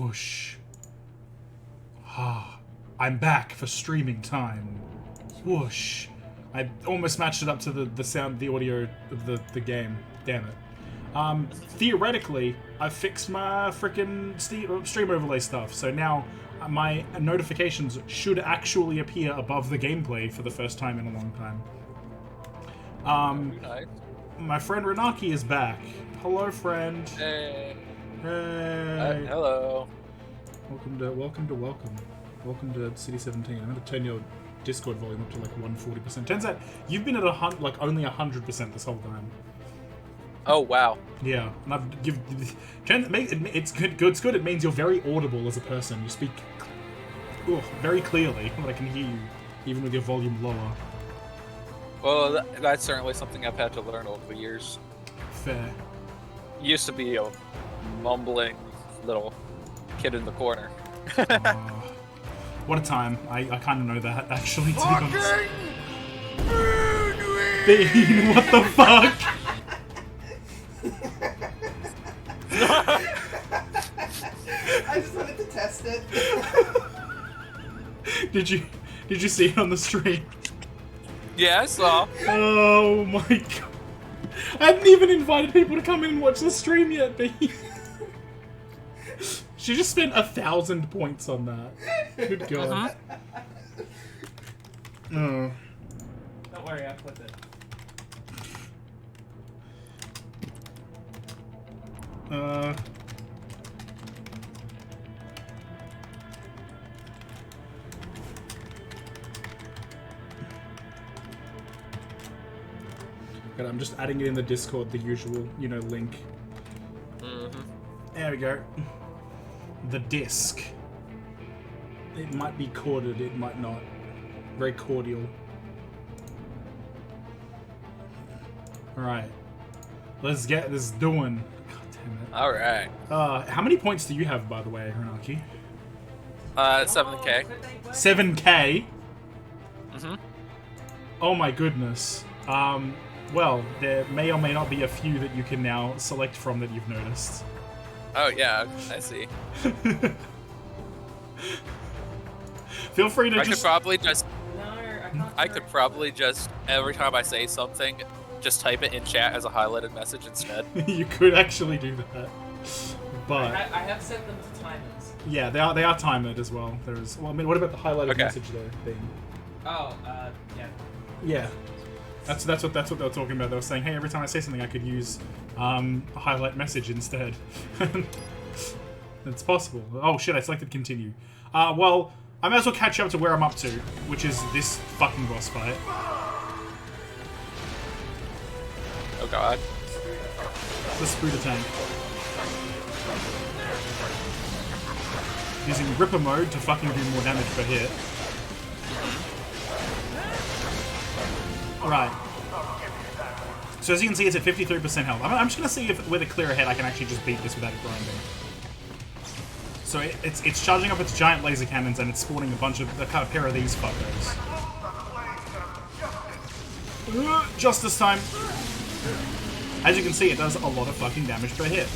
Whoosh. Ah, I'm back for streaming time. Whoosh. I almost matched it up to the sound, the audio of the game. Damn it. Theoretically, I've fixed my frickin' stream overlay stuff, so now my notifications should actually appear above the gameplay for the first time in a long time. Nice. My friend Renaki is back. Hello, friend. Hey. Hey. Hello. Welcome to City 17. I'm going to turn your Discord volume up to like 140%. Turns out you've been at only 100% this whole time. Oh wow. Yeah, and it's good. It's good. It means you're very audible as a person. You speak very clearly, but I can hear you even with your volume lower. Well, that's certainly something I've had to learn over the years. Fair. Used to be a mumbling little kid in the corner. What a time. I kind of know that, actually, to be honest. Bean, what the fuck? I just wanted to test it. Did you see it on the stream? Yeah, I saw. Oh my god. I hadn't even invited people to come in and watch the stream yet, Bean. She just spent 1,000 points on that. Good god. Oh. Don't worry, I'll clip it. God, I'm just adding it in the Discord, the usual, link. There we go. The disc. It might be corded, it might not. Very cordial. Alright. Let's get this doing. God damn it. Alright. How many points do you have, by the way, Renaki? 7K. 7K? Oh my goodness. Well, there may or may not be a few that you can now select from that you've noticed. Oh yeah, I see. Feel free to I could probably just, every time I say something, just type it in chat as a highlighted message instead. You could actually do that. But I have set them to timers. yeah, they are timed as well. There's I mean, what about the highlighted message though thing? Oh, yeah. Yeah. That's what they were talking about. They were saying, hey, every time I say something I could use a highlight message instead. It's possible. Oh shit, I selected continue. Well, I might as well catch up to where I'm up to, which is this fucking boss fight. Oh god. The Spooder tank. Using Ripper mode to fucking do more damage per hit. Alright. So as you can see, it's at 53% health. I'm just going to see if with a clearer head I can actually just beat this without it grinding. So it's charging up its giant laser cannons and it's spawning a pair of these fuckers. Just this time. As you can see, it does a lot of fucking damage per hit.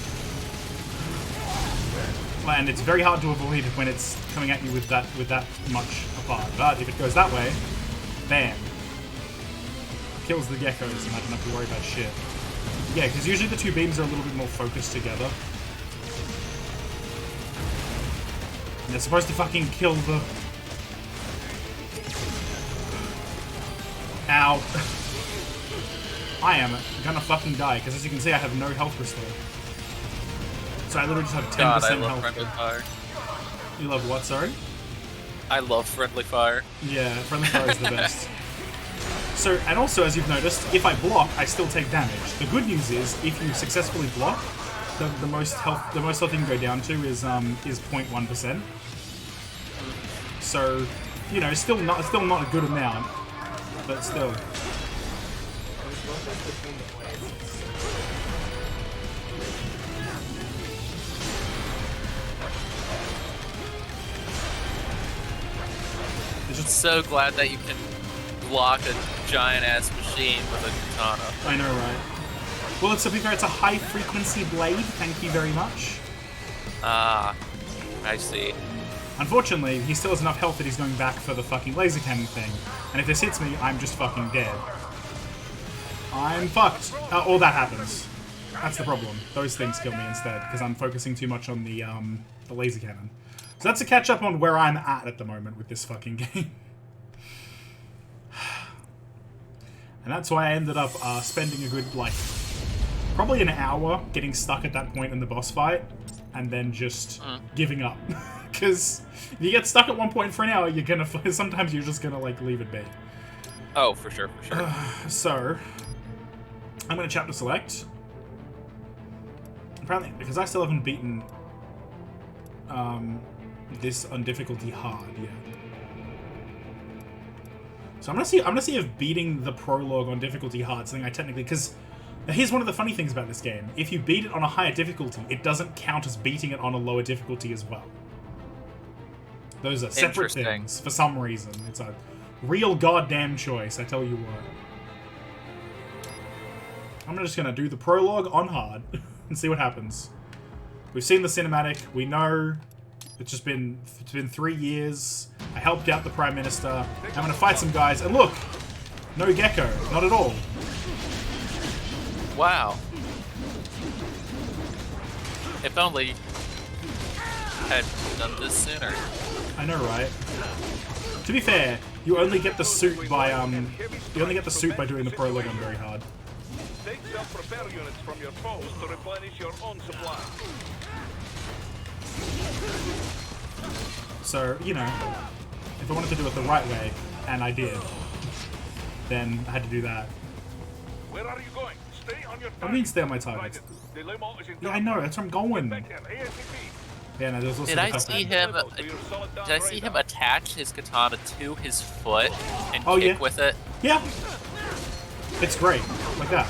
And it's very hard to avoid when it's coming at you with that much apart. But if it goes that way, bam. Kills the geckos and I don't have to worry about shit. Yeah, because usually the two beams are a little bit more focused together. And they're supposed to fucking kill the... Ow. I am gonna fucking die, because as you can see I have no health restore. So I literally just have 10% God, I love health. friendly fire. You love what, sorry? I love friendly fire. Yeah, friendly fire is the best. So, and also, as you've noticed, if I block, I still take damage. The good news is, if you successfully block, the most health you can go down to is 0.1%. So, still not a good amount, but still. I'm so glad that you can block a giant-ass machine with a katana. I know, right? Well, to be fair, it's a high-frequency blade, thank you very much. Ah. I see. Unfortunately, he still has enough health that he's going back for the fucking laser cannon thing. And if this hits me, I'm just fucking dead. I'm fucked. Or that happens. That's the problem. Those things kill me instead, because I'm focusing too much on the laser cannon. So that's a catch up on where I'm at the moment with this fucking game. And that's why I ended up spending a good, like, probably an hour getting stuck at that point in the boss fight, and then just giving up. Because if you get stuck at one point for an hour, you're gonna, sometimes you're just gonna, like, leave it be. Oh, for sure, for sure. So, I'm gonna chapter select. Apparently, because I still haven't beaten this on difficulty hard yet. So I'm gonna see if beating the prologue on difficulty hard, something I technically, because here's one of the funny things about this game: if you beat it on a higher difficulty, it doesn't count as beating it on a lower difficulty as well. Those are separate things for some reason. It's a real goddamn choice, I tell you what. I'm just gonna do the prologue on hard and see what happens. We've seen the cinematic. We know it's been 3 years. I helped out the Prime Minister. I'm gonna fight some guys, and look, no gecko, not at all. Wow. If only I had done this sooner. I know, right? To be fair, you only get the suit by doing the prologue on very hard. Take self-repair units from your foes to replenish your own supply. So, you know, if I wanted to do it the right way, and I did, then I had to do that. Where are you going? Stay on your target. I mean, stay on my target. The limo is in Yeah, I know, that's where I'm going. back there, ASAP. Yeah, no, there's also Did the I tough- see him? Did I see him attach his katana to his foot and Oh, kick yeah. with it? Yeah. It's great. Like that.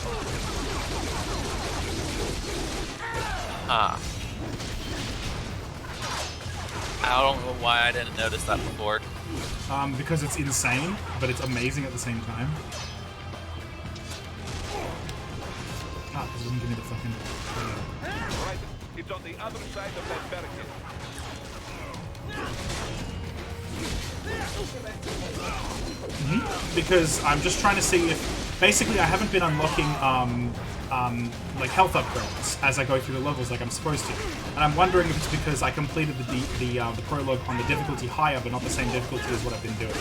Ah. I don't know why I didn't notice that before. Because it's insane, but it's amazing at the same time. Ah, it doesn't give me the fucking... Right, it's on the other side of that barricade. Because I'm just trying to see if... Basically, I haven't been unlocking, like, health upgrades as I go through the levels like I'm supposed to. And I'm wondering if it's because I completed the prologue on the difficulty higher, but not the same difficulty as what I've been doing.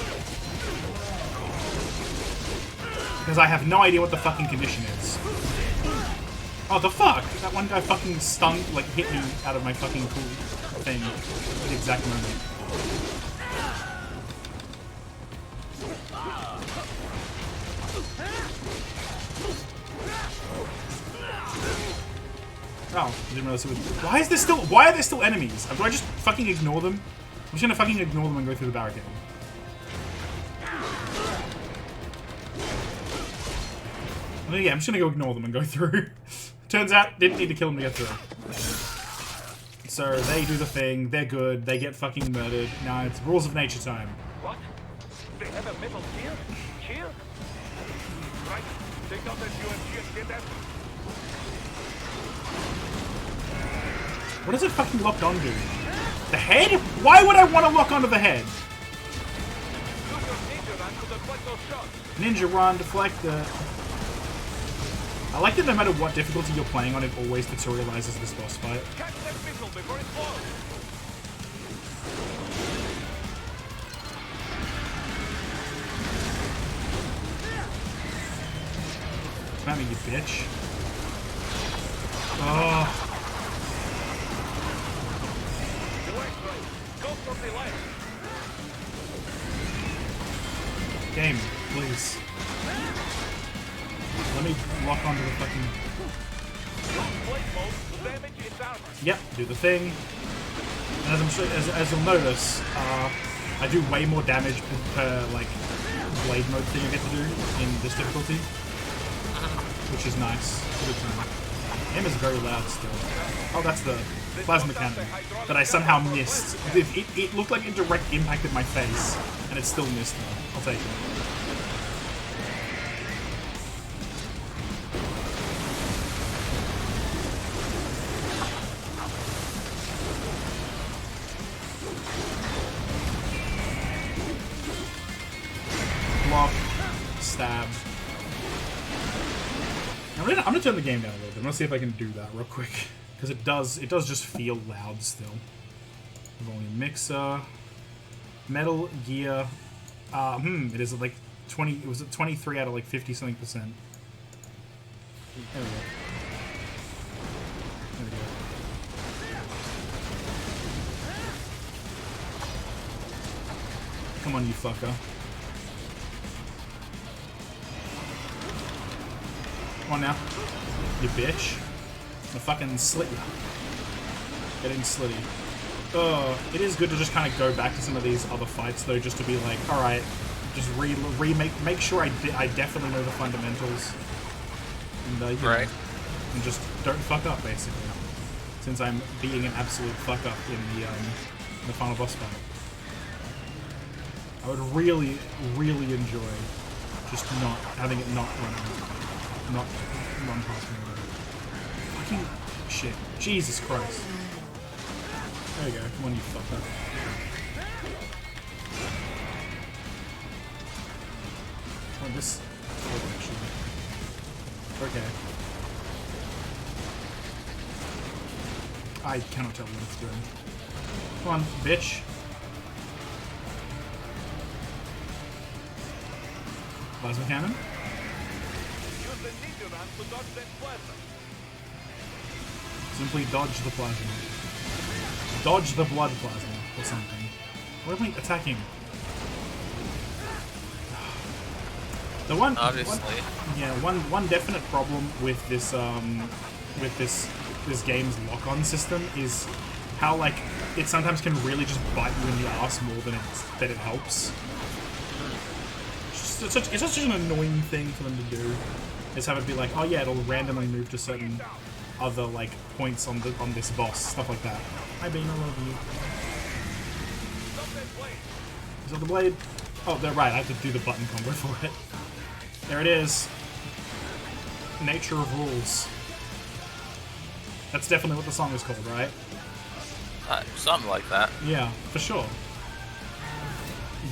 Because I have no idea what the fucking condition is. Oh, the fuck? That one guy fucking stung, like, hit me out of my fucking cool thing at the exact moment. Oh, I didn't realize it was... Why are there still enemies? Do I just fucking ignore them? I'm just gonna fucking ignore them and go through the barricade. Oh, yeah, I'm just gonna go ignore them and go through. Turns out, didn't need to kill them to get through. So, they do the thing, they're good, they get fucking murdered. Now it's rules of nature time. What? They have a metal gear? Cheer? Right, take out that UMG and get that. What does it fucking lock onto? The head? Why would I want to lock onto the head? Use your ninja run to deflect those shots. Ninja run, deflect the... I like that no matter what difficulty you're playing on, it always tutorializes this boss fight. Catch that missile before it blows. Come at me, you bitch. Oh. Go from the left. Game, please. Let me lock onto the fucking... Blade mode will damage its armor. Yep, do the thing. And as I'm sure, as you'll notice, I do way more damage per like blade mode thing I get to do in this difficulty, which is nice. It's a good time. Aim is very loud still. Oh, that's the plasma cannon that I somehow missed. It looked like it direct impacted my face, and it still missed me. I'll take it. stab. I'm gonna turn the game down a little bit. I'm gonna see if I can do that real quick. Because it does just feel loud still. Volume mixer. Metal Gear. It is like 20. It was at 23 out of like 50 something percent. There we go. There we go. Come on, you fucker. Come on now. You bitch. I'm gonna fucking slit you. Getting slitty. It is good to just kind of go back to some of these other fights though, just to be like, alright, just make sure I definitely know the fundamentals. And, Right. And just don't fuck up, basically. Since I'm being an absolute fuck up in the final boss fight. I would really, really enjoy just not having it not run past me. Fucking shit. Jesus Christ. There you go. Come on, you fucker. Oh, this... Oh, actually. Okay. I cannot tell what it's doing. Come on, bitch. Plasma cannon? Use the ninja ram to dodge that plasma. Simply dodge the plasma. Dodge the blood plasma or something. What am I attacking? The one, Obviously. one definite problem with this this game's lock-on system is how like it sometimes can really just bite you in the ass more than it helps. It's such an annoying thing for them to do. Is have it be like, oh yeah, it'll randomly move to certain other like points on this boss, stuff like that. Hi Bean, I love you. Is that the blade? Oh, they're right. I have to do the button combo for it. There it is. Nature of rules. That's definitely what the song is called, right? Something like that. Yeah, for sure.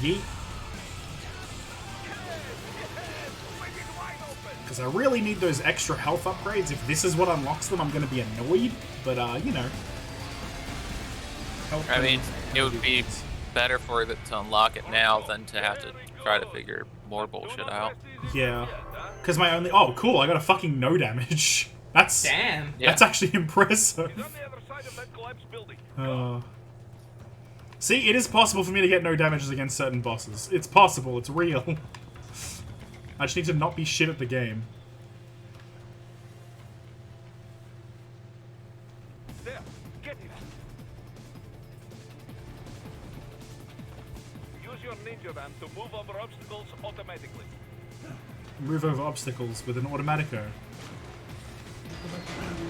Yeet. Because I really need those extra health upgrades. If this is what unlocks them, I'm going to be annoyed. But, you know. I mean, it would be better for it to unlock it now than to have to try to figure more bullshit out. Yeah. Because my only... Oh, cool. I got a fucking no damage. That's... Damn. Yeah. That's actually impressive. He's on the other side of that collapsed building. See, it is possible for me to get no damages against certain bosses. It's possible. It's real. I just need to not be shit at the game. There, get it. Use your ninja ram to move over obstacles automatically. Move over obstacles with an automatico.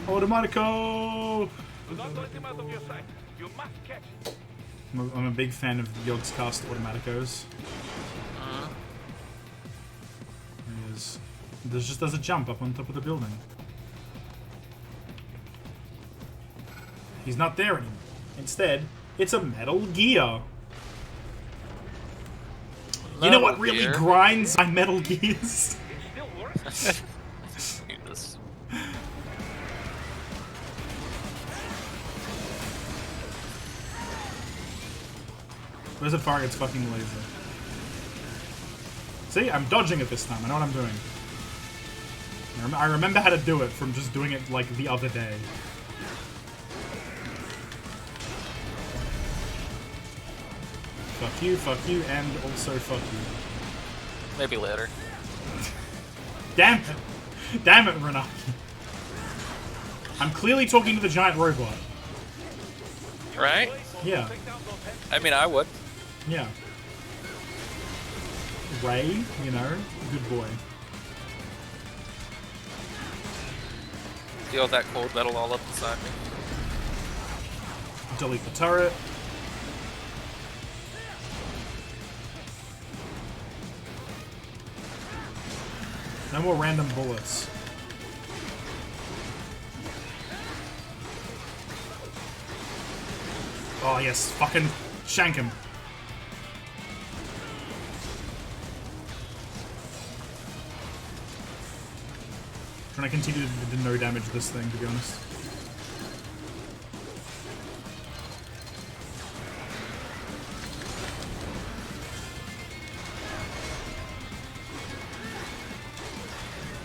Automatico! Do not let him out of your sight. You must catch it. I'm a big fan of Yogg's cast automaticos. There's a jump up on top of the building. He's not there anymore. Instead, it's a Metal Gear. You know what really grinds my Metal Gears? It still works. Jesus. Where's it firing its fucking laser? See, I'm dodging it this time. I know what I'm doing. I remember how to do it from just doing it like the other day. Fuck you, and also fuck you. Maybe later. Damn it! Damn it, Renaki. I'm clearly talking to the giant robot. Right? Yeah. I mean, I would. Yeah. Ray, you know, good boy. Feel that cold metal all up inside me. Delete the turret. No more random bullets. Oh yes, fucking shank him. trying to continue to no damage this thing, to be honest.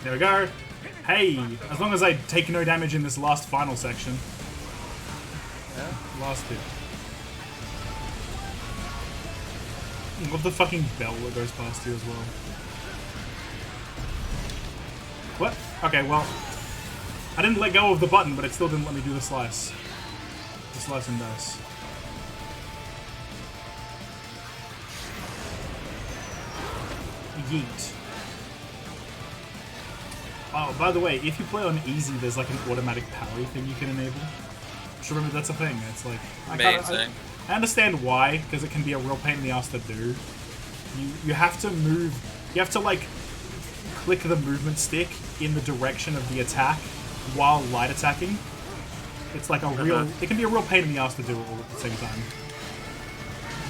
There we go. Hey, as long as I take no damage in this last final section. Yeah, last bit. Love the fucking bell that goes past you as well. What? Okay, well, I didn't let go of the button, but it still didn't let me do the slice. The slice and dice. Yeet. Oh, by the way, if you play on easy, there's like an automatic parry thing you can enable. Just remember, that's a thing. It's like Amazing. I understand why, because it can be a real pain in the ass to do. You have to move. You have to like click the movement stick in the direction of the attack while light attacking. It's like a real. It can be a real pain in the ass to do it all at the same time.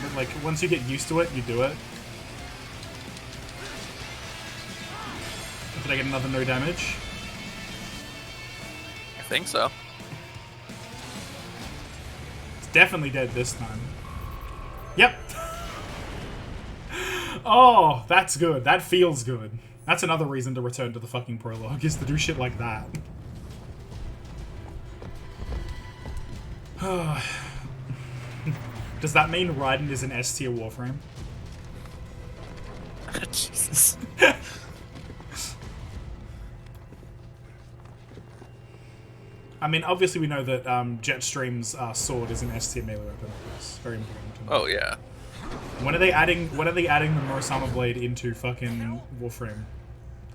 But like once you get used to it, you do it. Did I get another no damage? I think so. It's definitely dead this time. Yep. Oh, that's good. That feels good. That's another reason to return to the fucking prologue, is to do shit like that. Does that mean Raiden is an S tier Warframe? Jesus. I mean, obviously we know that Jetstream's sword is an S tier melee weapon. It's very important to know. Oh yeah. When are they adding the Murasama blade into fucking Warframe?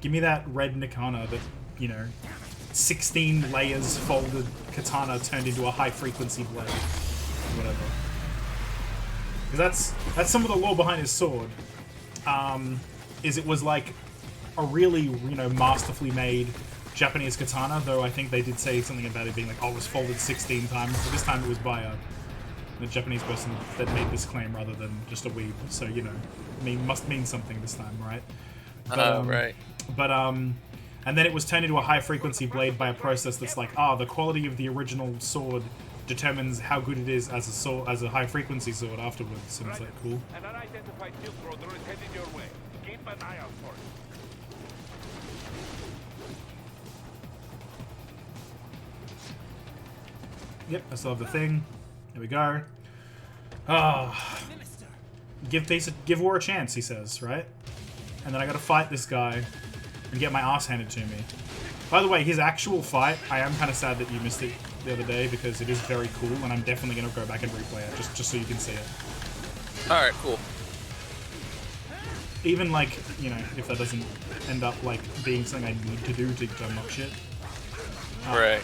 Give me that red Nikana that, you know, 16 layers folded katana turned into a high frequency blade. Whatever. Because that's some of the lore behind his sword. Is it was like a really, you know, masterfully made Japanese katana, though I think they did say something about it being like, oh, it was folded 16 times, but this time it was by a Japanese person that made this claim rather than just a weeb. So, you know, must mean something this time, right? But, right. But, and then it was turned into a high-frequency blade by a process that's like, the quality of the original sword determines how good it is as a sword, as a high-frequency sword afterwards. And it's like, cool. An unidentified field rotor is heading your way. Keep an eye out for it. Yep, I still have the thing. There we go. Give war a chance, he says, right? And then I gotta fight this guy and get my ass handed to me. By the way, his actual fight, I am kind of sad that you missed it the other day because it is very cool, and I'm definitely gonna go back and replay it just so you can see it. All right, cool. Even like, you know, if that doesn't end up like being something I need to do to unlock shit. Right.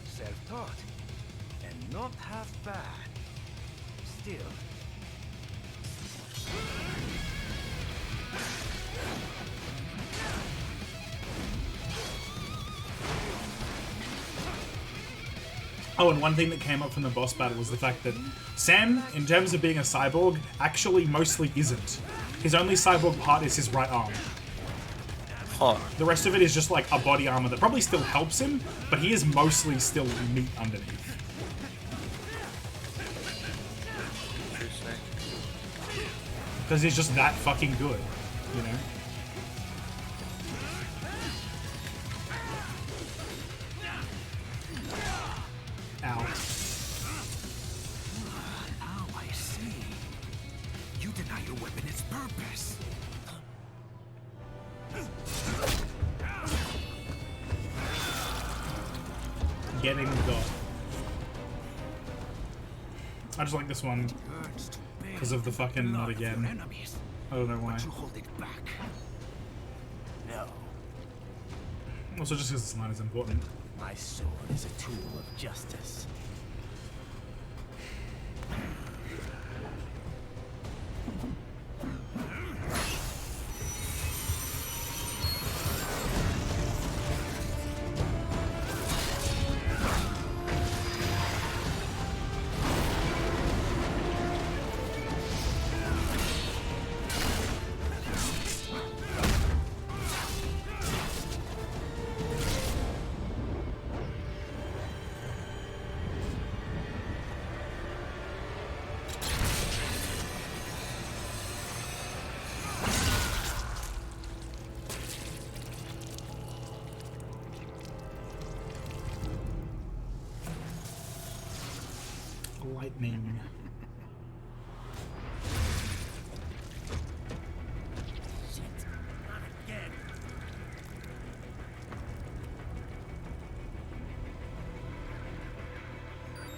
Self-taught. And not half bad. Still. Oh, and one thing that came up from the boss battle was the fact that Sam, in terms of being a cyborg, actually mostly isn't. His only cyborg part is his right arm. Huh. The rest of it is just like a body armor that probably still helps him, but he is mostly still meat underneath. Interesting. Because he's just that fucking good, you know? Ow. Now I see. You deny your weapon its purpose. Getting got. I just like this one because of the fucking not again. I don't know why. You hold it back. No. Also just because this line is important. My sword is a tool of justice. lightning.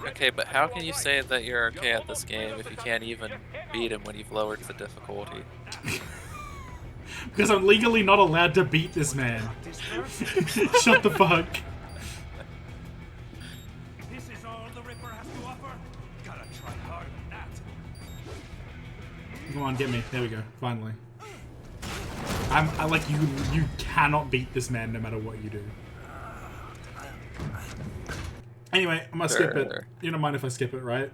Okay, but how can you say that you're okay at this game if you can't even beat him when you've lowered the difficulty? Because I'm legally not allowed to beat this man. Shut the fuck. This is all the Ripper has to offer. Gotta try harder than that. Come on, get me. There we go. Finally. I like you. You cannot beat this man no matter what you do. Anyway, I'm gonna skip it. You don't mind if I skip it, right?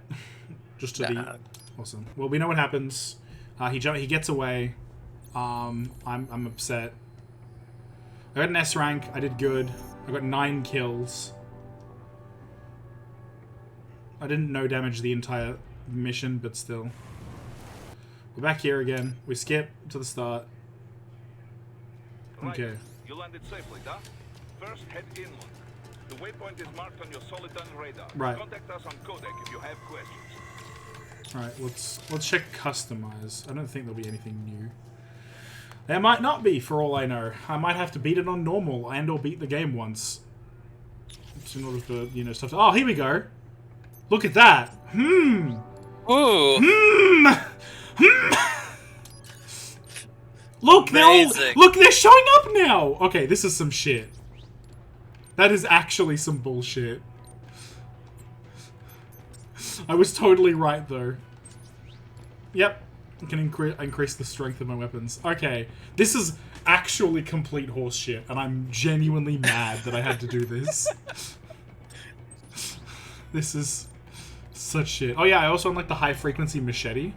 Just to be awesome. Well, we know what happens. He gets away. I'm upset. I got an S rank. I did good. I got 9 kills. I didn't no damage the entire mission, but still. We're back here again. We skip to the start. Okay. You landed safely, Duff. First, head inland. The waypoint is marked on your Soliton radar. Right. Contact us on Codec if you have questions. Alright, let's check customize. I don't think there'll be anything new. There might not be, for all I know. I might have to beat it on normal and or beat the game once. It's in order for, you know, stuff to... Oh, here we go. Look at that. Ooh. Look, Amazing. they're showing up now. Okay, this is some shit. That is actually some bullshit. I was totally right, though. Yep. I can increase the strength of my weapons. Okay. This is actually complete horse shit, and I'm genuinely mad that I had to do this. This is such shit. Oh yeah, I also unlocked the high-frequency machete.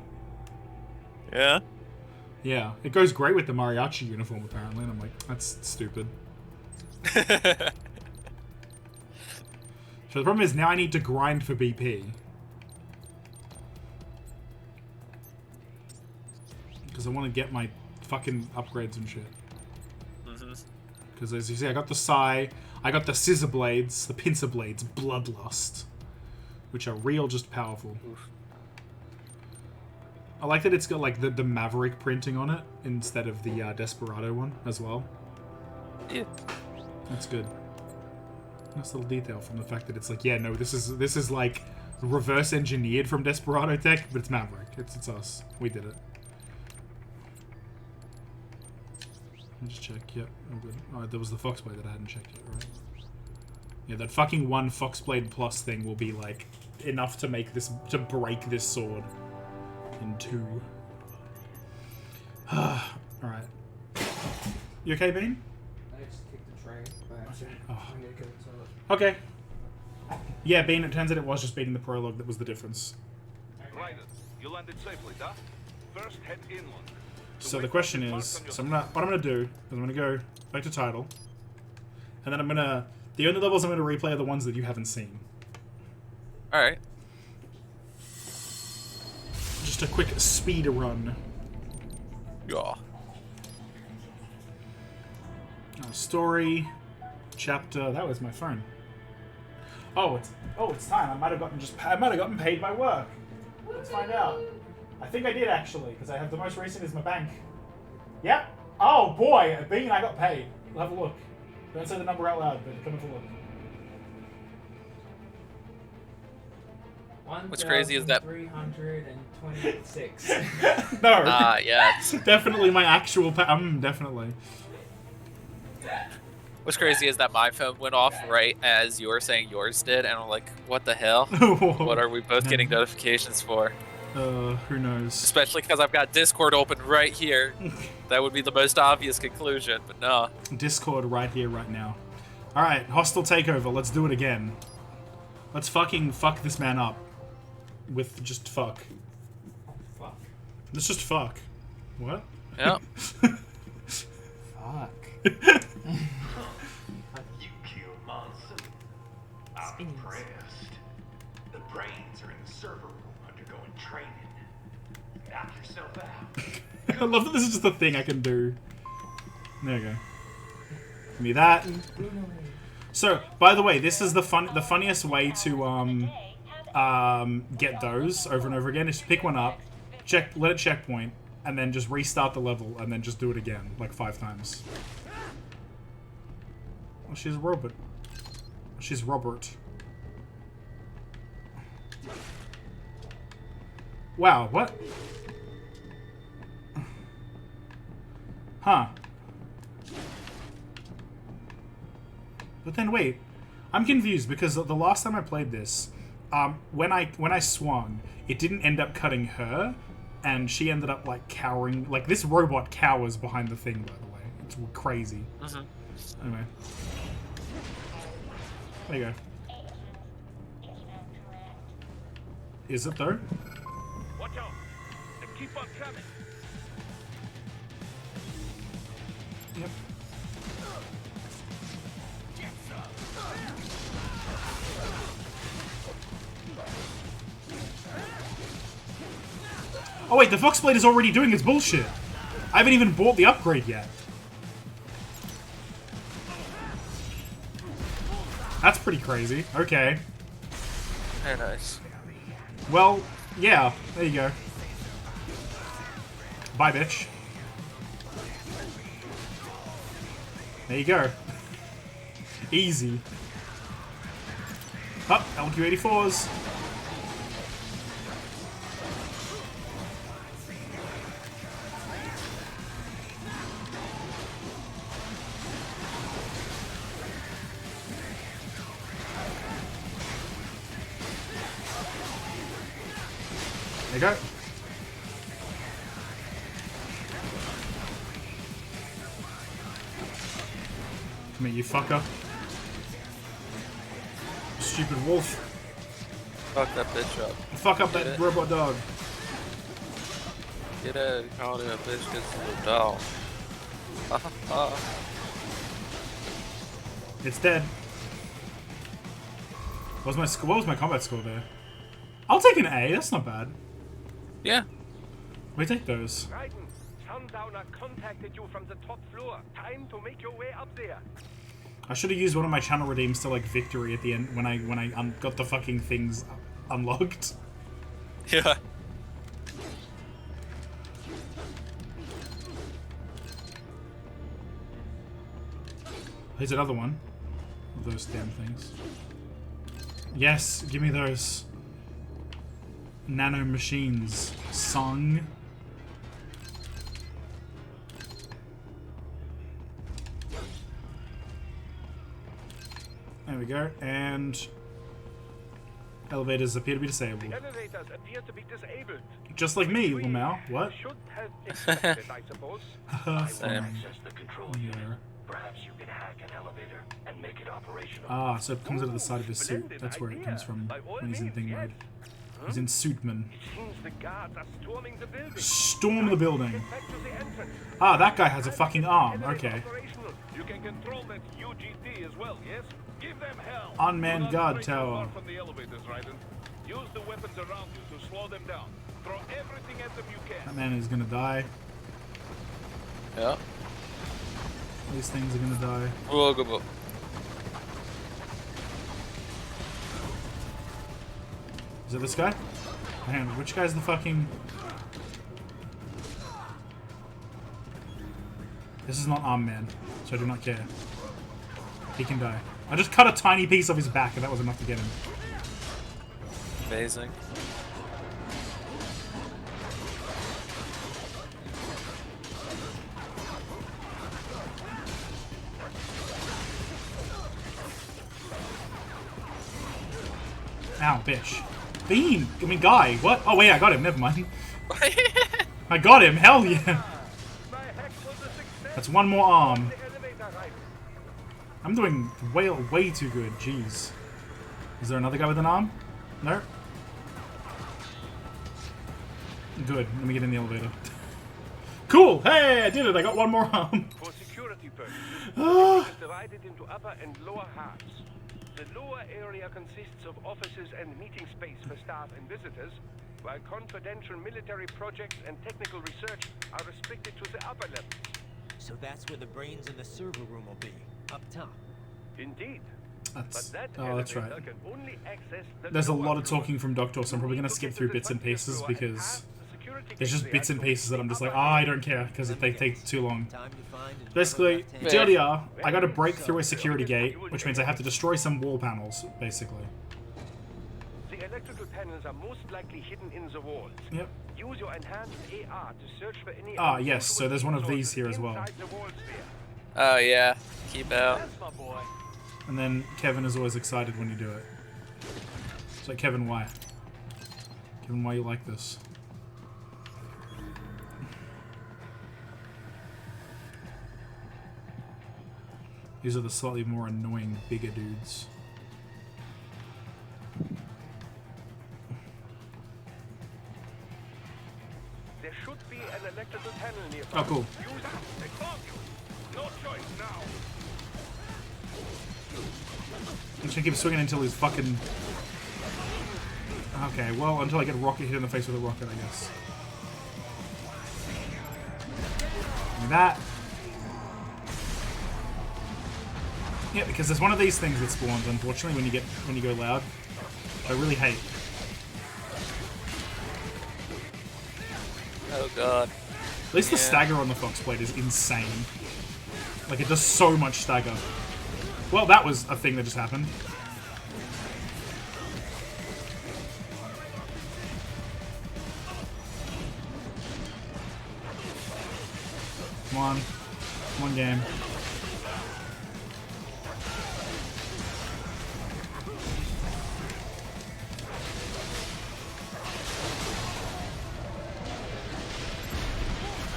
Yeah? Yeah. It goes great with the mariachi uniform, apparently, and I'm like, that's stupid. So the problem is now I need to grind for BP. Because I want to get my fucking upgrades and shit. Because as you see, I got the Sai, I got the Scissor Blades, the Pincer Blades, Bloodlust. Which are real just powerful. Oof. I like that it's got like the Maverick printing on it instead of the Desperado one as well. Yeah. That's good. Nice little detail from the fact that it's like, yeah, no, this is like reverse engineered from Desperado tech, but it's Maverick. It's us. We did it. Let me just check. Yep, all good. Alright, there was the Foxblade that I hadn't checked yet, right? Yeah, that fucking one Foxblade Plus thing will be like enough to make this break this sword in 2. Alright. You okay, Bean? I just kicked the tray by accident. Oh. I need to go to the toilet. Okay. Yeah, Bean, it turns out it was just beating the prologue that was the difference. Right. You landed safely, Duff. First, head inland. So the question is, what I'm gonna do is I'm gonna go back to title, and then the only levels I'm gonna replay are the ones that you haven't seen. Alright. Just a quick speed run. Yeah. Story, chapter. That was my phone. Oh, it's time. I might have gotten paid by work. Let's find out. I think I did actually, because I have the most recent is my bank. Yep. Oh boy, Bean, I got paid. We'll have a look. Don't say the number out loud, but come and have a look. What's crazy is that 326. No. yeah. Definitely my actual definitely. What's crazy is that my phone went off right as you were saying yours did, and I'm like, what the hell? What are we both getting notifications for? Who knows? Especially because I've got Discord open right here. That would be the most obvious conclusion, but no. Discord right here, right now. Alright, hostile takeover. Let's do it again. Let's fucking fuck this man up. With just fuck. Fuck. Let's just fuck. What? Yep. Fuck. You killed Monson. I'm Spins. impressed. The brains are in the server room undergoing training. Knock yourself out. I love that this is just a thing I can do. There you go. Give me that. So, by the way, this is the funniest way to get those over and over again is to pick one up, let it checkpoint, and then just restart the level, and then just do it again, like 5 times. Oh, she's a robot. She's Robert. Wow, what? Huh. But then wait, I'm confused because the last time I played this, when I swung, it didn't end up cutting her, and she ended up like cowering. Like this robot cowers behind the thing, by the way. It's crazy. Anyway, there you go. Is it though? Watch out! They keep on coming. Yep. Oh wait, the Foxblade is already doing its bullshit. I haven't even bought the upgrade yet. That's pretty crazy. Okay. Very nice. Well, yeah, there you go. Bye, bitch. There you go. Easy. Up, LQ84s. There you go. Come here, you fucker. Stupid wolf. Fuck that bitch up. Fuck up that robot dog. Get it. Call it a bitch gets the dog. It's dead. What was my combat score there? I'll take an A, that's not bad. Yeah. We take those. Raiden, Sundowner contacted you from the top floor. Time to make your way up there. I should have used one of my channel redeems to like victory at the end when I got the fucking things unlocked. Yeah. Here's another one of those damn things. Yes, give me those. Nanomachines. Song. There we go, and elevators appear to be disabled. The elevators appear to be disabled. Just like me, Lamau. What? Should have expected it, I suppose. Same. Access the control Yeah. unit. Perhaps you can hack an elevator and make it operational. Ah, so it comes out of the side of his suit. That's where it comes from when he's in thing mode. He's in suitman. It seems the guards are storming the building. Storm the building. Get back to the entrance. Ah, that guy has a fucking arm. Okay. Operational. You can control that UGT as well, yes? Give them hell. Unmanned Do not guard stray too tower. far from the elevators, Raiden. Use the weapons around you to slow them down. Throw everything at them you That can. man is gonna die. Yeah. These things are gonna die. We'll go. Is it this guy? Man, which guy's the fucking... This is not Arm Man, so I do not care. He can die. I just cut a tiny piece of his back and that was enough to get him. Amazing. Ow, bitch. Bean! I mean, guy. What? Oh, wait, I got him. Never mind. I got him. Hell yeah. My hack was a success. That's one more arm. The elevator, Raiden. I'm doing way too good. Jeez. Is there another guy with an arm? No? Good. Let me get in the elevator. Cool! Hey, I did it! I got one more arm. For security purposes, Ah. it is divided into upper and lower halves. The lower area consists of offices and meeting space for staff and visitors, while confidential military projects and technical research are restricted to the upper levels. So that's where the brains in the server room will be, up top. Indeed. That's, But that oh, that's right. elevator can only access the There's a lower lot of floor. talking from Doctor, so I'm probably You going need to to skip get through to the bits and 20th pieces floor and because pass the security there's gate just there bits and to pieces that I'm the just like, upper I end. don't care because they take too long. Time to find another Basically, left-hand Yeah. TLDR, I got to break So- through a security gate, which means I have to destroy some wall panels, basically. The electrical panels are most likely hidden in the walls. Yep. Use your enhanced AR to search for any Ah, yes, so there's one of unusual these here as well. inside the walls there. Oh yeah, keep out. That's my boy. And then Kevin is always excited when you do it. It's like, Kevin, why? Kevin, why you like this? These are the slightly more annoying, bigger dudes. There should be an electrical panel nearby. Oh, cool. Use it. They found you. No choice now. I'm just gonna keep swinging until he's fucking... Okay, well, until I get a rocket hit in the face with a rocket, I guess. Like that. Yeah, because there's one of these things that spawns, unfortunately, when you go loud. I really hate. Oh god. At least the Yeah. stagger on the Fox Blade is insane. Like, it does so much stagger. Well, that was a thing that just happened. Come on. Come on, game.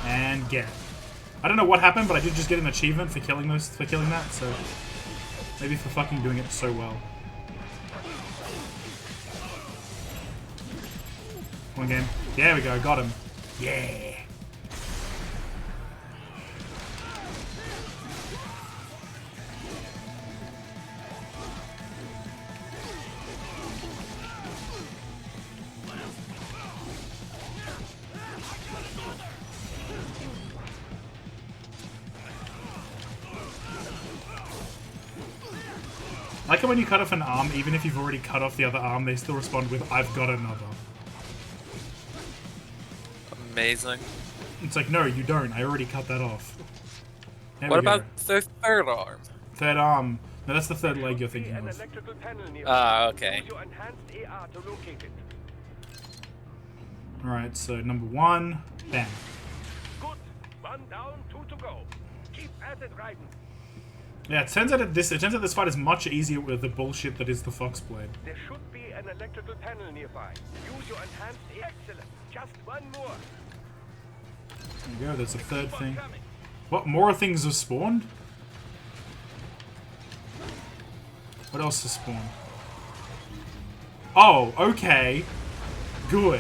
And get. I don't know what happened, but I did just get an achievement for killing that, so maybe for fucking doing it so well. Come on, game. There we go, got him. Yeah. I like it when you cut off an arm, even if you've already cut off the other arm, they still respond with, I've got another. Amazing. It's like, no, you don't. I already cut that off. There What we go. about the third arm? Third arm? No, that's the third leg you're Should be thinking an of. electrical panel nearby. Ah, okay. Use your enhanced AR to locate it. Alright, so number one, bam. Good. One down, two to go. Keep at it, Raiden. Yeah, it turns out this fight is much easier with the bullshit that is the Fox Blade. There should be an electrical panel nearby. Use your enhanced AR. Excellent. Just one more. There we go, there's a third thing. What, more things have spawned? What else has spawned? Oh, okay. Good.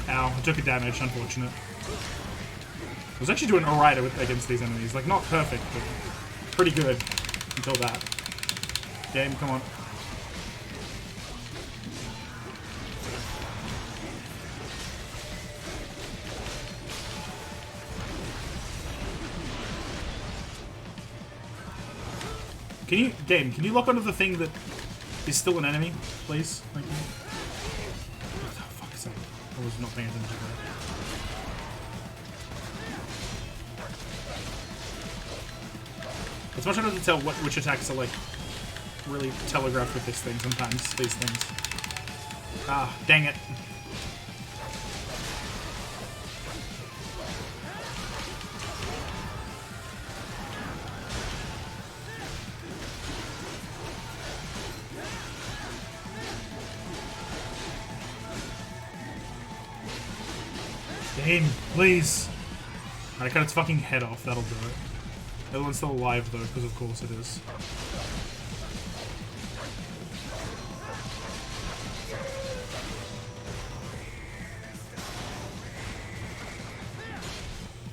Ow, I took a damage, unfortunate. I was actually doing alright against these enemies. Like, not perfect, but pretty good until that. Game, come on. Can you lock onto the thing that is still an enemy, please? Thank you. Oh, fuck's sake. I was not paying attention to that. It's much harder to tell which attacks are, like, really telegraphed with this thing sometimes, these things. Ah, dang it. Game, please. I cut its fucking head off, that'll do it. The other one's still alive, though, because of course it is.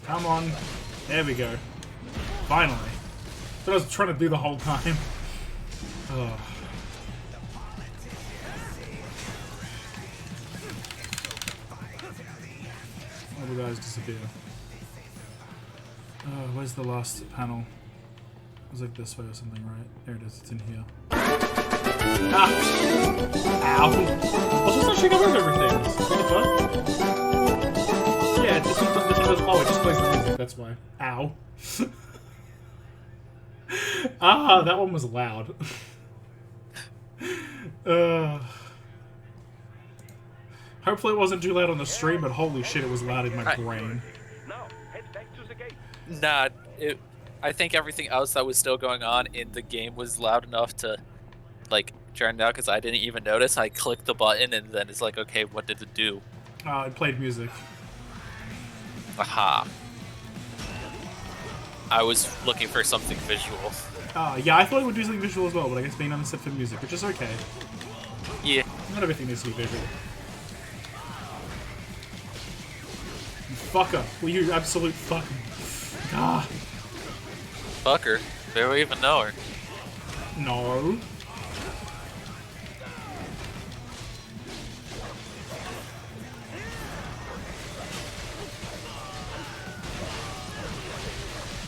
Come on. There we go. Finally. That's what I was trying to do the whole time. Oh. All the guys disappear. Where's the last panel? It was like this way or something, right? There it is, it's in here. Ah! Ow! I was just not checking out everything. What the fuck? Yeah, this one does. Oh, it just plays the music, that's why. Ow. Ah, that one was loud. Hopefully it wasn't too loud on the stream, but holy shit, it was loud in my brain. Now, head back to the gate. Nah, I think everything else that was still going on in the game was loud enough to, like, turn out because I didn't even notice. I clicked the button and then it's like, okay, what did it do? It played music. Aha. I was looking for something visual. Yeah, I thought it would do something visual as well, but I guess being on the set for music, which is okay. Yeah. Not everything needs to be visual. You fucker. Will you absolute fucker? Ah. Fucker. Barely even know her. No.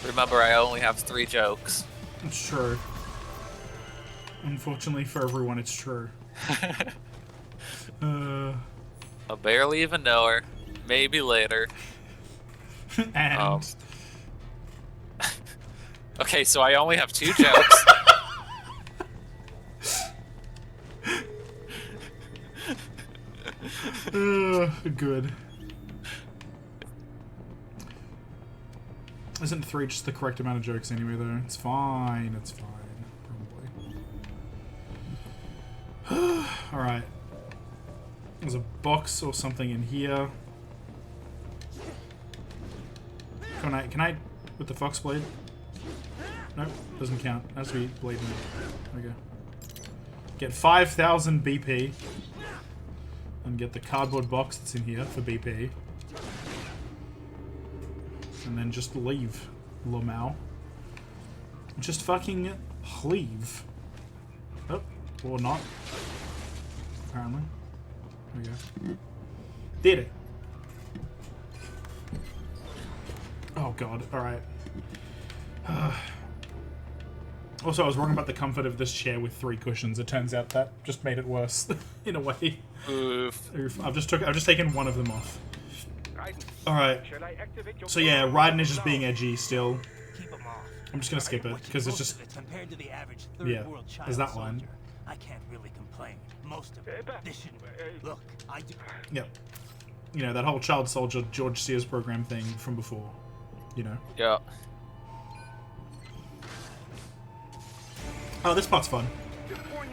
Remember, I only have 3 jokes. It's true. Unfortunately for everyone, it's true. I barely even know her. Maybe later. And... Okay, so I only have 2 jokes. Good. Isn't 3 just the correct amount of jokes anyway, though? It's fine, it's fine. Probably. Alright. There's a box or something in here. Can I, with the fox blade? Nope, doesn't count. It has to be blade mode. There we go. Get 5,000 BP. And get the cardboard box that's in here for BP. And then just leave, Lamau. Just fucking leave. Oh, or not. Apparently. There we go. Did it. Oh god, alright. Also, I was wrong about the comfort of this chair with 3 cushions. It turns out that just made it worse, in a way. Oof. I've just taken one of them off. Alright. So yeah, Raiden is just being edgy still. I'm just gonna skip it, because it's just... Compared to the average Yeah, third-world child there's that line. soldier, I can't really complain. Most of it. This shouldn't... Look, I do... Yep. You know, that whole child soldier George Sears program thing from before. You know. Yeah. Oh, this part's fun.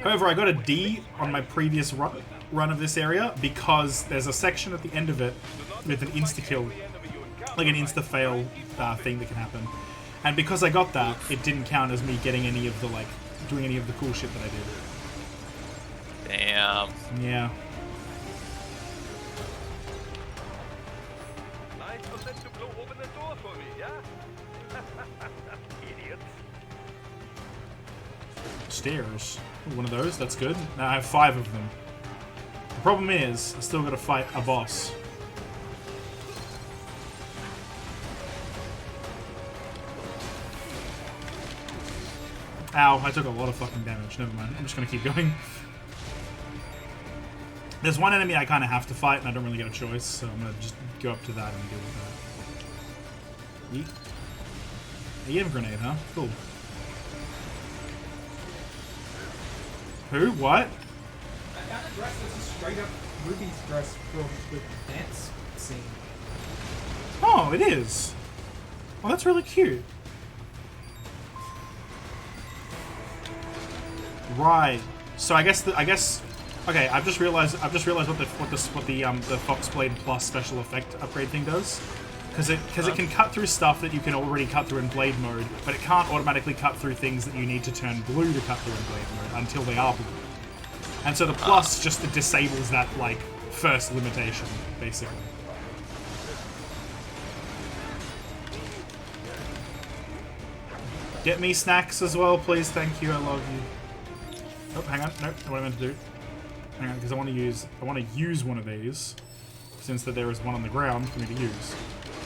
However, I got a D on my previous run of this area because there's a section at the end of it with an insta-kill, like an insta-fail thing that can happen. And because I got that, it didn't count as me getting any of the, like, doing any of the cool shit that I did. Damn. Yeah. Nice of them to blow open the door for me, yeah? Idiots. Stairs. Ooh, one of those, that's good. Now I have 5 of them. The problem is, I still gotta fight a boss. Ow, I took a lot of fucking damage. Never mind. I'm just gonna keep going. There's one enemy I kind of have to fight, and I don't really get a choice, so I'm gonna just go up to that and deal with that. Yeet. A EM grenade, huh? Cool. Who? What? I got a dress that's just straight up Ruby's dress from the dance scene. Oh, it is. Oh, that's really cute. Right. So I guess okay. I've just realized what the Foxblade Plus special effect upgrade thing does. Because it can cut through stuff that you can already cut through in Blade mode, but it can't automatically cut through things that you need to turn blue to cut through in Blade mode until they are blue. And so the Plus just disables that, like, first limitation, basically. Get me snacks as well, please. Thank you. I love you. Oh, hang on. Nope, not what I meant to do. Hang on, because I want to use one of these, since that there is one on the ground for me to use.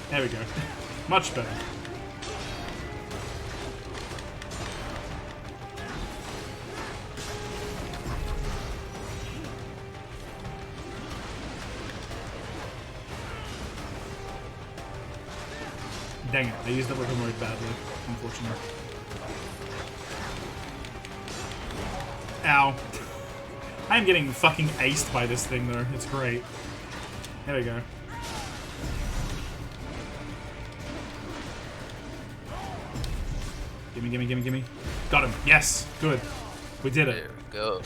There we go. Much better. Dang it, I used that weapon mode badly, unfortunately. Ow. I am getting fucking aced by this thing, though. It's great. There we go. Gimme, gimme, gimme, gimme. Got him. Yes. Good. We did it. There we go.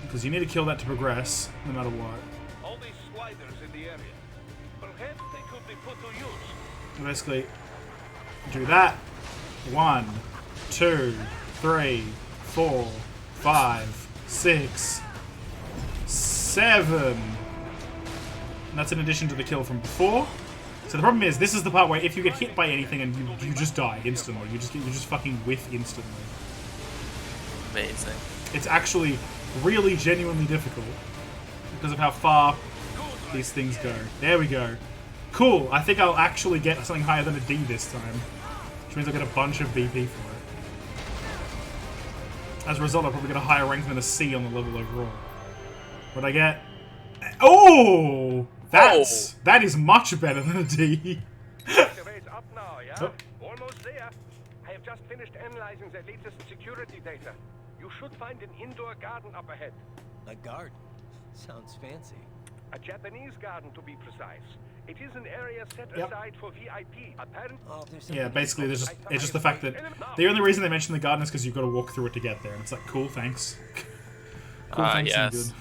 Because you need to kill that to progress, no matter what. All these sliders in the area. Perhaps they could be put to use. Basically, do that. 1, 2, 3, 4, 5, 6, 7. And that's in addition to the kill from before. So the problem is, this is the part where if you get hit by anything and you just die instantly, you just fucking whiff instantly. Amazing. It's actually really genuinely difficult because of how far these things go. There we go. Cool. I think I'll actually get something higher than a D this time, which means I'll get a bunch of BP for it. As a result, I'll probably get a higher rank than a C on the level overall. What'd I get? Oh! That is much better than a D. The race up now, yeah? Oh. Almost there. I have just finished analyzing the latest security data. You should find an indoor garden up ahead. A garden? Sounds fancy. A Japanese garden, to be precise. It is an area set Yep. aside for VIP. Apparently, Oh, there's Yeah, something basically, else. it's just the fact that the only reason they mention the garden is because you've got to walk through it to get there, and it's like, cool, thanks. Cool, thanks, and Yes.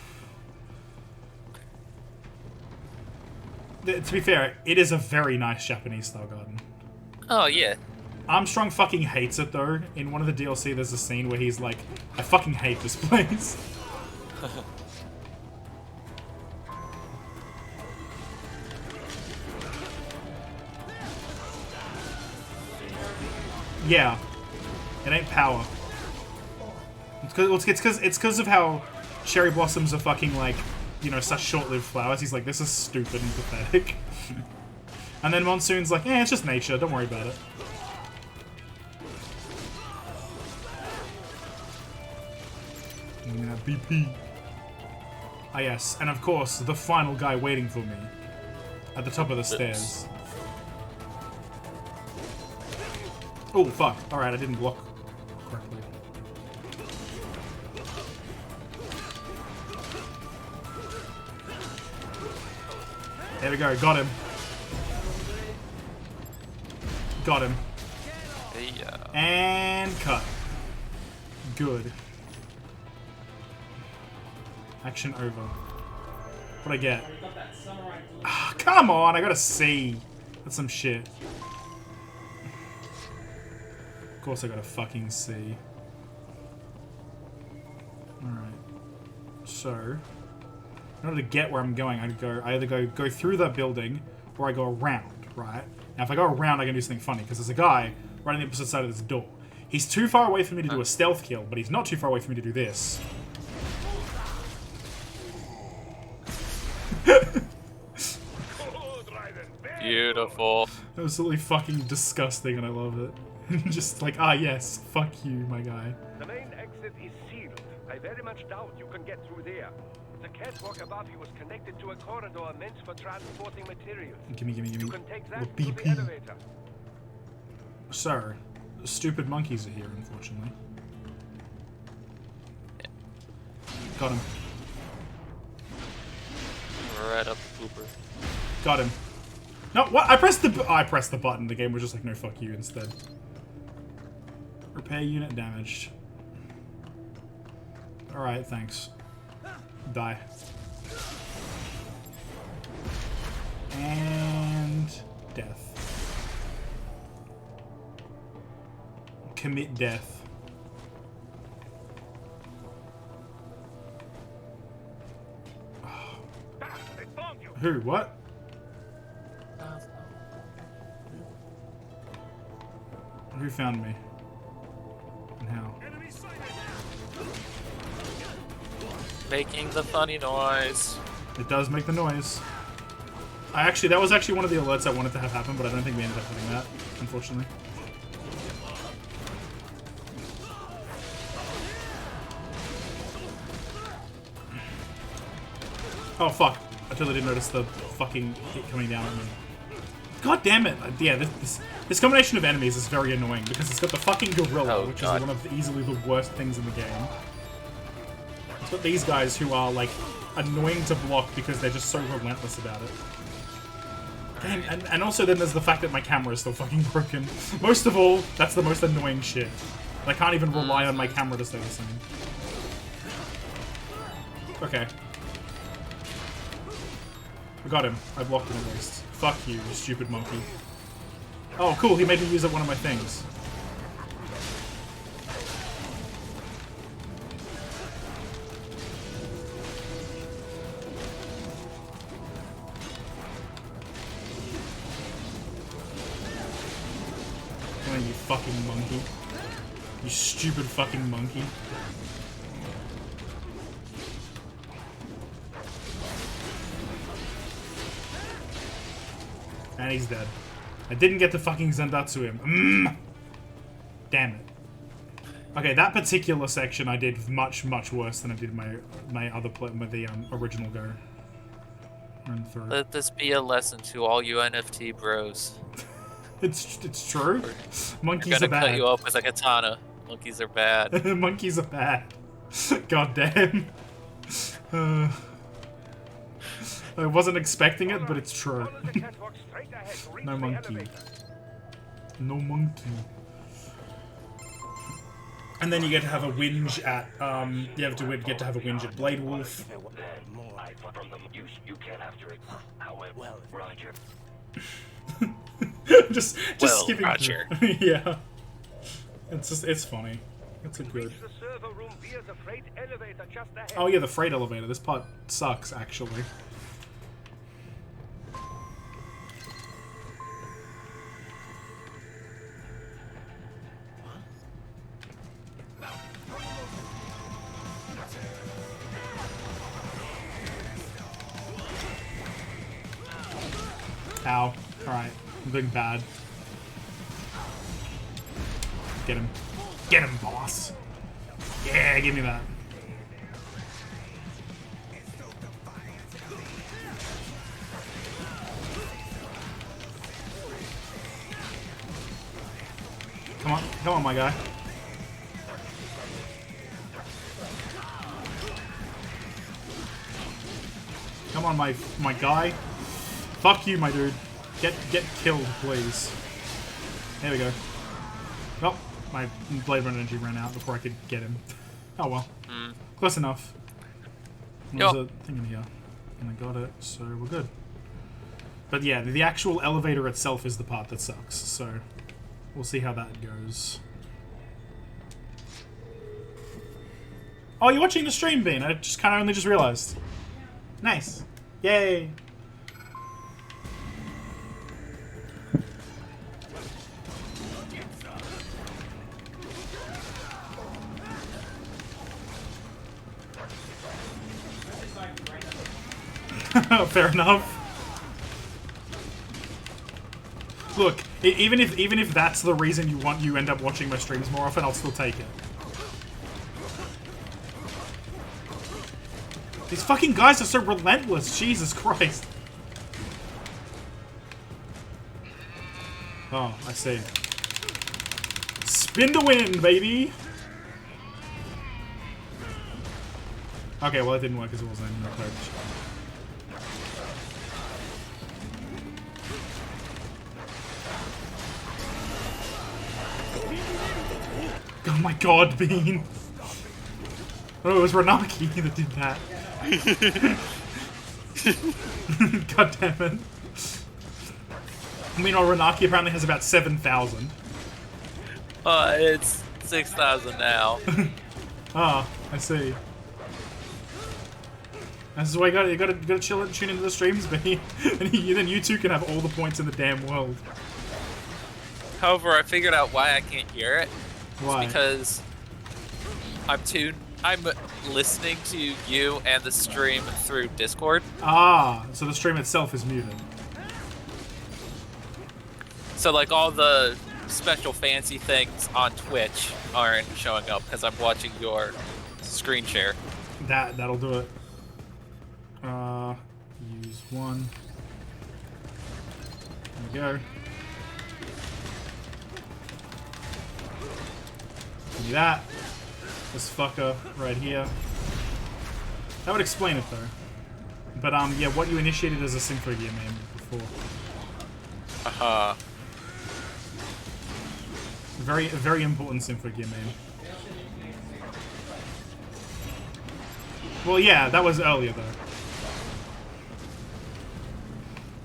good. To be fair, it is a very nice Japanese-style garden. Oh, yeah. Armstrong fucking hates it, though. In one of the DLC, there's a scene where he's like, I fucking hate this place. Yeah. It ain't power. It's because of how cherry blossoms are fucking, like, you know, such short-lived flowers. He's like, this is stupid and pathetic. And then Monsoon's like, it's just nature, don't worry about it. Yeah, BP. Ah, yes, and of course, the final guy waiting for me. At the top of the stairs. Oh, fuck. Alright, I didn't block correctly. There we go, got him. Got him. Yeah. And cut. Good. Action over. What'd I get? Ah, come on, I got a C. That's some shit. Of course I got a fucking C. Alright. So, in order to get where I'm going, I either go through that building, or I go around, right? Now if I go around, I can do something funny, because there's a guy right on the opposite side of this door. He's too far away for me to do a stealth kill, but he's not too far away for me to do this. Beautiful. Absolutely fucking disgusting, and I love it. Just like, ah yes, fuck you, my guy. the main exit is sealed. I very much doubt you can get through there. The catwalk above you is connected to a corridor meant for transporting materials. Gimme, gimme, gimme. You can take that Little to the BP. elevator. Sir, the stupid monkeys are here, unfortunately. Got him. Right up the pooper. Got him. No, what? I pressed the button. The game was just like, no, fuck you instead. Repair unit damaged. Alright, thanks. Die. And death. Commit death. Ah, they found you. Who? What? Who found me? And how? Making the funny noise. It does make the noise. That was actually one of the alerts I wanted to have happen, but I don't think we ended up doing that, unfortunately. Oh fuck. I totally didn't notice the fucking hit coming down at me. God damn it! Yeah, this combination of enemies is very annoying because it's got the fucking gorilla, which is one of easily the worst things in the game. It's got these guys who are, like, annoying to block because they're just so relentless about it. Damn, and also then there's the fact that my camera is still fucking broken. Most of all, that's the most annoying shit. I can't even rely on my camera to stay the same. Okay. I got him. I blocked him at least. Fuck you, you stupid monkey. Oh, cool, he made me use up one of my things. Oh, you fucking monkey. You stupid fucking monkey. And he's dead. I didn't get to fucking Zendatsu him. Damn it. Okay, that particular section I did much, much worse than I did my other original go. Run through. Let this be a lesson to all you NFT bros. It's true. Monkeys You're are gonna bad. cut you up with a katana. Monkeys are bad. Monkeys are bad. God damn. I wasn't expecting it, but it's true. No monkey. No monkey. And then you get to have a whinge at, get to have a whinge at Blade Wolf. just skipping Roger. through. Yeah. It's funny. It's a good. Oh yeah, the freight elevator. This part sucks, actually. Ow. Alright. I'm doing bad. Get him. Get him, boss. Yeah, give me that. Come on, my guy. Come on, my guy. Fuck you, my dude. Get killed, please. There we go. Oh, my Blade Runner energy ran out before I could get him. Oh well. Close enough. There's a thing in here. And I got it, so we're good. But yeah, the actual elevator itself is the part that sucks, so we'll see how that goes. Oh, you're watching the stream, Bean. I just kind of only just realized. Nice. Yay. Fair enough. Look, even if that's the reason you end up watching my streams more often, I'll still take it. These fucking guys are so relentless. Jesus Christ. Oh, I see. Spin to win, baby. Okay, well it didn't work because it wasn't in the coach. Oh my god, Bean! Oh, it was Ranaki that did that. God damn it. Meanwhile, Ranaki apparently has about 7,000. It's 6,000 now. Ah, I see. This is why you gotta chill and tune into the streams, Bean. And then you two can have all the points in the damn world. However, I figured out why I can't hear it. Why? It's because I'm tuned I'm listening to you and the stream through Discord. Ah, so the stream itself is muted. So like all the special fancy things on Twitch aren't showing up because I'm watching your screen share. That'll do it. Use one. There we go. Give me that. This fucker right here. That would explain it though. But yeah, what you initiated as a Sympho gear man before. Very important Sympho gear man. Well, yeah, that was earlier though.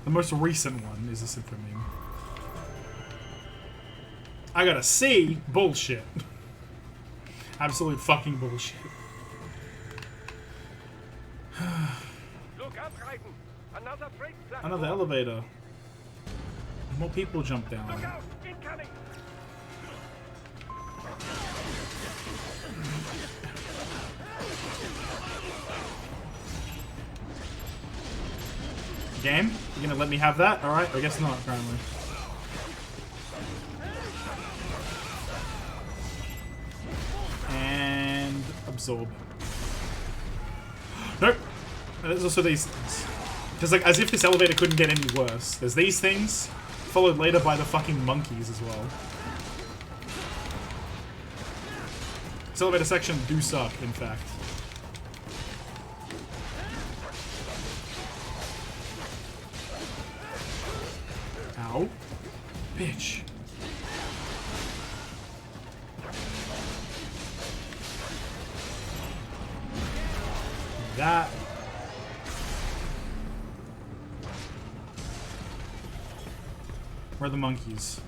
The most recent one is a Sympho meme. I got a C? Bullshit. Absolute fucking bullshit. Look up, Raiden. Another freight platform. Another elevator. More people jump down. Look out! Incoming! Game? You gonna let me have that? Alright, I guess not, apparently. And absorb. Nope. And there's also these things. Because, like, as if this elevator couldn't get any worse. There's these things, followed later by the fucking monkeys as well. This elevator section do suck, in fact. Ow. Bitch. That. Where are the monkeys?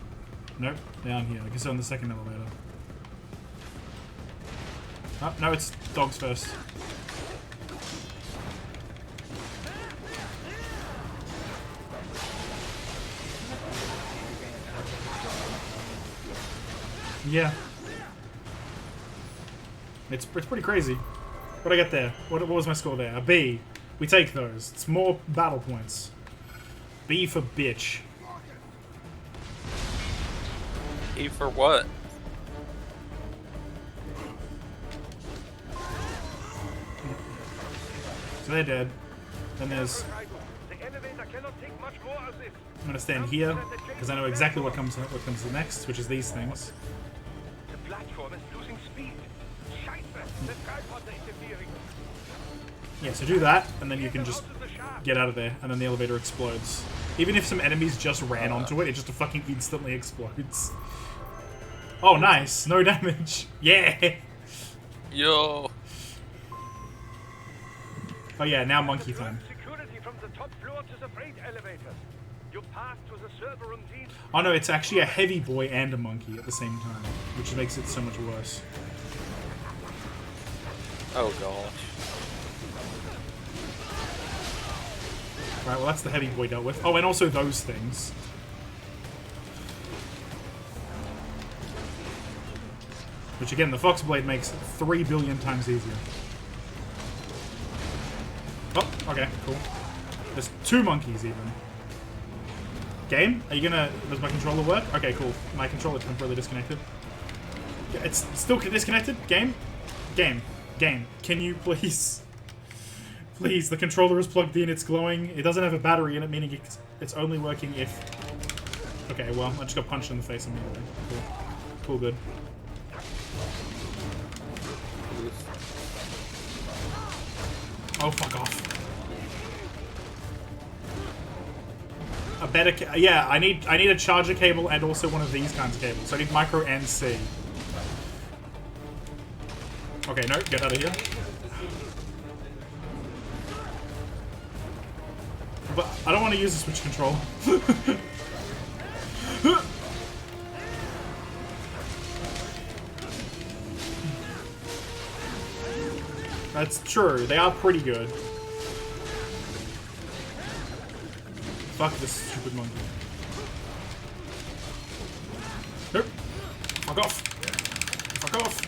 Nope, down here. I guess they're on the second elevator. Oh, no, it's dogs first. Yeah. It's pretty crazy. What'd I get there? What was my score there? A B. We take those. It's more battle points. B for bitch. E for what? So they're dead. Then there's... The elevator cannot take much more of this. I'm gonna stand here, because I know exactly what comes next, which is these things. The platform is losing speed. Scheiße! The tripods are interfering. Yeah, so do that, and then you can just get out of there, and then the elevator explodes. Even if some enemies just ran onto it, it just fucking instantly explodes. Oh, nice. No damage. Yeah! Yo. Oh yeah, now monkey time. Security from the top floor to the freight elevators. You pass to the server room team. Oh no, it's actually a heavy boy and a monkey at the same time, which makes it so much worse. Oh gosh. Right, well that's the heavy boy dealt with. Oh, and also those things. Which again, the Foxblade makes 3 billion times easier. Oh, okay, cool. There's 2 monkeys even. Game? Are you gonna... Does my controller work? Okay, cool. My controller temporarily disconnected. It's still disconnected? Game? Game. Game. Can you please... Please, the controller is plugged in, it's glowing. It doesn't have a battery in it, meaning it's only working if... Okay, well, I just got punched in the face immediately. Cool. Cool, good. Oh, fuck off. A better yeah, I need a charger cable and also one of these kinds of cables. So I need micro and C. Okay, no, get out of here. But I don't want to use the switch control. That's true. They are pretty good. Fuck this stupid monkey. Nope. Fuck off. Fuck off.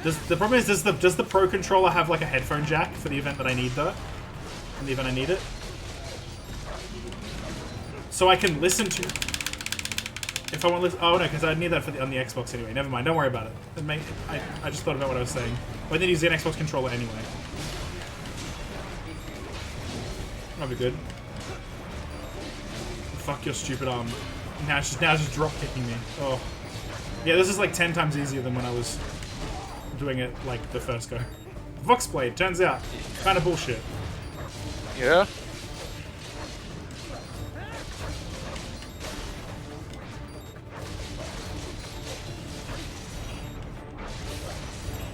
The problem is, does the Pro controller have like a headphone jack for the event that I need though? In the event I need it, so I can listen to. If I want to listen, oh no, because I need that for on the Xbox anyway. Never mind, don't worry about it. I just thought about what I was saying. I need to use the Xbox controller anyway. That'll be good. Fuck your stupid arm. Now it's just drop kicking me. Oh, yeah, this is like 10 times easier than when I was doing it like the first go. Voxblade turns out kind of bullshit. Yeah.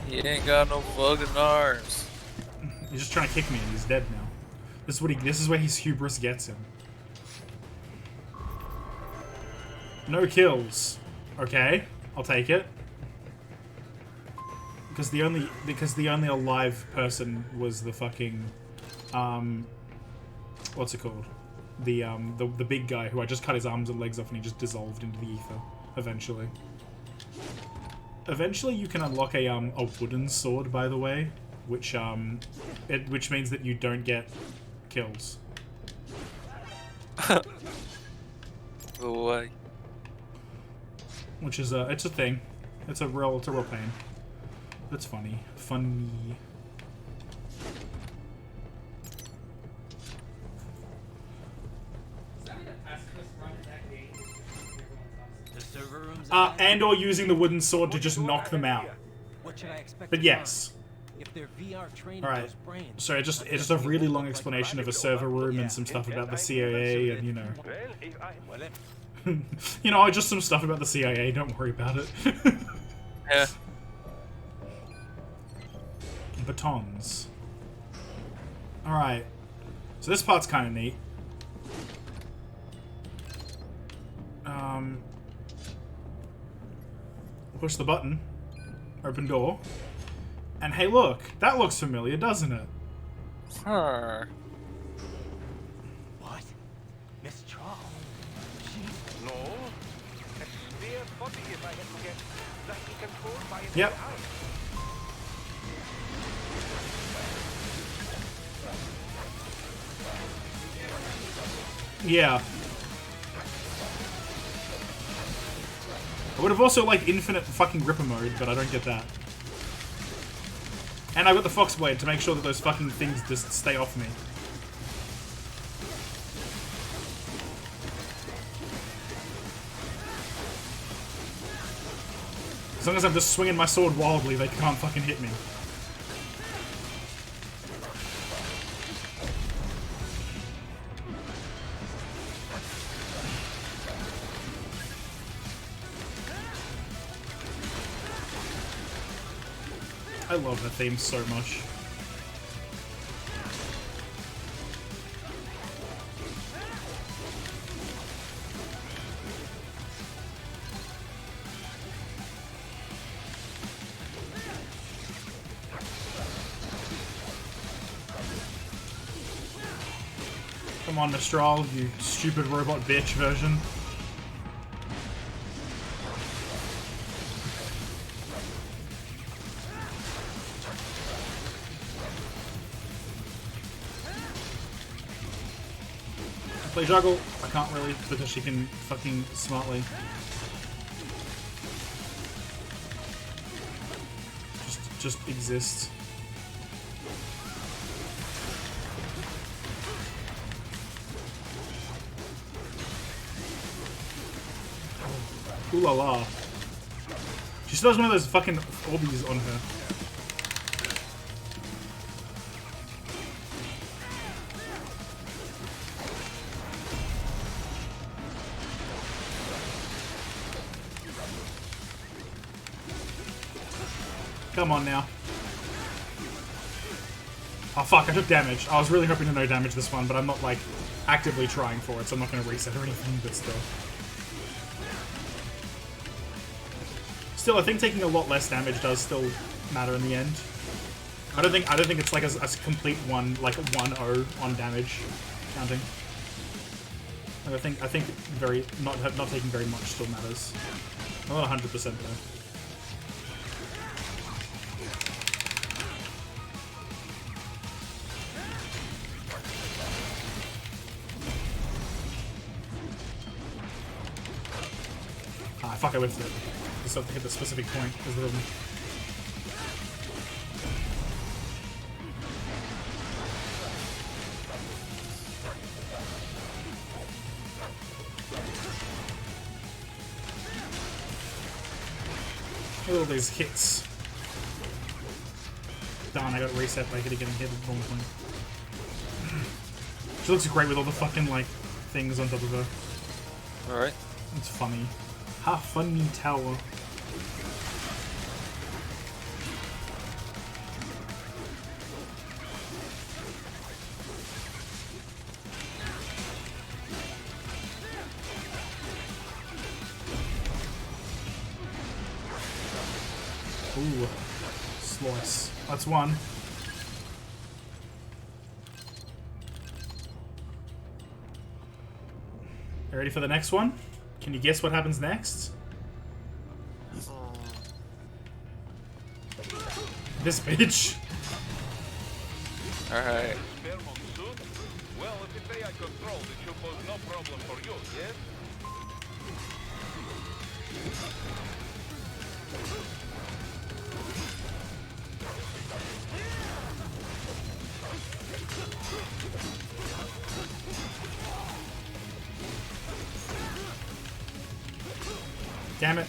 He ain't got no fucking arms. He's just trying to kick me and he's dead now. This is where his hubris gets him. No kills. Okay, I'll take it. Because the only alive person was the fucking what's it called? The big guy who I just cut his arms and legs off and he just dissolved into the ether eventually. Eventually you can unlock a wooden sword, by the way, which means that you don't get kills. Boy. Which is it's a thing. It's a real pain. That's funny. Funny. The server rooms. And or using the wooden sword to just knock them out. What should I expect? But to yes. find? If they're VR trained All right. those brains. So it's just a really long explanation of a server room and some stuff about the CIA and, you know. Well, if I... Well, if You know, just some stuff about the CIA, don't worry about it. Yeah. Batons. Alright. So this part's kind of neat. Push the button. Open door. And hey look, that looks familiar, doesn't it? Huh. what? Miss Troll. No. A spare body, if I had to guess. That he controlled by his Yep. eye. Yeah. I would have also liked infinite fucking gripper mode, but I don't get that. And I got the fox blade to make sure that those fucking things just stay off me. As long as I'm just swinging my sword wildly, they can't fucking hit me. I love that theme so much. Come on, Mistral, you stupid robot bitch version. Play juggle. I can't really because she can fucking smartly. Just exist. Ooh la la. She still has one of those fucking orbies on her. Come on now. Oh fuck, I took damage. I was really hoping to no damage this one, but I'm not like actively trying for it, so I'm not gonna reset or anything, but still. Still, I think taking a lot less damage does still matter in the end. I don't think it's like a complete 1-0 on damage counting. I think very not taking very much still matters. I'm not 100% though. fuck, I whiffed it. Just have to hit the specific point. Is the rhythm. Look at all these hits. Darn, I got reset by getting hit at the wrong point. She looks great with all the fucking, like, things on top of her. Alright. It's funny. Ha, funny tower. Ooh. Slice. That's one. You ready for the next one? Can you guess what happens next? This bitch. Alright. Well, if it's AI controlled, it should pose no problem for you, yes? Damn it.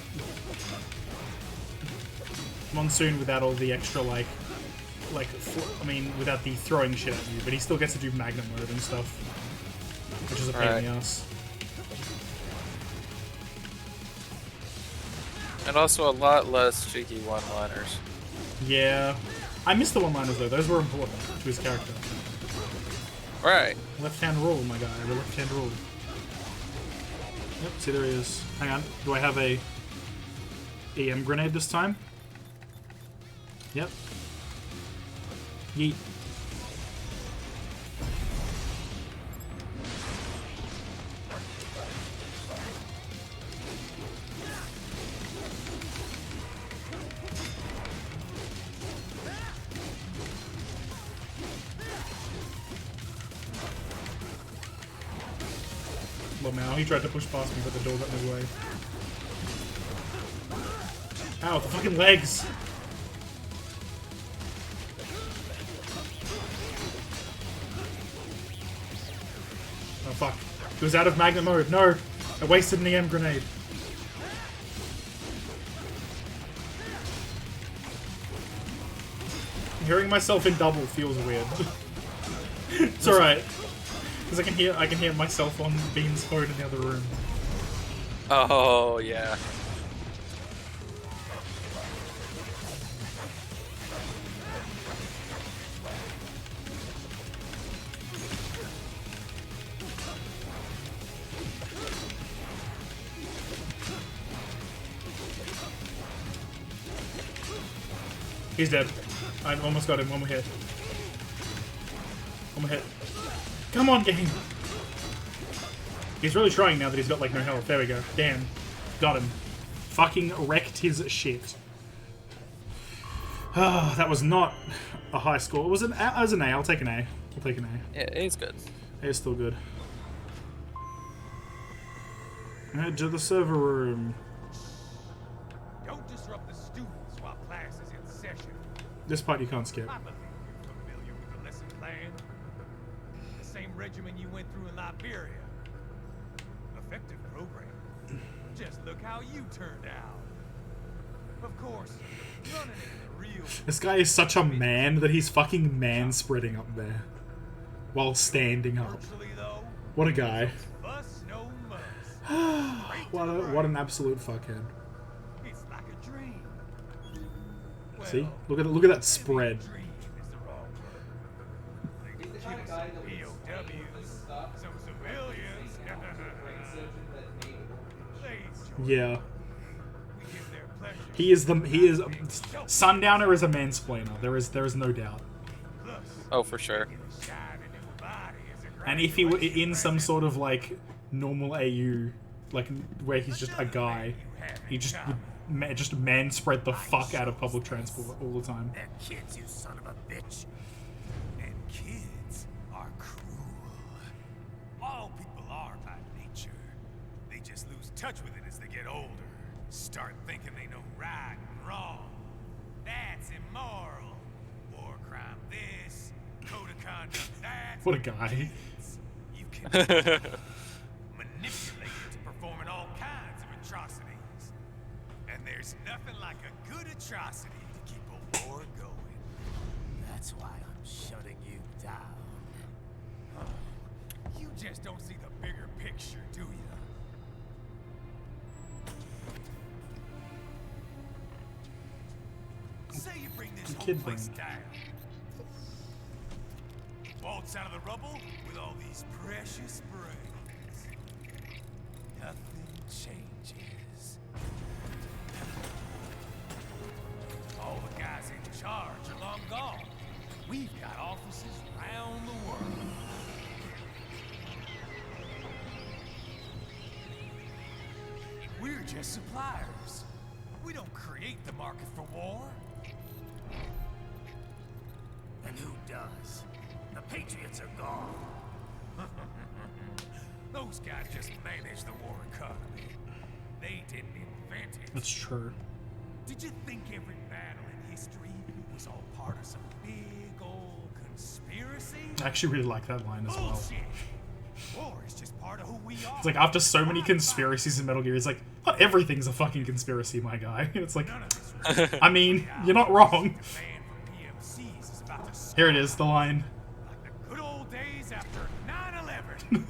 Monsoon without all the extra, like, I mean, without the throwing shit at you, but he still gets to do magnet mode and stuff, which is a pain in the ass. And also a lot less cheeky one-liners. Yeah. I missed the one-liners, though. Those were important to his character. Right. Left-hand rule, my guy. The left-hand rule. Yep, see, there he is. Hang on. Do I have a EM grenade this time? Yep. Yeet. Well, now he tried to push past me, but the door got in his way. Ow, the fucking legs! Oh fuck. He was out of magnet mode. No! I wasted an EM grenade. Hearing myself in double feels weird. It's alright. Because I can hear myself on Bean's phone in the other room. Oh, yeah. He's dead. I almost got him. One more hit. One more hit. Come on, game! He's really trying now that he's got, like, no health. There we go. Damn. Got him. Fucking wrecked his shit. Oh, that was not a high score. Was it an A? I'll take an A. I'll take an A. Yeah, A's good. A is still good. Head to the server room. Don't disrupt the students while class is in session. This part you can't skip. I believe you're familiar with the lesson plan. The same regimen you went through in Liberia. Effective program. Just look how you turned out. Of course, running into the real. This guy is such a man that he's fucking man-spreading up there. While standing up. Virtually, though, What a guy. fuss no muss. What an absolute fuckhead. It's like a dream. See? Look at that spread. Dream is the wrong word. He's the kind of guy that would POWs, stuff. some civilians. Yeah. We give their pleasure. He is Sundowner is a mansplainer. There is no doubt. Plus, Oh, for sure. shine a new body is a And if he were in some sort of like normal AU, like where he's just a guy, he just would just man spread the fuck out of public transport all the time. They're kids, you son of a bitch. And kids are cruel. All people are by nature. They just lose touch with it as they get older. Start thinking they know right and wrong. That's immoral. War crime this, code of conduct that. What a guy. You can manipulate it to performing all kinds of atrocities. And there's nothing like a good atrocity to keep a war going. That's why I'm shutting you down. You just don't see the bigger picture, do you? Say you bring this whole Kid place brain. down. Waltz out of the rubble with all these precious brains. Nothing changes. All the guys in charge are long gone. We've got offices around the world. We're just suppliers. We don't create the market for war. And who does? The Patriots are gone. Those guys just manage the war economy. They didn't invent it. That's true. Did you think every battle in history was all part of some big old conspiracy? I actually really like that line as well. Bullshit. War is just part of who we are. It's like after so many conspiracies in Metal Gear, it's like, not everything's a fucking conspiracy, my guy. It's like, None of this I mean, you're not wrong. man from PMCs is about to Here it is, the line. like the good old days after 9/11.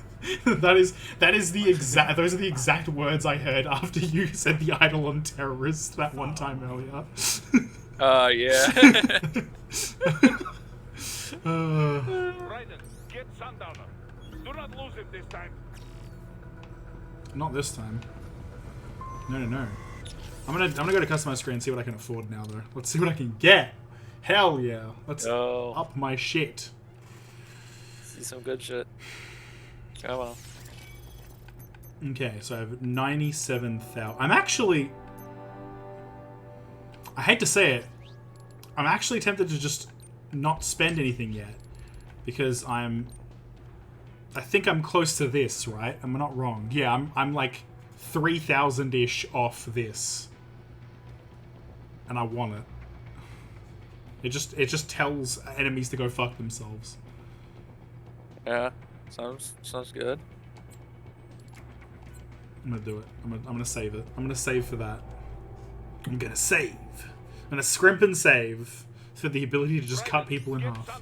that is the exact. Those are the exact words I heard after you said the idol on terrorist that one time earlier. Yeah. Raiden, get Sundowner. Do not lose him this time. Not this time. No, no, no. I'm gonna go to customize screen and see what I can afford now, though. Let's see what I can get. Hell yeah! Let's Oh. up my shit. See some good shit. Come on. Okay, so I have 97,000. I'm actually... I hate to say it. I'm actually tempted to just not spend anything yet. Because I think I'm close to this, right? Am I not wrong? Yeah, I'm like 3,000-ish off this. And I want it. It just tells enemies to go fuck themselves. Yeah. Sounds good. I'm gonna do it. I'm gonna save it. I'm gonna save for that. I'm gonna save. I'm gonna scrimp and save for the ability to just cut people in half.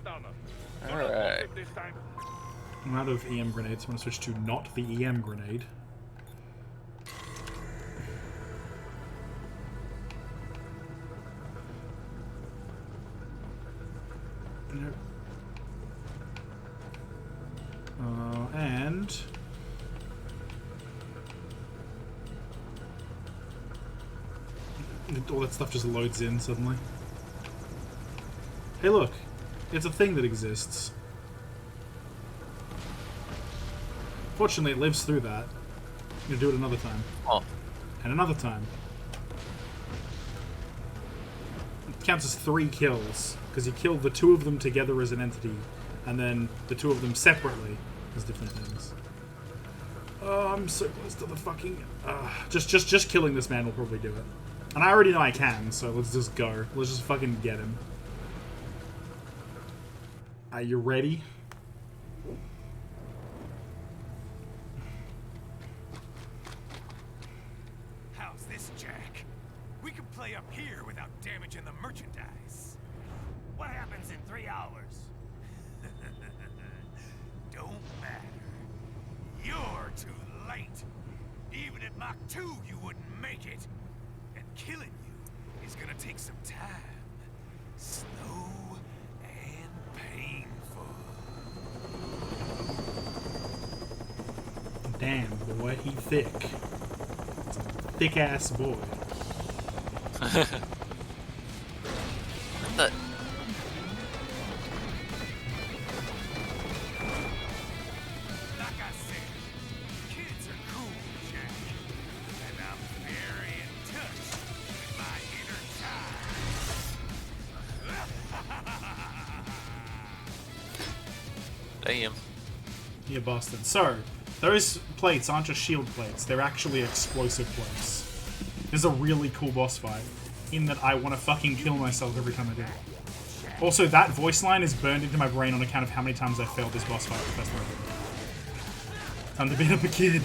Alright. I'm out of EM grenades, so I'm gonna switch to not the EM grenade. Nope. And all that stuff just loads in suddenly. Hey look, it's a thing that exists. Fortunately, it lives through that. I'm gonna do it another time. Oh. And another time. It counts as 3 kills, because you kill the 2 of them together as an entity, and then the 2 of them separately as different things. Oh, I'm so close to the fucking... just killing this man will probably do it. And I already know I can, so let's just go. Let's just fucking get him. Are you ready? How's this, Jack? We can play up here without damaging the merchandise. What happens in 3 hours? Don't matter. You're too late. Even at Mach 2, you wouldn't make it. And killing you is gonna take some time. Slow and painful. Damn, boy, he thick. Thick ass boy. The, Like I said, kids are cool, Jack. And I'm very in touch with my inner child. damn. Yeah, bastard. So, those plates aren't just shield plates, they're actually explosive plates. This is a really cool boss fight, in that I want to fucking kill myself every time I do it. Also, that voice line is burned into my brain on account of how many times I failed this boss fight the first time I did it. Time to beat up a kid.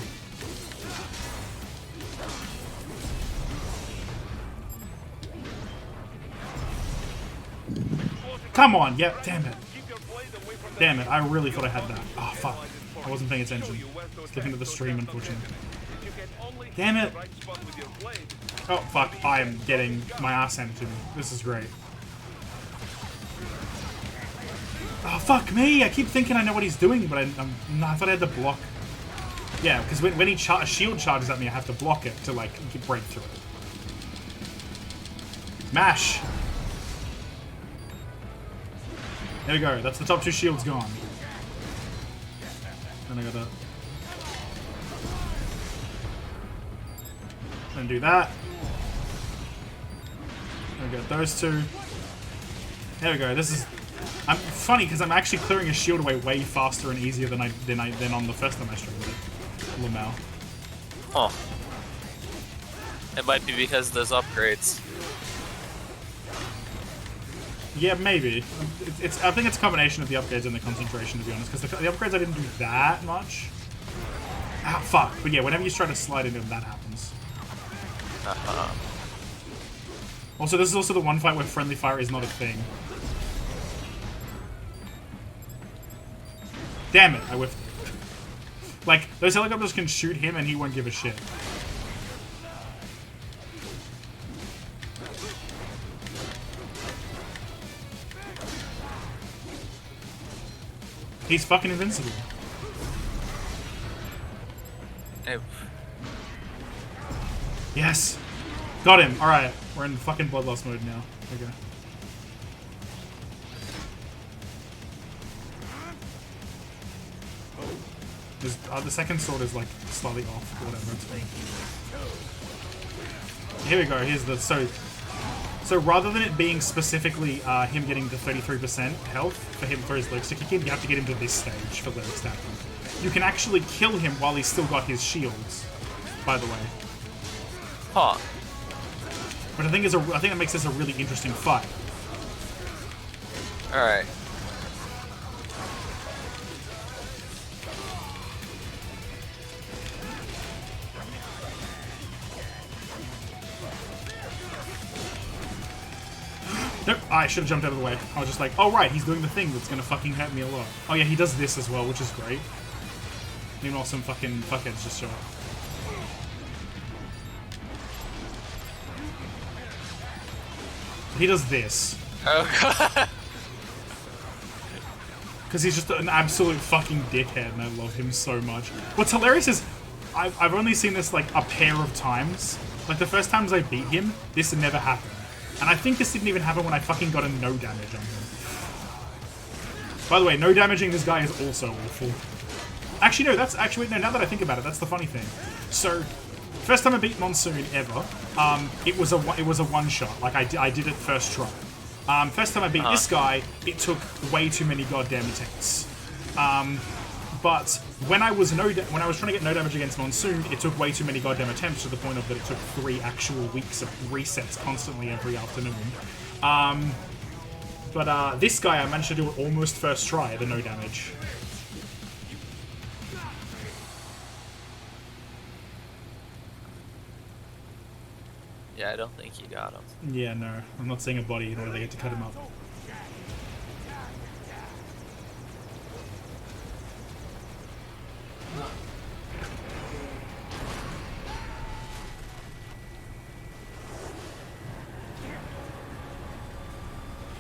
Come on, yep, damn it. Damn it, I really thought I had that. Oh, fuck. I wasn't paying attention. Just looking at the stream, unfortunately. Damn it. Oh, fuck, I am getting my ass handed to me. This is great. Oh, fuck me! I keep thinking I know what he's doing, but no, I thought I had to block. Yeah, because when he shield charges at me, I have to block it to, like, break through it. Mash! There we go, that's the top 2 shields gone. Then I gotta... Then do that. There we go, those 2. There we go, this is... I'm funny because I'm actually clearing his shield away way faster and easier than than on the first time I streamed it. Lamau. Huh. It might be because there's upgrades. Yeah, maybe. I think it's a combination of the upgrades and the concentration, to be honest, because the upgrades I didn't do that much. Ah, fuck. But yeah, whenever you try to slide into them, that happens. Also, this is also the one fight where friendly fire is not a thing. Damn it, I whiffed it. Like, those helicopters can shoot him and he won't give a shit. He's fucking invincible. Hey. Yes! Got him! Alright, we're in fucking bloodlust mode now. Okay. The second sword is like slightly off or whatever. Here we go. Here's the so rather than it being specifically him getting to 33% health for his lyrics to kick in, you have to get him to this stage for lyrics to happen. You can actually kill him while he's still got his shields, by the way. Huh. But I think that makes this a really interesting fight. All right. Nope, I should have jumped out of the way. I was just like, oh right, he's doing the thing that's gonna fucking hurt me a lot. Oh yeah, he does this as well, which is great. Meanwhile, some fucking fuckheads just show up. He does this. Oh god. Because he's just an absolute fucking dickhead, and I love him so much. What's hilarious is, I've only seen this like a pair of times. Like the first times I beat him, this never happened. And I think this didn't even happen when I fucking got a no damage on him. By the way, no damaging this guy is also awful. Actually, no, that's actually, no, now that I think about it, that's the funny thing. So, first time I beat Monsoon ever, it was a one-shot. Like, I did it first try. First time I beat this guy, it took way too many goddamn attempts. But when I was trying to get no damage against Monsoon, it took way too many goddamn attempts to the point of that it took 3 actual weeks of resets constantly every afternoon. But this guy, I managed to do it almost first try, the no damage. Yeah, I don't think you got him. Yeah, no. I'm not seeing a body in order to get to cut him up.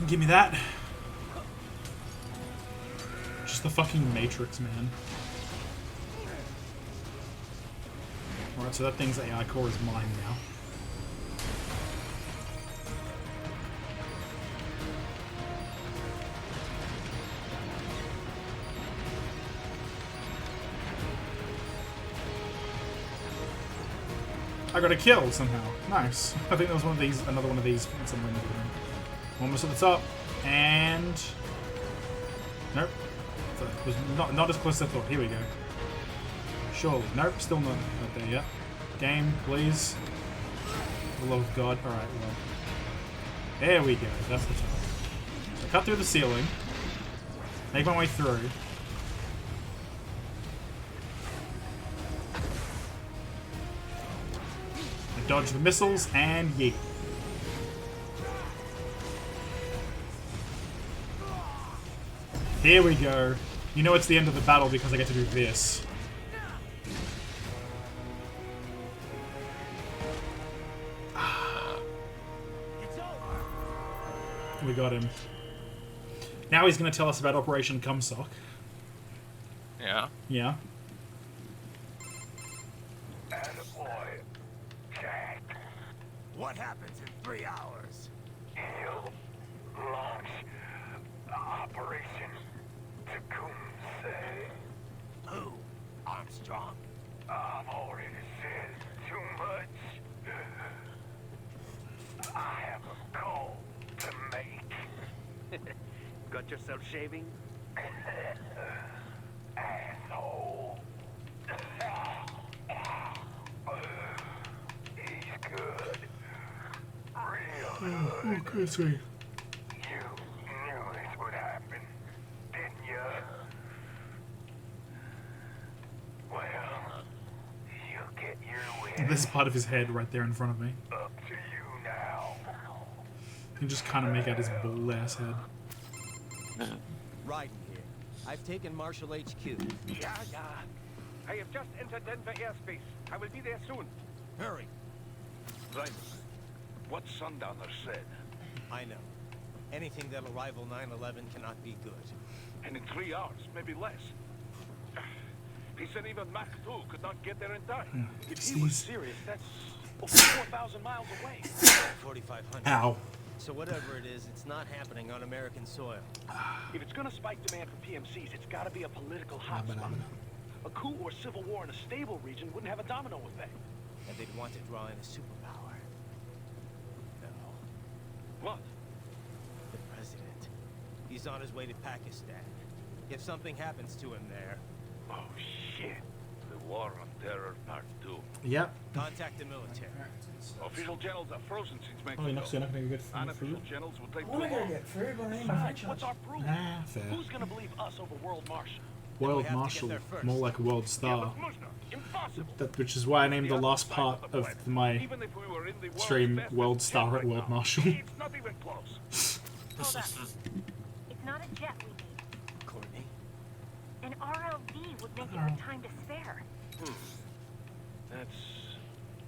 Give me that. Just the fucking Matrix, man. Alright, so that thing's AI core is mine now. I got a kill somehow. Nice. I think there was one of these, another one of these somewhere in the room. Almost at the top, and nope. So it was not as close as I thought. Here we go. Surely, nope, still not there yet. Game, please. The love of God. Alright, well. There we go. That's the top. So I cut through the ceiling. Make my way through. I dodge the missiles and yeet. Here we go. You know it's the end of the battle because I get to do this. We got him. Now he's going to tell us about Operation Cumsock. Yeah. Yeah. Attaboy, Jack. What happens in 3 hours? He'll launch Operation Tecumseh. Who? Armstrong? I've already said too much. I have a call to make. Got yourself shaving? Asshole. He's good. Real good. Okay, sweet. You knew this would happen, didn't you? Well, you get your wish. This is part of his head right there in front of me. Up to you now. You can just kind of make out his bull ass head. Riding here. I've taken Marshall HQ. Yeah. I have just entered Denver airspace. I will be there soon. Hurry. Right. What Sundowner said. I know. Anything that'll rival 9/11 cannot be good. And in 3 hours, maybe less. He said even Mach 2 could not get there in time. If he was serious, that's over 4,000 miles away. 4,500. Ow. So whatever it is, it's not happening on American soil. If it's gonna spike demand for PMCs, it's gotta be a political hotspot. A coup or civil war in a stable region wouldn't have a domino effect. And they'd want to draw in a superpower. No. What? The president. He's on his way to Pakistan. If something happens to him there, Oh, shit. The War on Terror Part 2. Yep. contact the military. Official channels are frozen since Mexico. Oh, you're not going to get Unofficial food? channels will take I too want to go long. get food, but I ain't got much. What's our proof? Ah, fair. Who's gonna believe us over World Marshal? World have to get Marshal. there first. More like World Yeah, Star. but Mushna, impossible. That, which is why I named the last part of my Even if we were in the world's stream fastest World Star jet at right World now, Marshal. It's not even close. Hold up. It's not a jet we need. Courtney? An RLV would make it with time to spare. That's...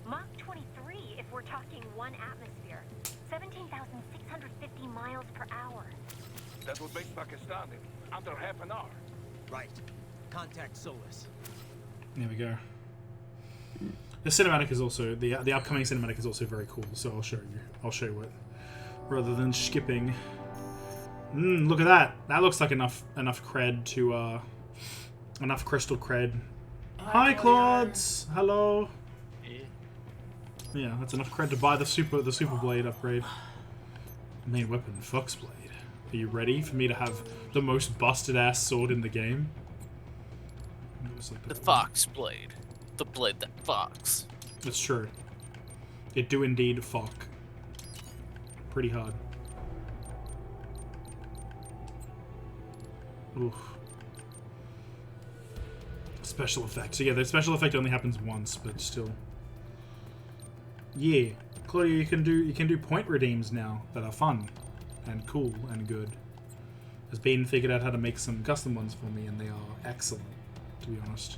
Mach 23 if we're talking 1 atmosphere. 17,650 miles per hour. That would make Pakistan in under half an hour. Right. Contact Solus. There we go. The cinematic is also the upcoming cinematic is also very cool. So I'll show you. I'll show you it rather than skipping. Look at that. That looks like enough cred to enough crystal cred. Hi, Claudes. Hello. Yeah, that's enough cred to buy the super blade upgrade. Main weapon, Fox blade. Are you ready for me to have the most busted ass sword in the game? Like The Fox blade. The blade that fox. That's true. It do indeed fuck. Pretty hard. Oof. Special effect. So yeah, the special effect only happens once, but still. Yeah, Claudia, you can do point redeems now that are fun, and cool and good. Has Bean figured out how to make some custom ones for me, and they are excellent, to be honest.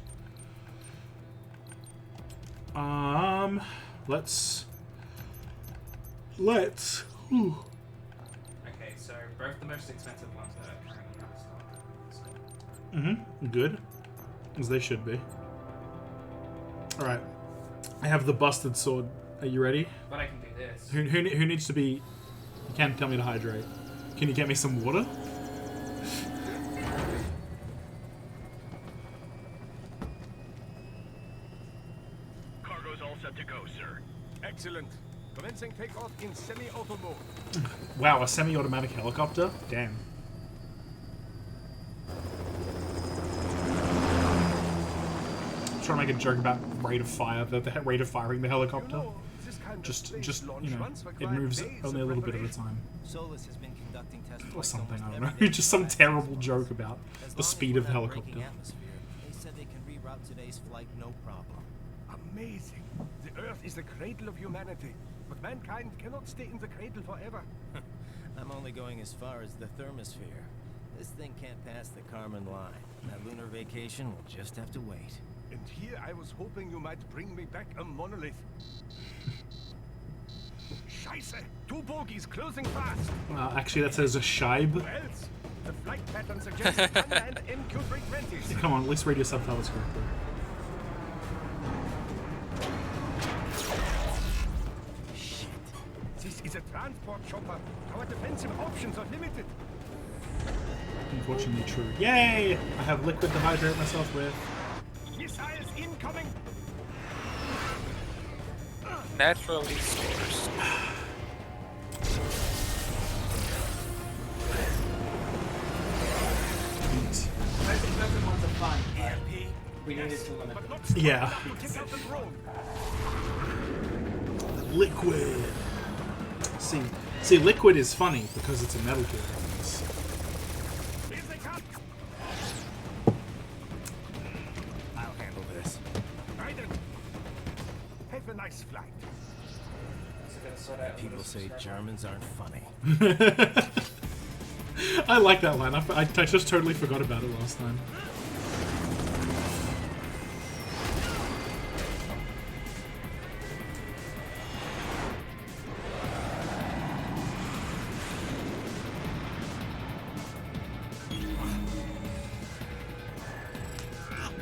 Let's. Whew. Okay, so both the most expensive ones that are currently out of stock. Good. As they should be. Alright. I have the busted sword. Are you ready? But I can do this. Who needs to be... You can't tell me to hydrate. Can you get me some water? Cargo's all set to go, sir. Excellent. Commencing takeoff in semi-auto mode. Wow, a semi-automatic helicopter? Damn. I'm trying to make a joke about rate of fire, the rate of firing the helicopter. You know, the This kind of Just space launch you know, runs it require moves days only a of little bit at a preparation. time. Solus has been conducting test Or flights something, I almost don't every know. day Just for some the past 6 terrible months. joke about As the long as speed we're of not breaking helicopter. atmosphere, they said they can reroute today's flight no problem. Amazing. The Earth is the cradle of humanity, but mankind cannot stay in the cradle forever. I'm only going as far as the thermosphere. This thing can't pass the Kármán line. That lunar vacation will just have to wait. And here I was hoping you might bring me back a monolith. Scheiße! 2 bogies closing fast! Actually, that says a shibe. Who else? The flight pattern suggests unmanned MQ-320s. Come on, at least read your subtitles correctly. Shit. This is a transport chopper. Our defensive options are limited. Unfortunately true. Yay! I have liquid to hydrate myself with. Missiles incoming! Naturally sourced. I think that's the ones of fun. We needed to limit them. Yeah. Take out the drone. Liquid. See, liquid is funny because it's a Metal Gear reference. Here they come! I'll handle this. Raiden! Have a nice flight. People say Germans aren't funny. I like that line. I just totally forgot about it last time.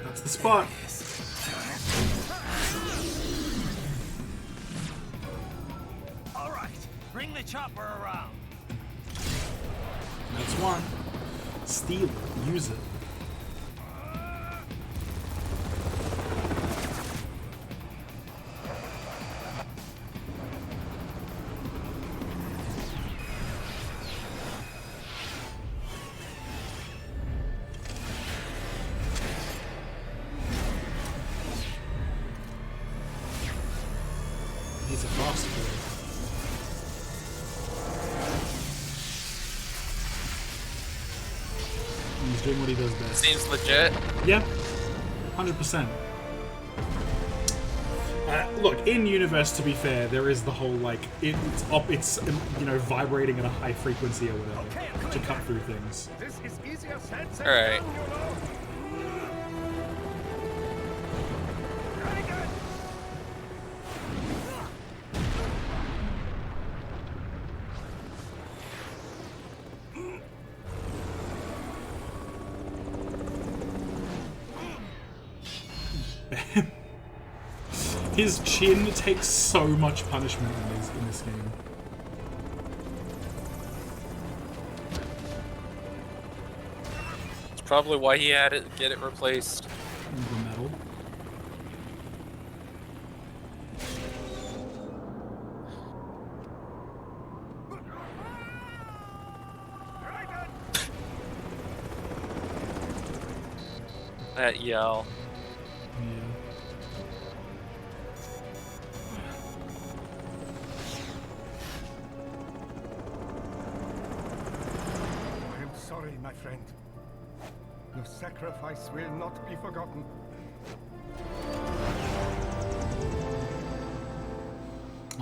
That's the spot. All right, bring the chopper around. That's one. Steal it. Use it. He's a fast boy. He's doing what he does best. Seems legit. Yeah, 100%. Look, in universe, to be fair, there is the whole like it's you know, vibrating at a high frequency or whatever to cut through things. This is easier said than All right. done, you know. Raiden! His chin takes so much punishment in this game. It's probably why he had to get it replaced. The metal. That yell. Yeah. I am sorry, my friend. Your sacrifice will not be forgotten.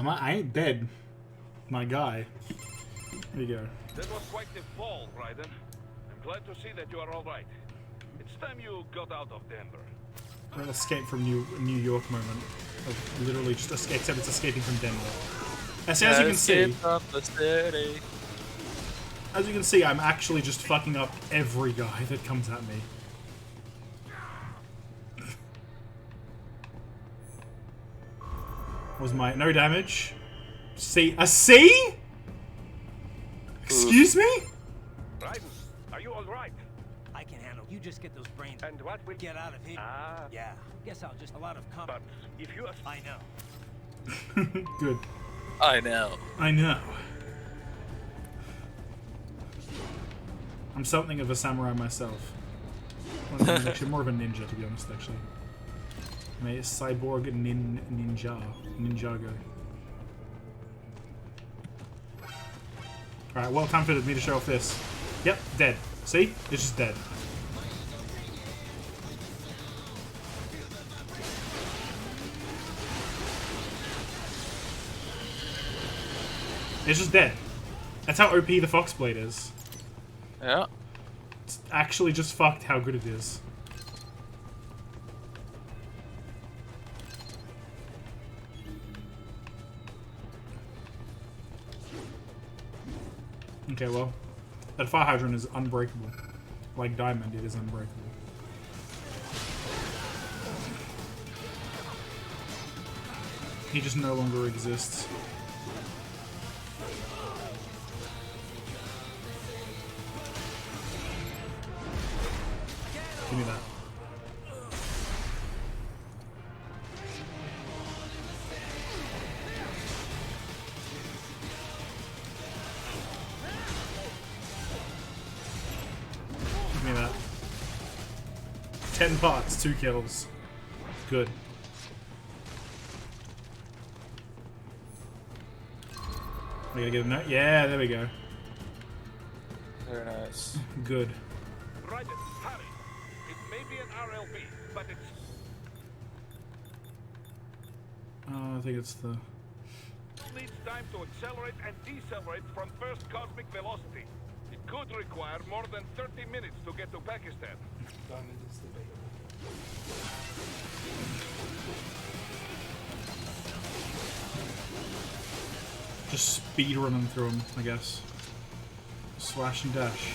I ain't dead, my guy. There you go. That was quite the fall, Raiden. I'm glad to see that you are all right. It's time you got out of Denver. An escape from New York moment of literally just except it's escaping from Denver. As you can see, From the city. as you can see, I'm actually just fucking up every guy that comes at me. Was my no damage? C a C? Excuse me? Raiden, are you all right? I can handle. You just get those brains And what will get out of here. Ah, Yeah. Guess I'll just a lot of but if you are I know. Good. I know. I know. I'm something of a samurai myself. Well, I'm actually more of a ninja, to be honest, actually. I'm a cyborg ninjago. Alright, well, time for me to show off this. Yep, dead. See? It's just dead. It's just dead. That's how OP the Foxblade is. Yeah. It's actually just fucked how good it is. Okay, well, that fire hydrant is unbreakable. Like Diamond, it is unbreakable. He just no longer exists. Give me that. Give me that. 10 parts, 2 kills. Good. We gotta get a note. Yeah, there we go. Very nice. Good. Right, hurry. It may be an RLB, but it's... I think it's the... needs time to accelerate and decelerate from first cosmic velocity. It could require more than 30 minutes to get to Pakistan. Diamond is the bait. Just speed running through them, I guess. Slash and dash.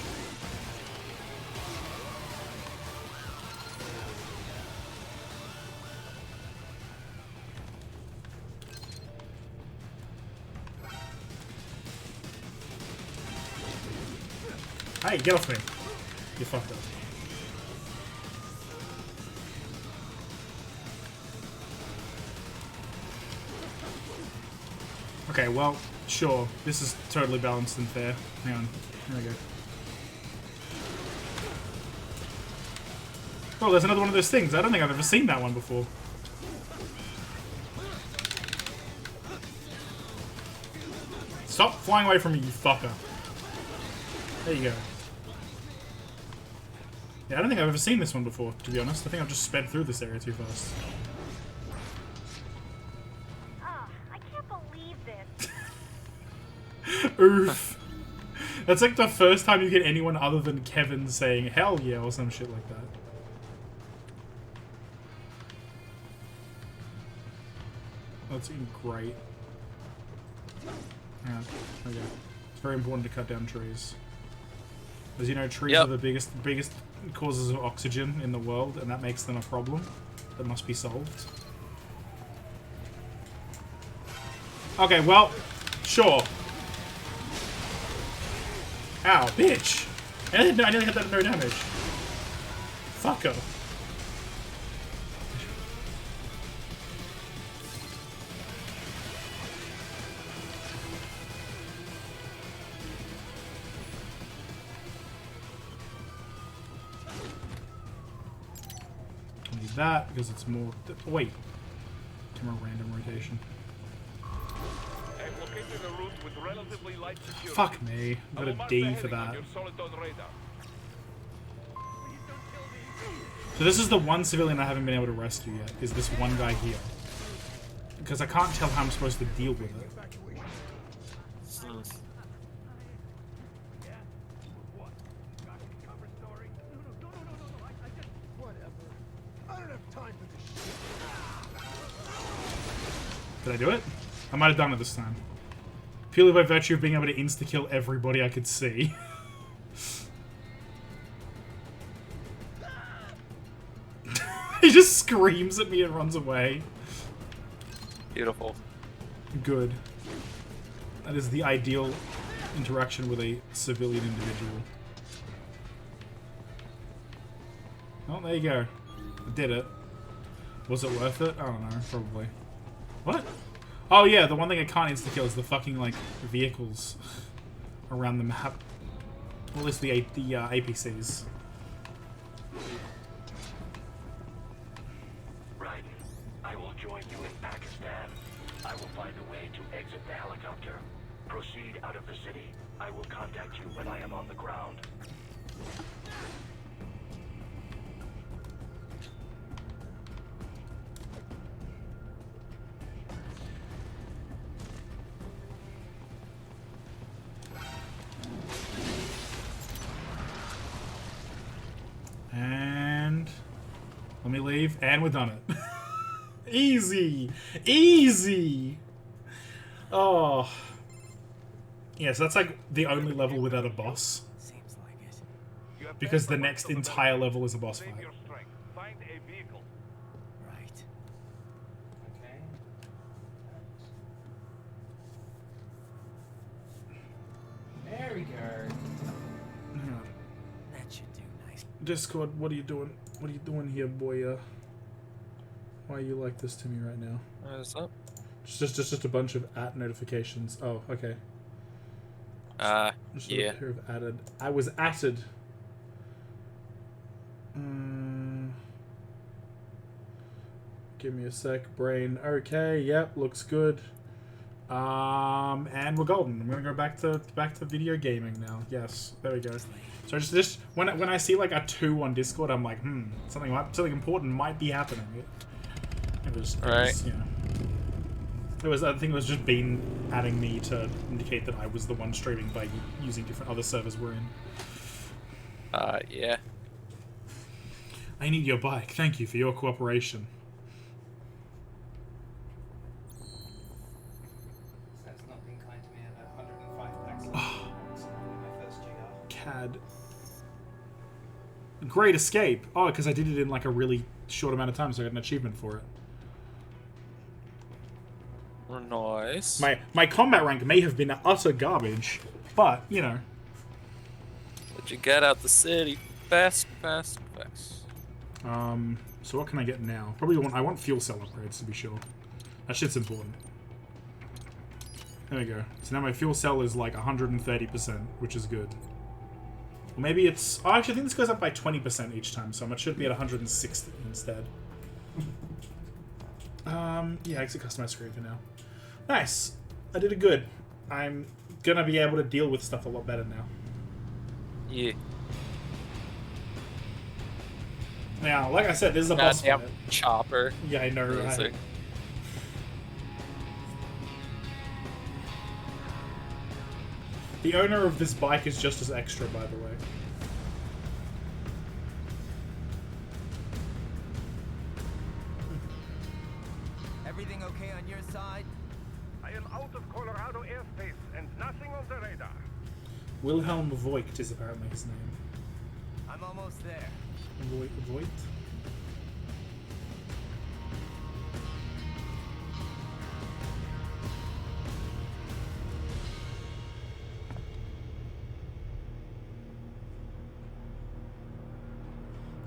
Hey, get off me. You fucked up. Okay, well, sure. This is totally balanced and fair. Hang on. There we go. Oh, there's another one of those things. I don't think I've ever seen that one before. Stop flying away from me, you fucker. There you go. Yeah, I don't think I've ever seen this one before, to be honest. I think I've just sped through this area too fast. I can't believe this. Oof. That's like the first time you get anyone other than Kevin saying hell yeah or some shit like that. That's great. Yeah, okay. It's very important to cut down trees. As you know, trees are the biggest causes of oxygen in the world, and that makes them a problem that must be solved. Okay, well, sure. Ow, bitch! I nearly had that no damage. Fucko. That because it's more. Wait, camera random rotation. I've located a route with relatively light security. Fuck me. I got a D for that. So this is the one civilian I haven't been able to rescue yet. Is this one guy here? Because I can't tell how I'm supposed to deal with it. Did I do it? I might have done it this time. Purely by virtue of being able to insta-kill everybody I could see. He just screams at me and runs away. Beautiful. Good. That is the ideal interaction with a civilian individual. Oh, there you go. I did it. Was it worth it? I don't know, probably. What? Oh yeah, the one thing I can't insta-kill is the fucking, like, vehicles around the map. Well, at least the APCs. Right. I will join you in Pakistan. I will find a way to exit the helicopter. Proceed out of the city. I will contact you when I am on the ground. And let me leave, and we're done it. Easy! Easy! Oh. Yeah, so that's like the only level without a boss. Seems like it. Because the next entire level is a boss fight. Find a vehicle. Right. Okay. There we go. That should do nice. Discord, what are you doing? What are you doing here, boy? Why are you like this to me right now? What's up? Just a bunch of notifications. Oh, okay. Just Yeah. Here of added. I was added. Give me a sec, brain. Okay, yep, looks good. And we're golden. I'm gonna go back to video gaming now. Yes, there we go. So just when I see like a 2 on Discord, I'm like, something important might be happening. It was, you know. I think it was just Bean adding me to indicate that I was the one streaming by using different other servers we're in. Yeah. I need your bike. Thank you for your cooperation. That's not been kind to me at 105 packs left on my first GR. CAD. Great escape. Oh, because I did it in like a really short amount of time, so I got an achievement for it. Nice. My combat rank may have been utter garbage, but you know. But you get out the city fast. So what can I get now? I want fuel cell upgrades to be sure. That shit's important. There we go. So now my fuel cell is like 130%, which is good. Or maybe it's... Oh, actually, I think this goes up by 20% each time, so it should be at 160 instead. Yeah, exit customize screen for now. Nice. I did it good. I'm gonna be able to deal with stuff a lot better now. Yeah. Now, like I said, this is a boss fight. Chopper. Yeah, I know, right? The owner of this bike is just as extra, by the way. Everything okay on your side? I am out of Colorado airspace and nothing on the radar. Wilhelm Voigt is apparently his name. I'm almost there. Voigt?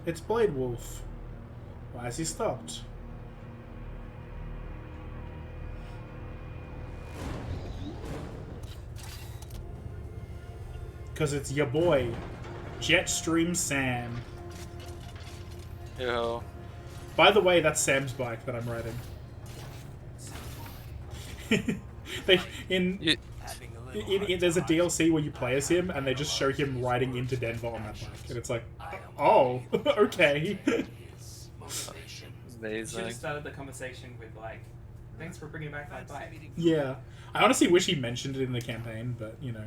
It's Blade Wolf. Why has he stopped? Because it's your boy, Jetstream Sam. Yo. By the way, that's Sam's bike that I'm riding. There's a DLC where you play as him, and they just show him riding into Denver on that bike, and it's like, oh, okay. You should have started the conversation with like, thanks for bringing back my bike. Yeah, I honestly wish he mentioned it in the campaign, but you know,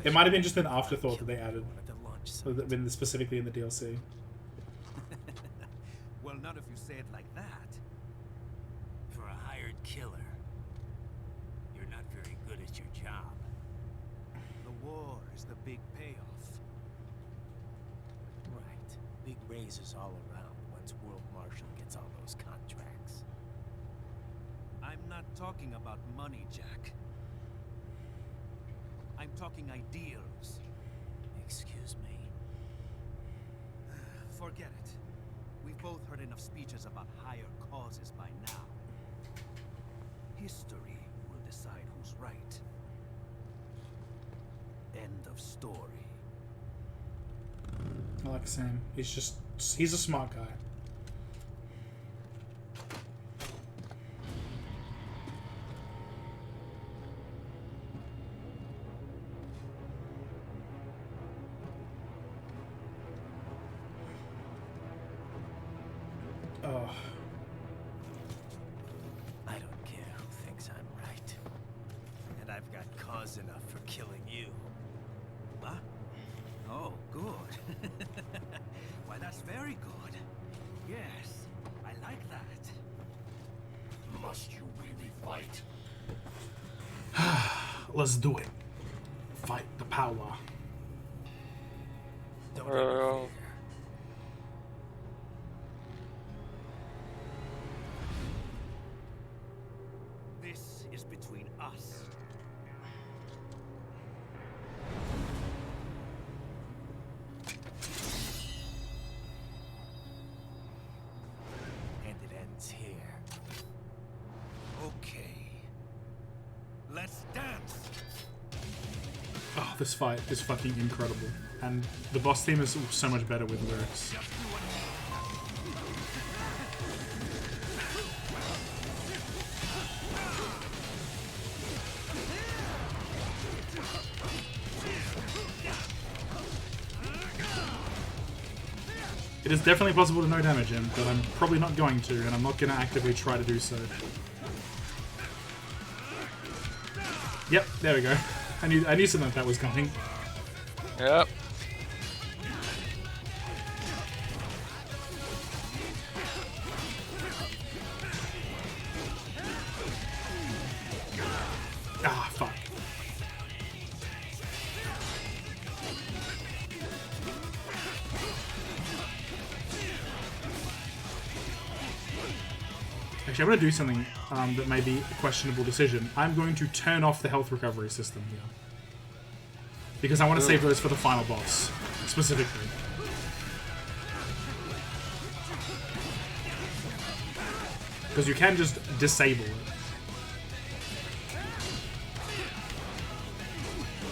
it might have been just an afterthought that they added, been specifically in the DLC. Well, not if you say it like that. For a hired killer, you're not very good at your job. The war is the big payoff. Right. Big raises all around once World Marshal gets all those contracts. I'm not talking about money, Jack. I'm talking ideals. Excuse me. Forget it. We've both heard enough speeches about higher causes by now. History will decide who's right. End of story. I like Sam. He's a smart guy. was enough for killing you. Huh? Oh, good. Why, that's very good. Yes, I like that. Must you really fight? Let's do it. Fight the power. Don't interfere. This is between us. And it ends here. Okay. Let's dance. Oh, this fight is fucking incredible. And the boss theme is so much better with lyrics. It is definitely possible to no damage him, but I'm probably not going to, and I'm not going to actively try to do so. Yep, there we go. I knew something like that was coming. Yep. Ah, fuck. Actually, I'm going to do something that may be a questionable decision. I'm going to turn off the health recovery system here. Because I want to save those for the final boss, specifically. Because you can just disable it.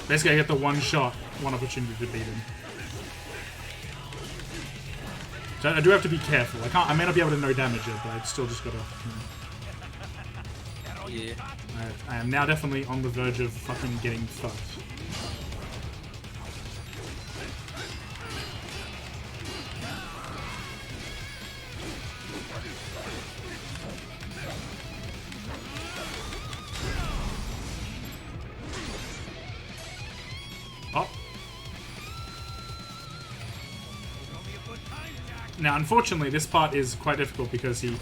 Basically, I get the one shot, one opportunity to beat him. So I do have to be careful. I may not be able to no damage it, but I've still just got to. Yeah. I am now definitely on the verge of fucking getting fucked. Oh. Now, unfortunately, this part is quite difficult because he,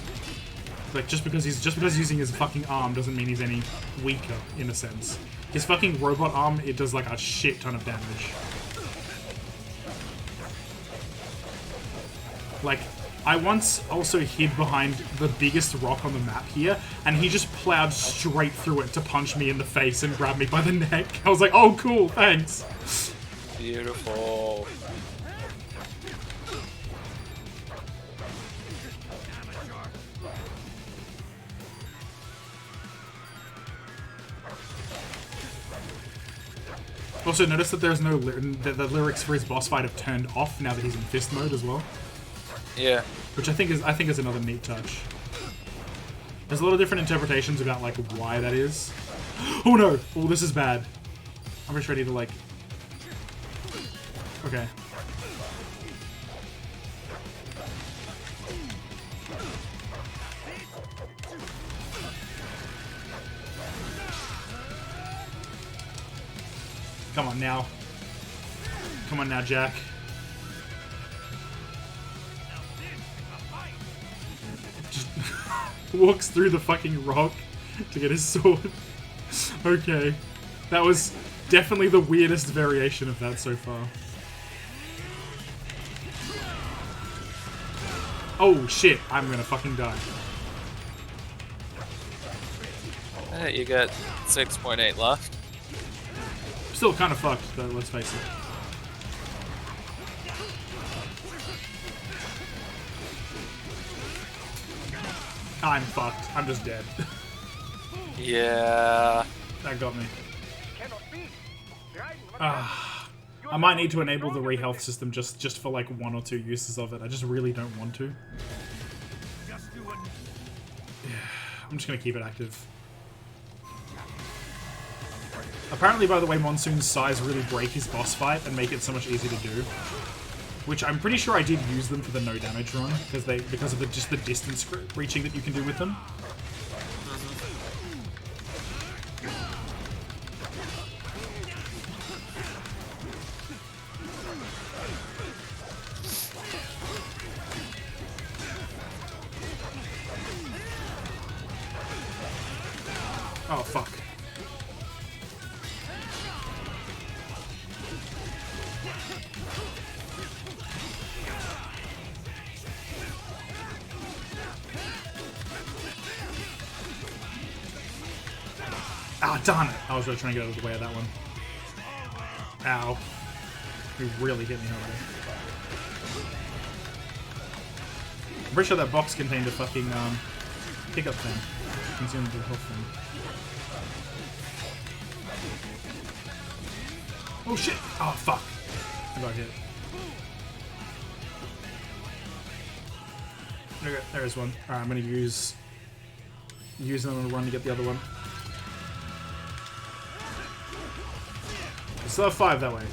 like, just because he's using his fucking arm doesn't mean he's any weaker in a sense. His fucking robot arm, it does like a shit ton of damage. Like, I once also hid behind the biggest rock on the map here, and he just plowed straight through it to punch me in the face and grab me by the neck. I was like, oh, cool, thanks. Beautiful. Also, notice that there's no that the lyrics for his boss fight have turned off now that he's in fist mode as well. Yeah. Which I think is another neat touch. There's a lot of different interpretations about like why that is. Oh no! Oh, this is bad. I'm just ready to like. Okay. Come on now. Come on now, Jack. Just walks through the fucking rock to get his sword. Okay. That was definitely the weirdest variation of that so far. Oh shit, I'm gonna fucking die. You got 6.8 left. Still kind of fucked, though, let's face it. I'm fucked. I'm just dead. Yeah. That got me. I might need to enable the re-health system just for like 1 or 2 uses of it. I just really don't want to. Yeah, I'm just gonna keep it active. Apparently, by the way, Monsoon's size really break his boss fight and make it so much easier to do. Which I'm pretty sure I did use them for the no damage run because of just the distance reaching that you can do with them. Oh, fuck. Ah, darn it! I was really trying to get out of the way of that one. Ow. You really hit me hard there. I'm pretty sure that box contained a fucking, pickup thing. Consumable health thing. Oh shit! Oh fuck! I got hit. Okay, there's one. Alright, I'm gonna use them on a run to get the other one. I still have 5 that way.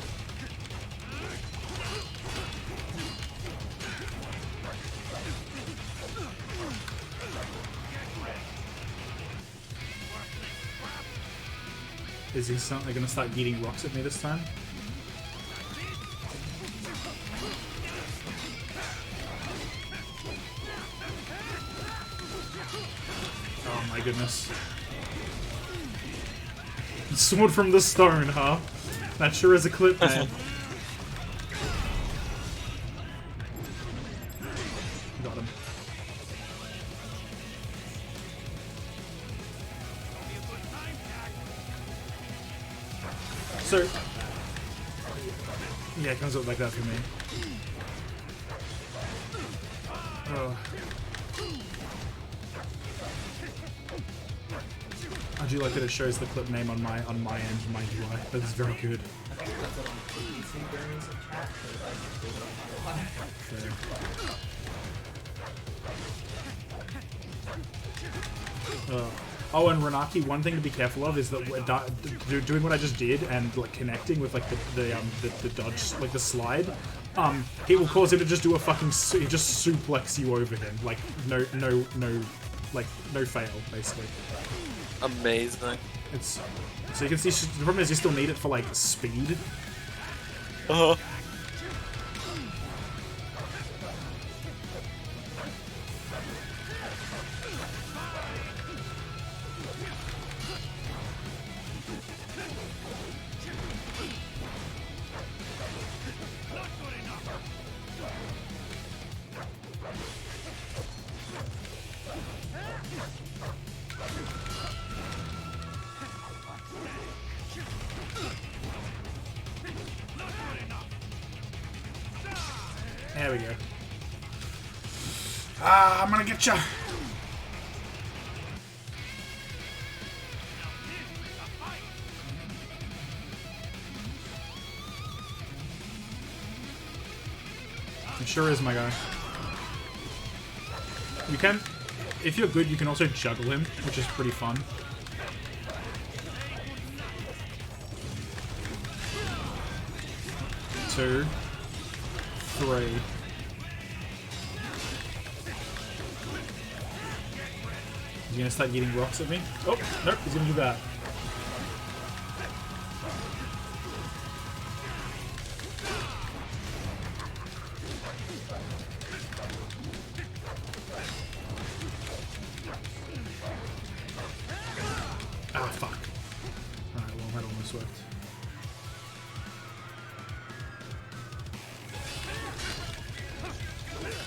Is he suddenly gonna start eating rocks at me this time? Oh my goodness. Sword from the stone, huh? That sure is a clip, man. Got him. So, yeah, it comes up like that for me. Oh. I do like that it shows the clip name on my end, my UI. That is very good. Okay. Oh, and Renaki, one thing to be careful of is that doing what I just did and like connecting with like the dodge, like the slide, it will cause him to just do a fucking just suplex you over him, like no fail basically. Amazing. It's so you can see the problem is you still need it for like speed. Uh huh. There we go. Ah, I'm gonna get ya. It sure is, my guy. You can, if you're good, you can also juggle him, which is pretty fun. Two. 3. He's gonna start eating rocks at me. Oh, nope, he's gonna do that. Ah, fuck. Alright, well, that almost worked.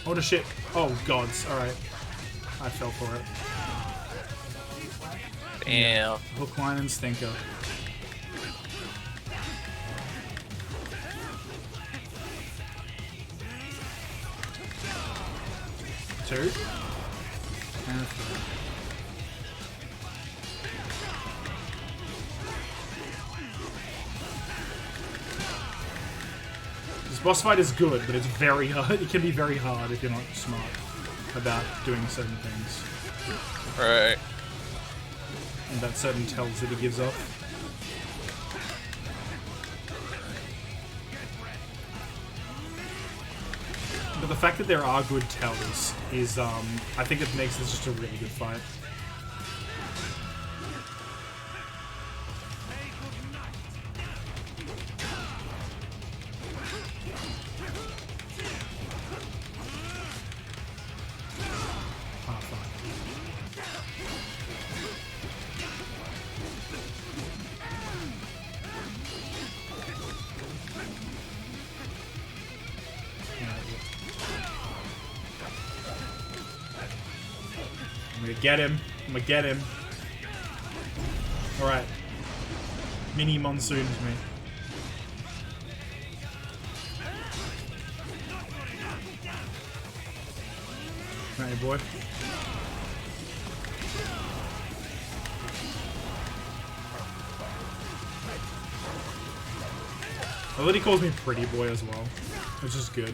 Oh, the shit. Oh, gods. Alright. I fell for it. Damn. Hook, line, and stinker. Two. And 3. This boss fight is good, but it's very hard. It can be very hard if you're not smart about doing certain things. Right. And that certain tells that he gives off. But the fact that there are good tells is, I think it makes this just a really good fight. I'm gonna get him. I'm gonna get him. Alright. Mini monsoons me. Right, boy. I literally calls me pretty boy as well, which is good.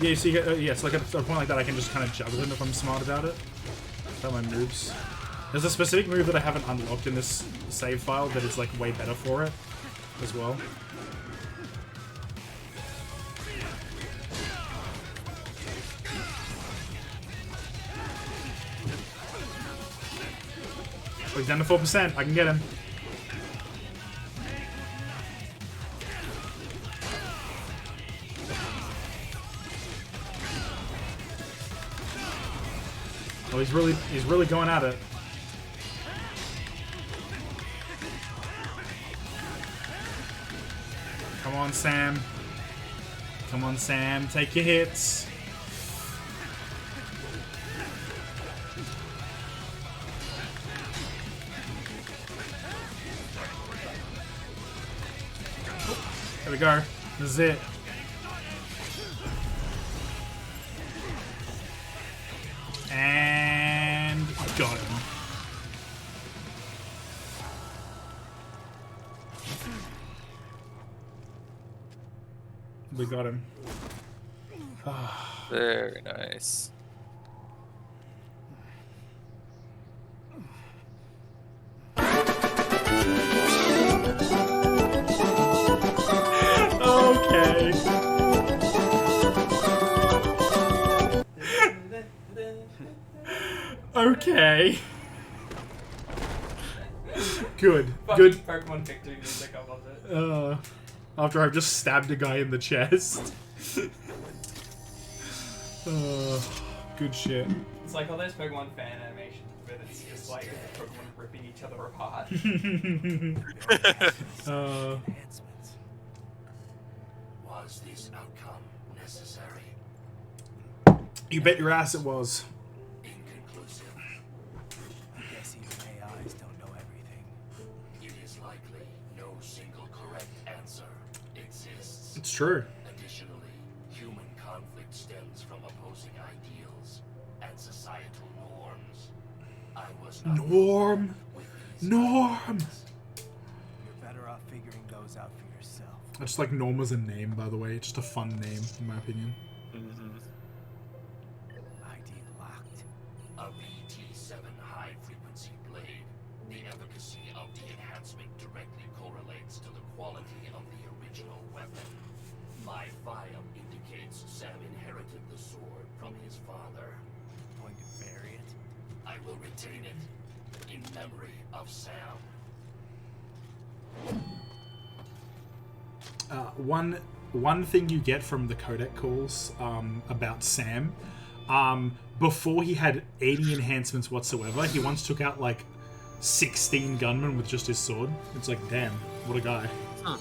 Yeah, so you get, yeah, so like at a point like that, I can just kind of juggle him if I'm smart about it. About my moves. There's a specific move that I haven't unlocked in this save file that is like way better for it as well. Oh, he's down to 4%. I can get him. Oh, he's really going at it. Come on, Sam. Come on, Sam. Take your hits. There we go. This is it. And got him. We got him. Very nice. Okay. Okay. Good. Good. Pokemon victory music, I love it. After I've just stabbed a guy in the chest. Good shit. It's like all those Pokemon fan animations, but it's just like the Pokemon ripping each other apart. Was this outcome necessary? You bet your ass it was. Inconclusive. I guess even AIs don't know everything. It is likely no single correct answer exists. It's true. Additionally, human conflict stems from opposing ideals and societal norms. I was not Norm. with these Norm. ideas. You're better off figuring those out for yourself. I just like Norm as a name, by the way. It's just a fun name, in my opinion. ID locked. A VT7 high-frequency blade. The efficacy of the enhancement directly correlates to the quality of the original weapon. My file indicates Sam inherited the sword from his father. Going to bury it? I will retain it in memory of Sam. One thing you get from the codec calls about Sam, before he had any enhancements whatsoever, he once took out like 16 gunmen with just his sword. It's like, damn, what a guy. Huh.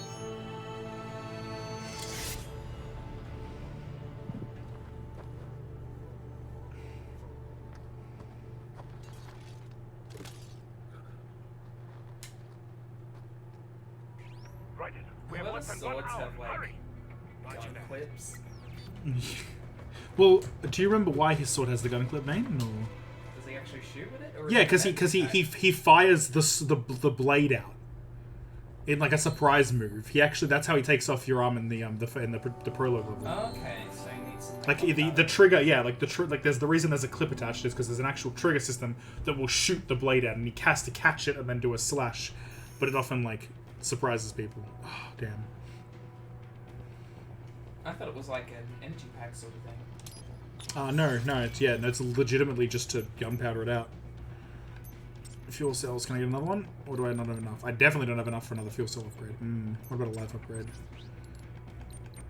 Right, we have Well, less than 1 swords hour. have, like, Hurry! gun clips. Well, do you remember why his sword has the gun clip vein? No. Does he actually shoot with it? Or Yeah, is because it he fires the blade out in like a surprise move. He actually, that's how he takes off your arm in the prologue level. Okay, so he needs some Like the trigger, yeah, like there's the reason there's a clip attached is because there's an actual trigger system that will shoot the blade out, and he has to catch it and then do a slash, but it often like surprises people. Oh, damn. I thought it was like an energy pack sort of thing. No, it's legitimately just to gunpowder it out. Fuel cells, can I get another one? Or do I not have enough? I definitely don't have enough for another fuel cell upgrade. What about a life upgrade?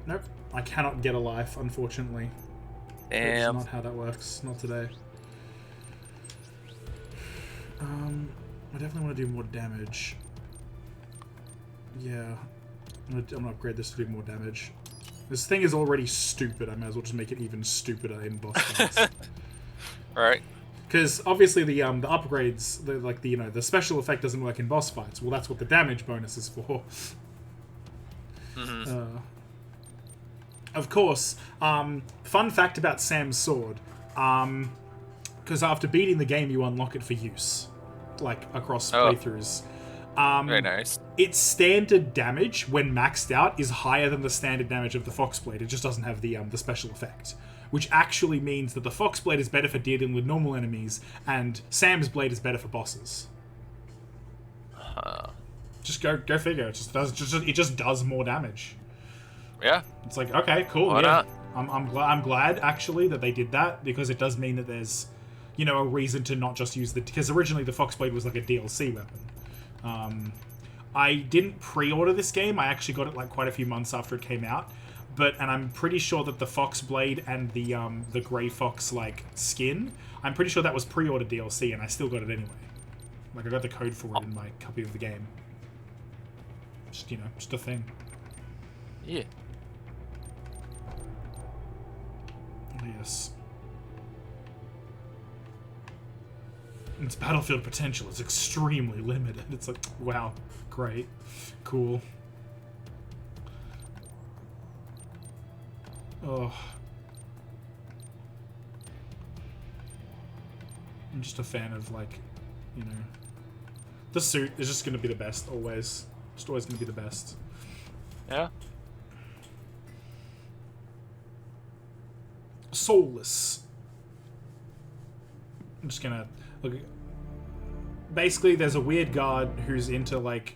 Nope, I cannot get a life, unfortunately. Damn. That's not how that works. Not today. I definitely want to do more damage. Yeah, I'm gonna upgrade this to do more damage. This thing is already stupid. I might as well just make it even stupider in boss fights. Alright. Because obviously the upgrades, the special effect doesn't work in boss fights. Well, that's what the damage bonus is for. Of course, fun fact about Sam's sword, because after beating the game, you unlock it for use, like across playthroughs. Very nice. Its standard damage, when maxed out, is higher than the standard damage of the Foxblade. It just doesn't have the special effect, which actually means that the Foxblade is better for dealing with normal enemies, and Sam's blade is better for bosses. Just go figure. It just does more damage. Yeah. It's like, okay, cool. Why not? I'm glad actually that they did that, because it does mean that there's, a reason to not just use because originally the Foxblade was like a DLC weapon. I didn't pre-order this game. I actually got it like quite a few months after it came out. And I'm pretty sure that the Foxblade and the Grey Fox like skin, I'm pretty sure that was pre-ordered DLC, and I still got it anyway. Like I got the code for it in my copy of the game. Just a thing. Yeah. Yes. Its battlefield potential is extremely limited. It's like, wow, great, cool. Oh. I'm just a fan of, like, the suit is just going to be the best, always. Just always going to be the best. Yeah. Soulless. I'm just gonna look. Basically, there's a weird guard who's into, like,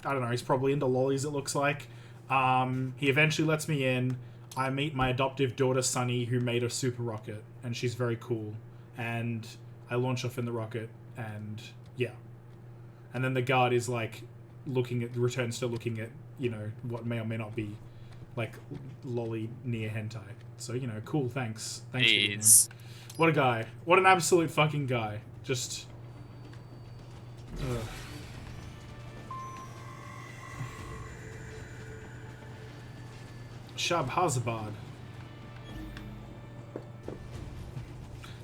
I don't know, he's probably into lollies, it looks like. He eventually lets me in. I meet my adoptive daughter, Sunny, who made a super rocket, and she's very cool. And I launch off in the rocket, and yeah. And then the guard is, like, returns to looking at, what may or may not be, like, lolly near hentai. So, cool, thanks. Thanks. What a guy. What an absolute fucking guy. Just... Shabhazabad.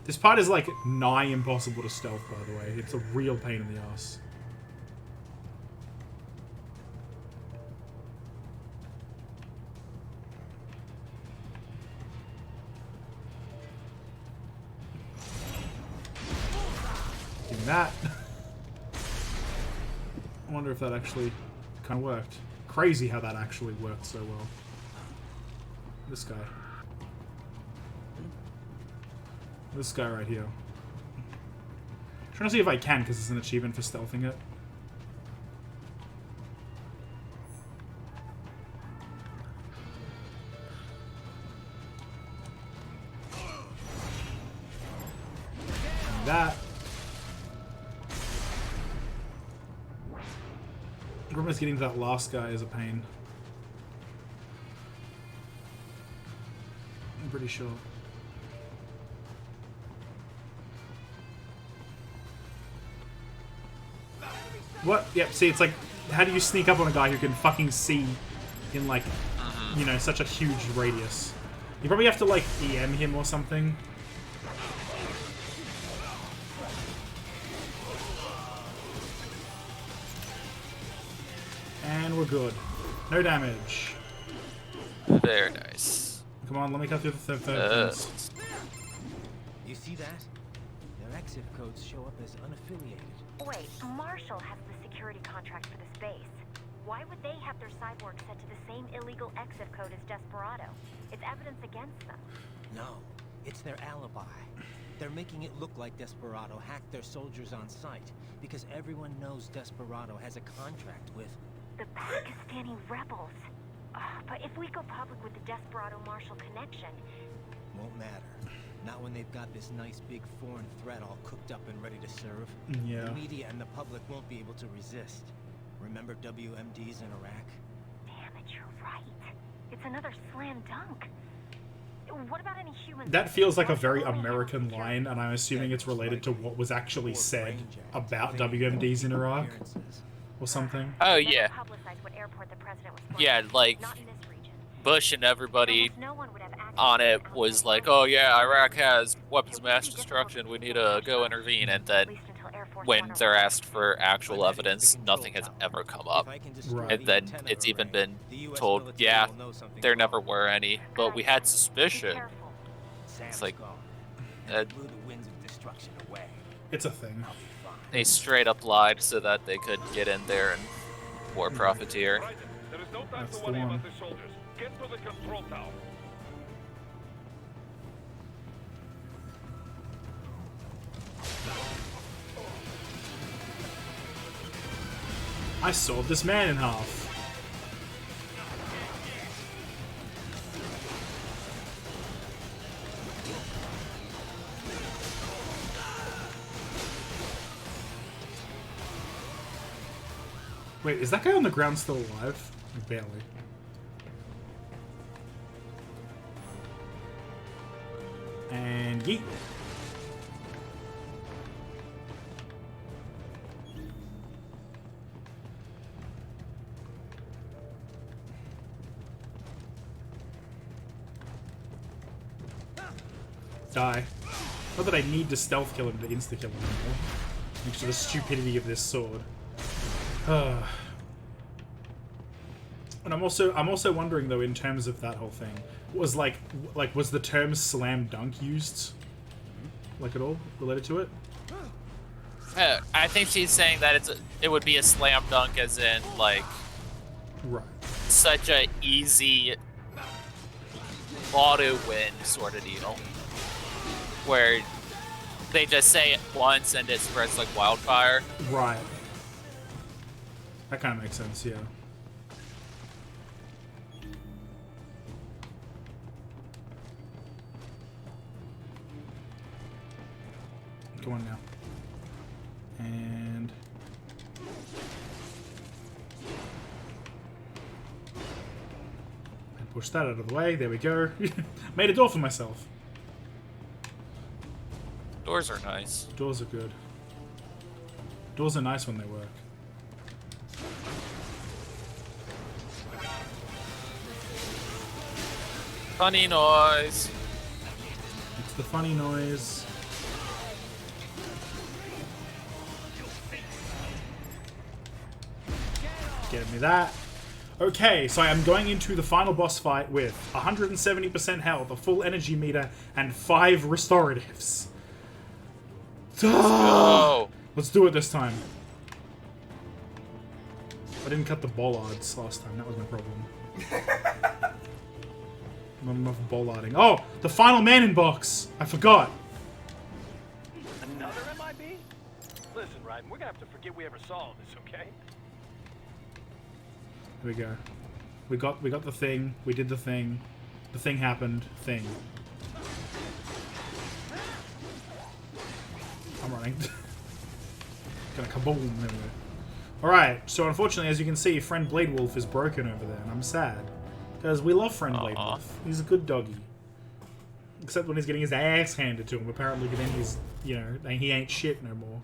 This part is, like, nigh impossible to stealth, by the way. It's a real pain in the ass. That. I wonder if that actually kind of worked. Crazy how that actually worked so well. This guy. This guy right here. I'm trying to see if I can, because it's an achievement for stealthing it. And that. Almost getting to that last guy is a pain. I'm pretty sure. What? Yep, see, it's like, how do you sneak up on a guy who can fucking see in, like, such a huge radius? You probably have to, like, EM him or something. And we're good. No damage. Very nice. Come on, let me cut through the third fence. You see that? Their exit codes show up as unaffiliated. Wait, Marshall has the security contract for this base. Why would they have their cyborg set to the same illegal exit code as Desperado? It's evidence against them. No, it's their alibi. They're making it look like Desperado hacked their soldiers on site, because everyone knows Desperado has a contract with... the Pakistani rebels. But if we go public with the Desperado-Marshall connection... Won't matter. Not when they've got this nice big foreign threat all cooked up and ready to serve. Yeah. The media and the public won't be able to resist. Remember WMDs in Iraq? Damn it, you're right. It's another slam dunk. What about any human... That feels like a very American line, and I'm assuming it's related to what was actually said about WMDs in Iraq. Or something. Oh, yeah. Yeah, like... Bush and everybody Almost no one would have access on to it outside was like, networks. oh yeah, Iraq has weapons It of would mass be destruction, we difficult to need keep to the go pressure intervene, on, and then at least until Air Force when One they're arrives. asked for actual I'm heading to the evidence, control nothing has tower. ever come If up. I can destroy Right. the And then antenna it's even array, been the US told, military yeah, will know something's there never wrong. were any, but we had Be suspicion. careful. Sam's like, gone. uh, Blew the winds of destruction away. It's a thing. I'll be fine. They straight up lied so that they could get in there and war profiteer. Right, there is no time That's to the worry one. about the soldiers. Get to the control tower. I sawed this man in half. Wait, is that guy on the ground still alive? Barely. And yeet. Die. Not that I need to stealth kill him to insta kill him anymore. Thanks to the stupidity of this sword. And I'm also wondering though, in terms of that whole thing, was was the term slam dunk used like at all related to it? I think she's saying that it would be a slam dunk, as in like Right. such a easy auto win sort of deal, where they just say it once and it spreads like wildfire. Right. That kind of makes sense, yeah. Go on now. And push that out of the way. There we go. Made a door for myself. Doors are nice. Doors are good. Doors are nice when they work. Funny noise. It's the funny noise. Get me that. Okay, so I am going into the final boss fight with 170% health, a full energy meter, and 5 restoratives. Go. Let's do it this time. I didn't cut the bollards last time, that was my problem. Not enough bollarding. Oh! The final man in box! I forgot! Another MIB? Listen, Raiden, we're gonna have to forget we ever saw this, okay? Here we go. We got the thing. We did the thing. The thing happened. Thing. I'm running. Gonna kaboom. There we go. Alright, so unfortunately, as you can see, Friend Blade Wolf is broken over there, and I'm sad. Because we love Friend Blade Wolf. He's a good doggy. Except when he's getting his ass handed to him. Apparently then he's, you know, he ain't shit no more.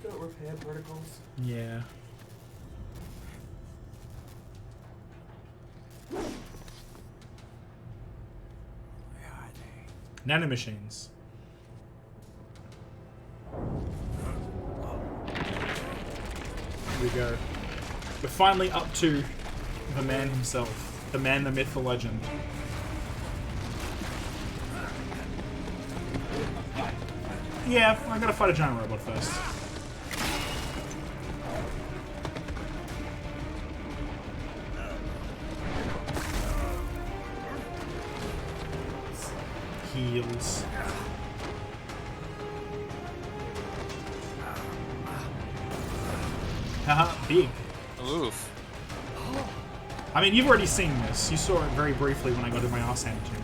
He's got repair protocols. Yeah. Nanomachines. Here we go. We're finally up to the man himself. The man, the myth, the legend. Yeah, I gotta fight a giant robot first. Heals. Haha, big. Oof. I mean, you've already seen this. You saw it very briefly when I got my ass handed to me.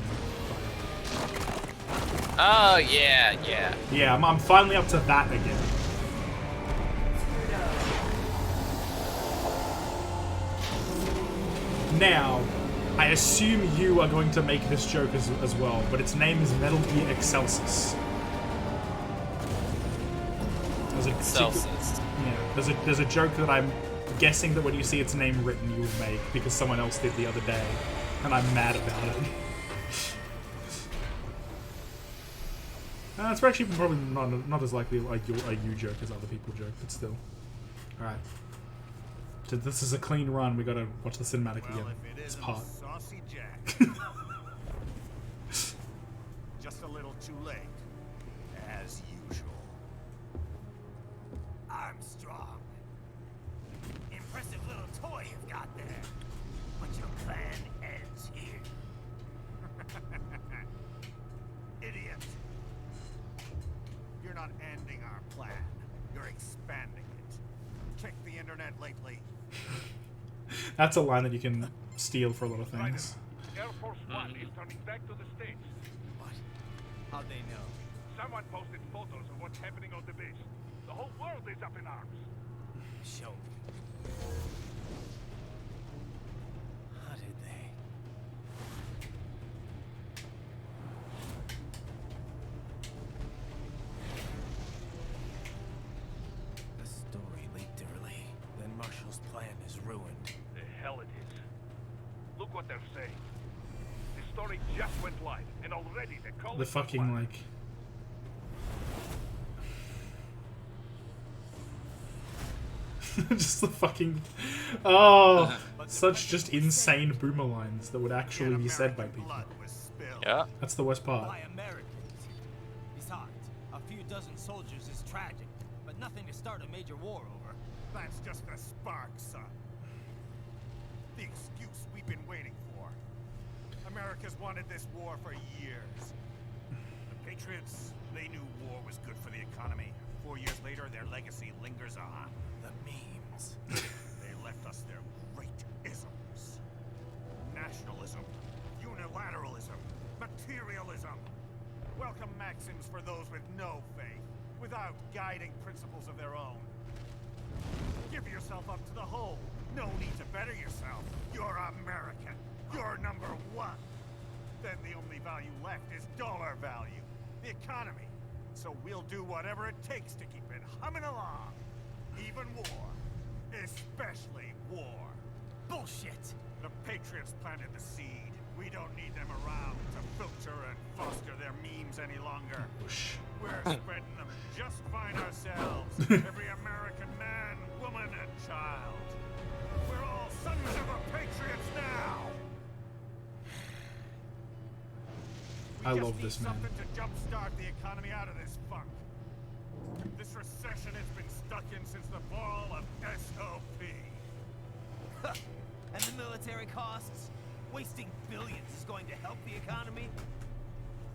Oh, yeah, yeah. Yeah, I'm finally up to that again. Now, I assume you are going to make this joke as well, but its name is Metal Gear Excelsis. Excelsis. Yeah, there's a joke that I'm guessing that when you see its name written, you will make because someone else did the other day, and I'm mad about it. It's actually probably not as likely like a you joke as other people joke, but still. Alright. So this is a clean run, we gotta watch the cinematic again. This part. Saucy Jack. Just a little too late. As usual. Armstrong. Impressive little toy you've got there. But your plan ends here. Idiot. You're not ending our plan. You're expanding it. Checked the internet lately. That's a line that you can steal for a lot of things. Air Force One is turning back to the States. What? How'd they know? Someone posted photos of what's happening on the base. The whole world is up in arms. Show me. How did they? The story leaked early. Then Marshall's plan is ruined. The hell it is. Look what they're saying. The story just went live, and already they're calling The fucking, like... just the fucking... Oh! Such just insane boomer lines that would actually be said by people. Yeah. That's the worst part. By Americans. Besides, a few dozen soldiers is tragic, but nothing to start a major war over. That's just a spark, son. The excuse we've been waiting for. America's wanted this war for years. The Patriots, they knew war was good for the economy. 4 years later, their legacy lingers on. The memes. They left us their great isms. Nationalism, unilateralism, materialism. Welcome maxims for those with no faith, without guiding principles of their own. Give yourself up to the whole. No need to better yourself. You're American. You're number one. Then the only value left is dollar value. The economy. So we'll do whatever it takes to keep it humming along. Even war. Especially war. Bullshit! The Patriots planted the seed. We don't need them around to filter and foster their memes any longer. We're spreading them just fine ourselves. Every American man, woman, and child. We're all sons of the Patriots now! I love this man. Something to jumpstart the economy out of this funk. This recession has been stuck in since the fall of SOP. And the military costs? Wasting billions is going to help the economy?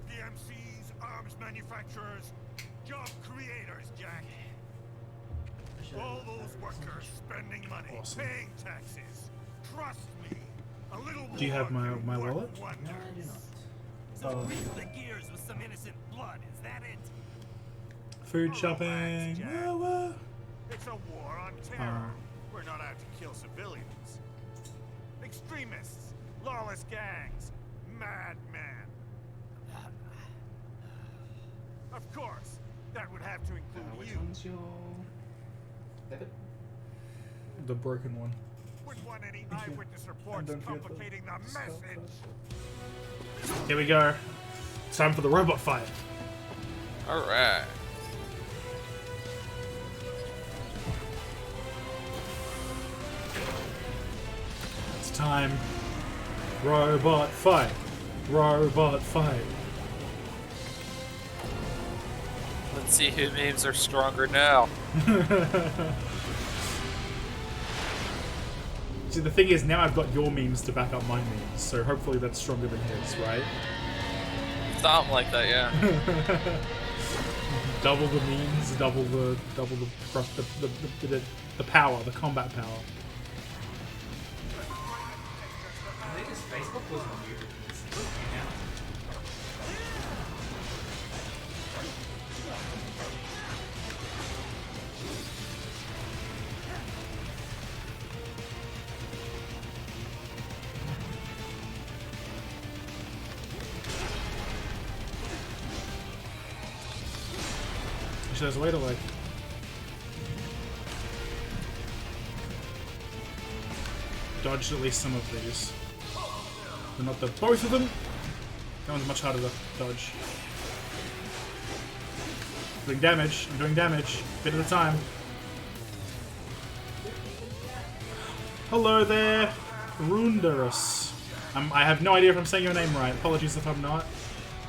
PMCs, arms manufacturers, job creators, Jack. All those workers spending money, paying taxes. Trust me, a little more. Do you have my wallet? No, I do not. So grease the gears with some innocent blood, is that it? Food shopping. Relax, it's a war on terror. We're not out to kill civilians. Extremists, lawless gangs, madmen. Of course, that would have to include Which you. one's your debit? The broken one. Wouldn't want any eyewitness reports don't forget the complicating the message. Here we go. It's time for the robot fight. Alright. It's time. Robot fight. Robot fight. Let's see who memes are stronger now. See, the thing is, now I've got your memes to back up my memes, so hopefully that's stronger than his, right? Something like that, yeah. Double the memes, double the power, the combat power. I think his Facebook was muted. There's a way to like. dodged at least some of these. But not the both of them. That one's much harder to dodge. Doing damage. I'm doing damage. Bit at a time. Hello there, Runderus. I have no idea if I'm saying your name right. Apologies if I'm not.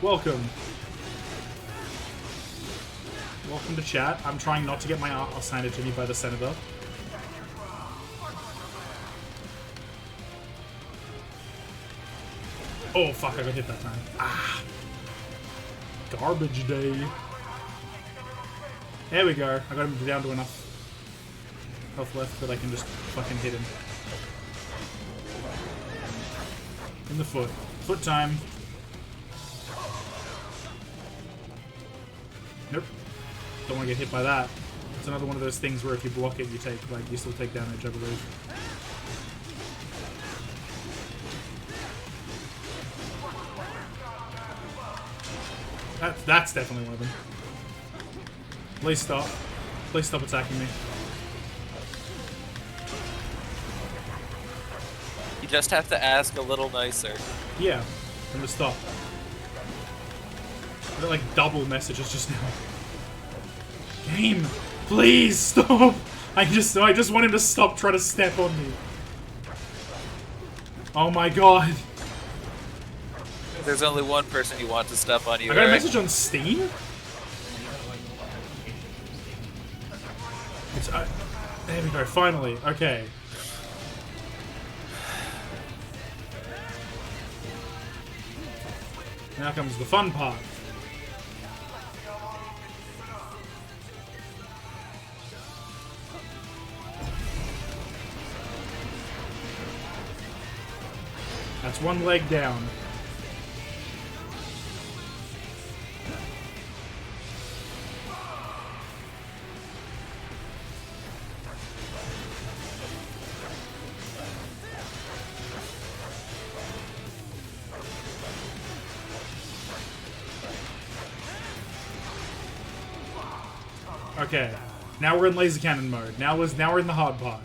Welcome. Welcome to chat. I'm trying not to get my ass handed to me by the senator. Oh fuck, I got hit that time. Ah. Garbage day. There we go. I got him down to enough health left that I can just fucking hit him. In the foot. Foot time. Nope. Don't want to get hit by that. It's another one of those things where if you block it, you take, like, you still take damage, I believe. That's definitely one of them. Please stop. Please stop attacking me. You just have to ask a little nicer. Yeah, from the stop. I got like double messages just now. Game, please stop! I just want him to stop trying to step on me. Oh my god. There's only one person you want to step on you. I got a Eric. message on Steam? It's, there we go, finally. Okay. Now comes the fun part. That's one leg down. Okay, now we're in laser cannon mode. Now we're in the hard part.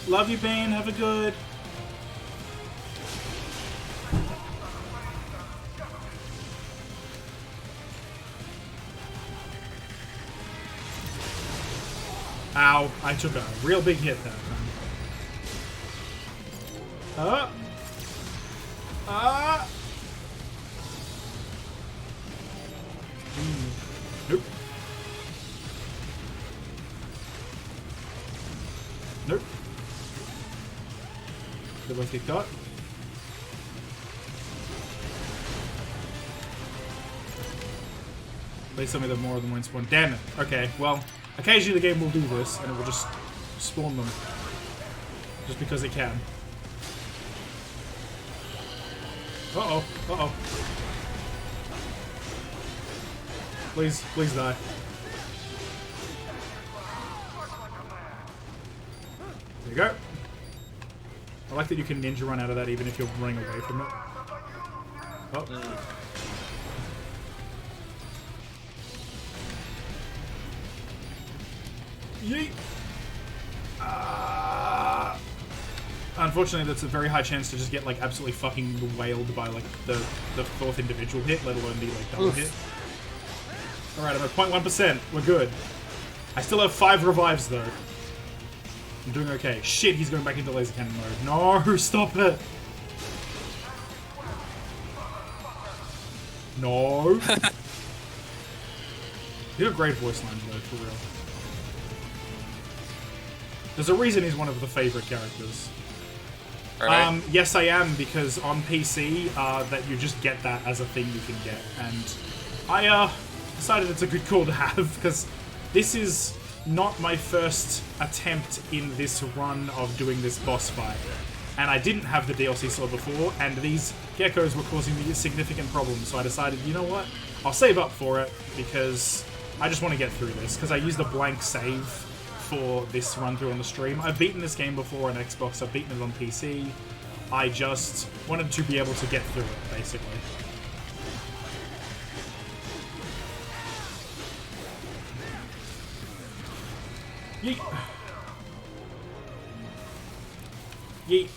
Love you, Bane. Have a good. Ow! I took a real big hit that time. Nope. Nope. Did I get got? Please tell me that more than one spawn. Damn it. Okay, well, occasionally the game will do this, and it will just spawn them. Just because it can. Uh-oh. Uh-oh. Please, please die. There you go. I like that you can ninja run out of that even if you're running away from it. Oh. Yeet! Unfortunately, that's a very high chance to just get like absolutely fucking wailed by like the fourth individual hit, let alone the like double hit. Alright, I'm at 0.1%. We're good. I still have 5 revives though. I'm doing okay. Shit, he's going back into laser cannon mode. No, stop it! No! He's got great voice lines though, for real. There's a reason he's one of the favorite characters. Right. Yes, I am, because on PC, that you just get that as a thing you can get, and I decided it's a good call to have, because this is not my first attempt in this run of doing this boss fight. And I didn't have the DLC sword before, and these geckos were causing me significant problems, so I decided, you know what, I'll save up for it, because I just want to get through this, because I used a blank save for this run through on the stream. I've beaten this game before on Xbox, I've beaten it on PC. I just wanted to be able to get through it, basically. Yeet. Yeet.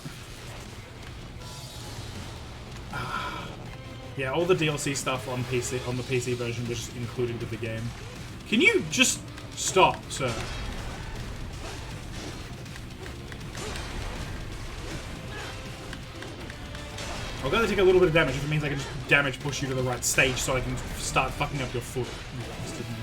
Yeah, all the DLC stuff on PC, on the PC version, was included with the game. Can you just stop, sir? I'll go to take a little bit of damage if it means I can just damage push you to the right stage so I can start fucking up your foot. You bastard, man.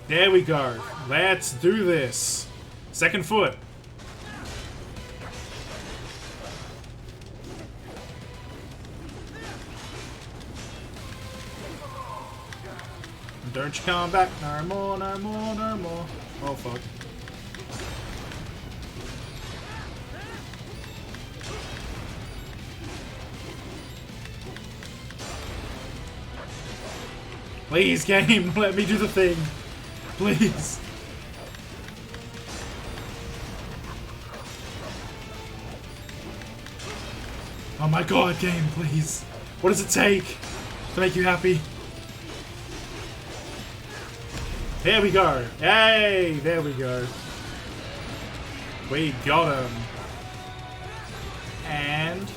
There we go. Let's do this. Second foot. Don't you come back. No more, no more, no more. Oh, fuck. Please, game, let me do the thing. Please. Oh my god, game, please. What does it take to make you happy? There we go. Hey, there we go. We got him. And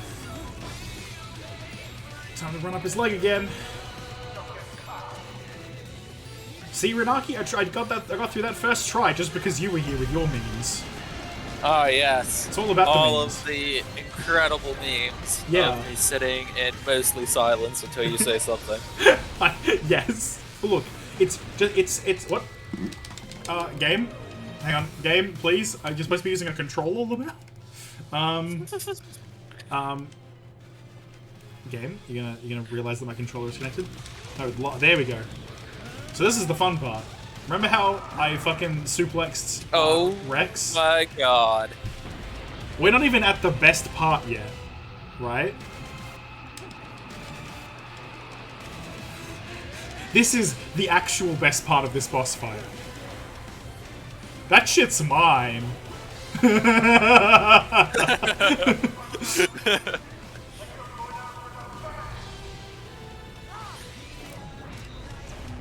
time to run up his leg again. See, Renaki, I got through that first try just because you were here with your memes. Oh yes. It's all about all the memes. of the incredible memes Yeah. of me sitting in mostly silence until you say something. Yes. Look, it's just it's what? Game? Hang on, game, please. I'm just supposed to be using a controller now. Game, you gonna realize that my controller is connected? No, there we go. So this is the fun part. Remember how I fucking suplexed Rex? My god. We're not even at the best part yet, right? This is the actual best part of this boss fight. That shit's mine.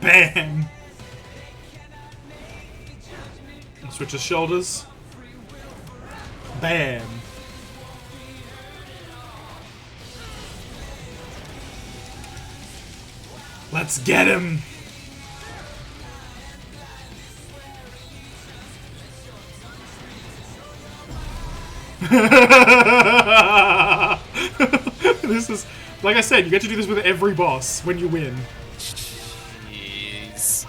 Bam! Switch his shoulders. Bam! Let's get him! This is, like I said, you get to do this with every boss when you win. Jeez.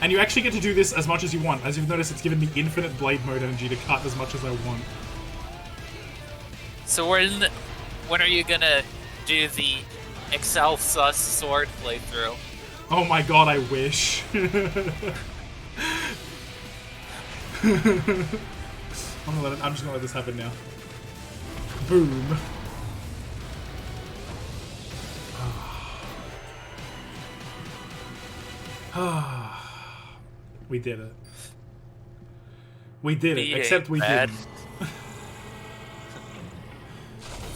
And you actually get to do this as much as you want. As you've noticed, it's given me infinite blade mode energy to cut as much as I want. So when are you gonna do the Excel Sus sword playthrough? Oh my god, I wish. I'm just gonna let this happen now. Boom. We did it. We did it, except we didn't.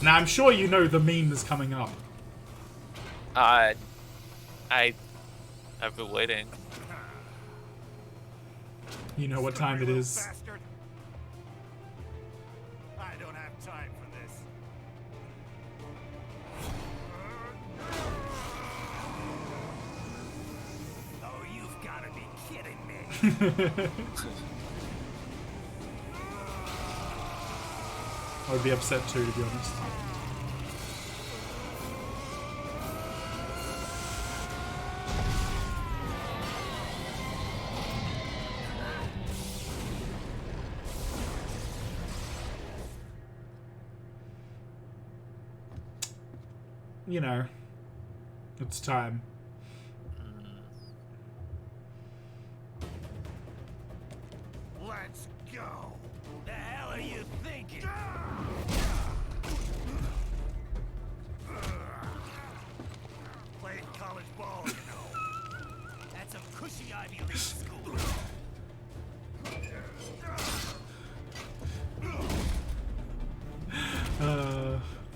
Now, I'm sure you know the meme is coming up. I've been waiting. You know what time it is. I don't have time for this. Oh, you've got to be kidding me. I would be upset too, to be honest. You know, it's time. Let's go. The hell are you thinking? Played college ball, you know. That's a cushy Ivy League school.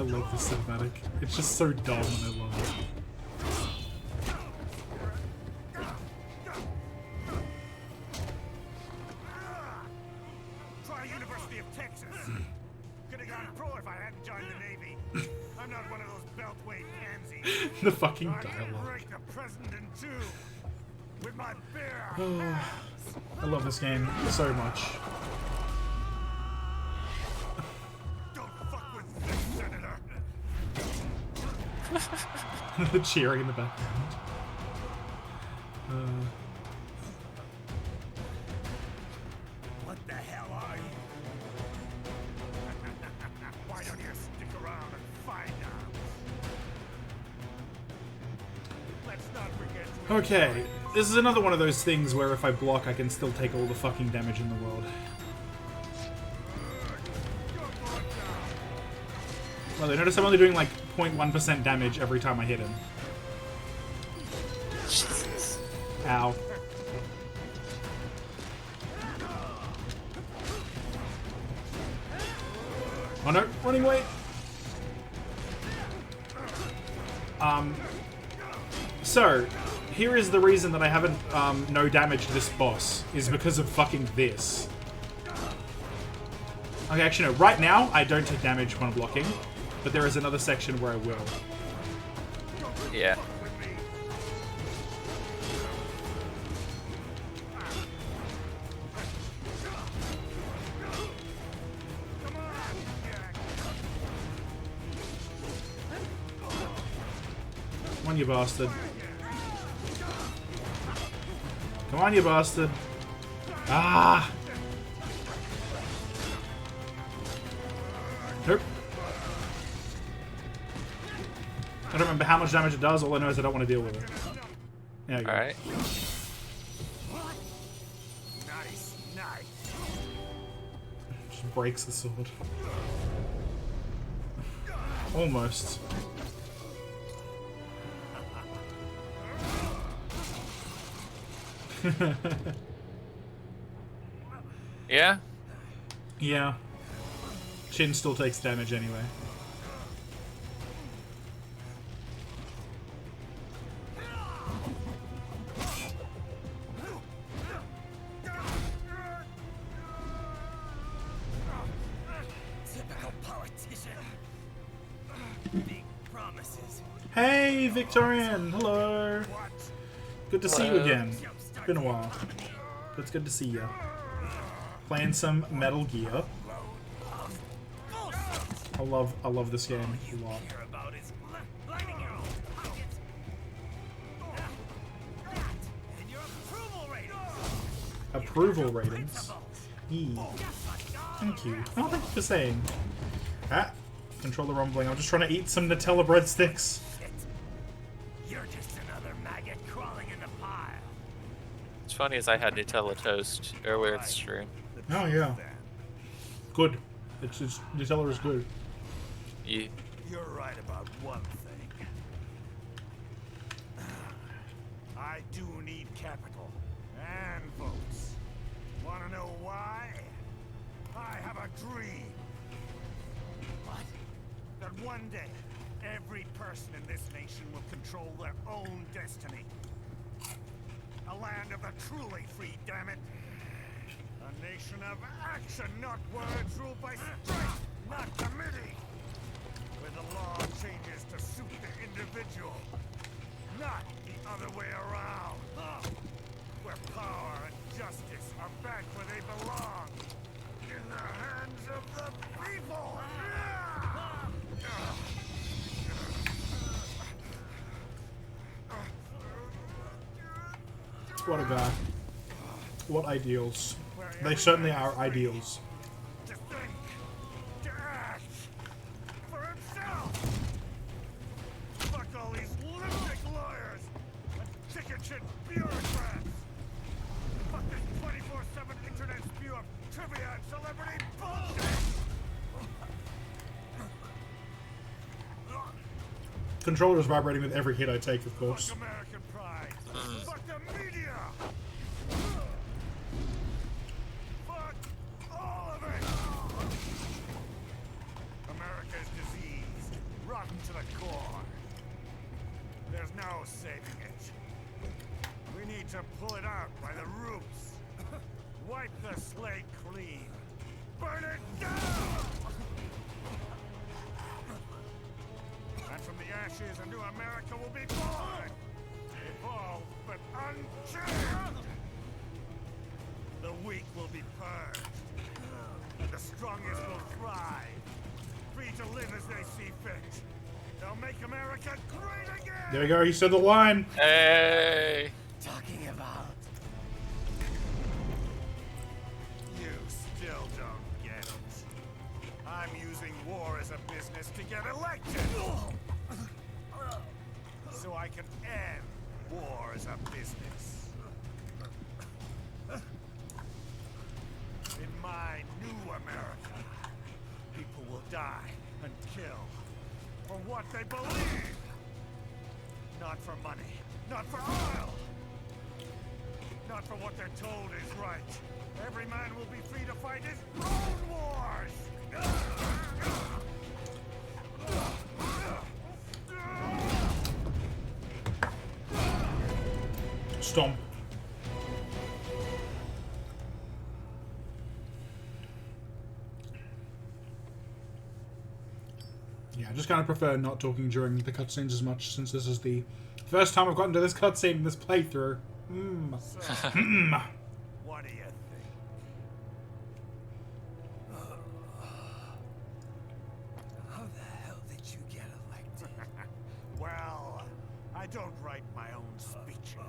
I love this cinematic. It's just so dumb and I love it. Try University of Texas. Could have gone pro if I hadn't joined the Navy. I'm not one of those beltway pansies. The fucking I dialogue. break the president in two with my bare Oh, hands. I love this game so much. Don't fuck with this, Senator. The cheering in the background. What the hell are you? Why don't you stick around and find out? Let's not forget to Okay, this is another one of those things where if I block, I can still take all the fucking damage in the world. Well, you notice I'm only doing like 0.1% damage every time I hit him. Ow. Oh no, running away! So, here is the reason that I haven't, no damaged this boss, is because of fucking this. Okay, actually no, right now, I don't take damage when blocking, but there is another section where I will. Yeah. Come on, you bastard. Come on, you bastard. Ah! Nope. I don't remember how much damage it does, all I know is I don't want to deal with it. There you go. Alright. Nice, nice. Just breaks the sword. Almost. Yeah? Yeah. Shin still takes damage anyway. Typical politician. Big promises. Hey, Victorian! Hello! Good to see you again. Been a while. It's good to see you. Playing some Metal Gear. I love this game a lot. Approval ratings? E. Thank you. Oh, thank you for saying. Ah, control the rumbling. I'm just trying to eat some Nutella breadsticks. You're just another maggot crawling in the pile. It's funny as I had Nutella toast earlier in the stream. Oh yeah. Good. It's Nutella is good. You, You're right about one thing. I do need capital and votes. Wanna know why? I have a dream. What? That one day, every person in this nation will control their own destiny. A land of the truly free, damn it. A nation of action, not words, ruled by strength, not committee. Where the law changes to suit the individual, not the other way around. Where power and justice are back where they belong, in the hands of the people. What a guy. What ideals. They certainly are ideals. To think, to act, for himself. Fuck all these lunatic lawyers and ticket-shit bureaucrats. Fuck this 24/7 internet spew of trivia and celebrity bullshit. Controller's vibrating with every hit I take, of course. Fuck American pride. Fuck the media. Fuck all of it. America's diseased. to pull it out by the roots. Wipe the slate clean. Burn it down! And from the ashes, a new America will be born. Evolved, but unchanged. The weak will be purged. And the strongest will thrive. Free to live as they see fit. They'll make America great again! There we go, he said the line. Hey! Talking about. You still don't get it. I'm using war as a business to get elected! So I can end war as a business. In my new America, people will die and kill for what they believe. Not for money, not for oil, not for what they're told is right. Every man will be free to fight his own wars. Stomp. Yeah, I just kind of prefer not talking during the cutscenes as much, since this is the first time I've gotten to this cutscene in this playthrough. What do you think? How the hell did you get elected? Well, I don't write my own speeches.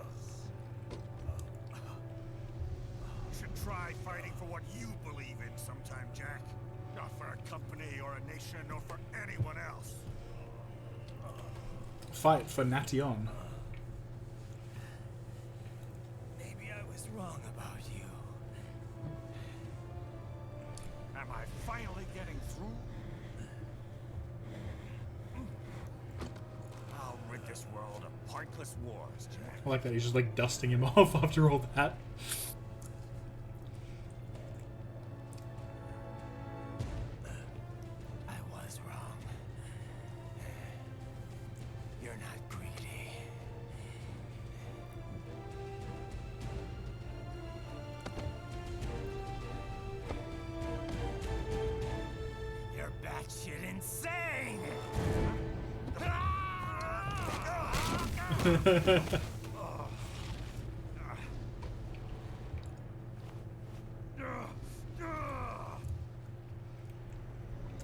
You should try fighting for what you believe in sometime, Jack. Not for a company or a nation or for anyone else. Fight for Nation. Maybe I was wrong about you. Am I finally getting through? I'll rid this world of pointless wars, Jack. I like that he's just like dusting him off after all that. I was wrong. You're not greedy. You're batshit insane!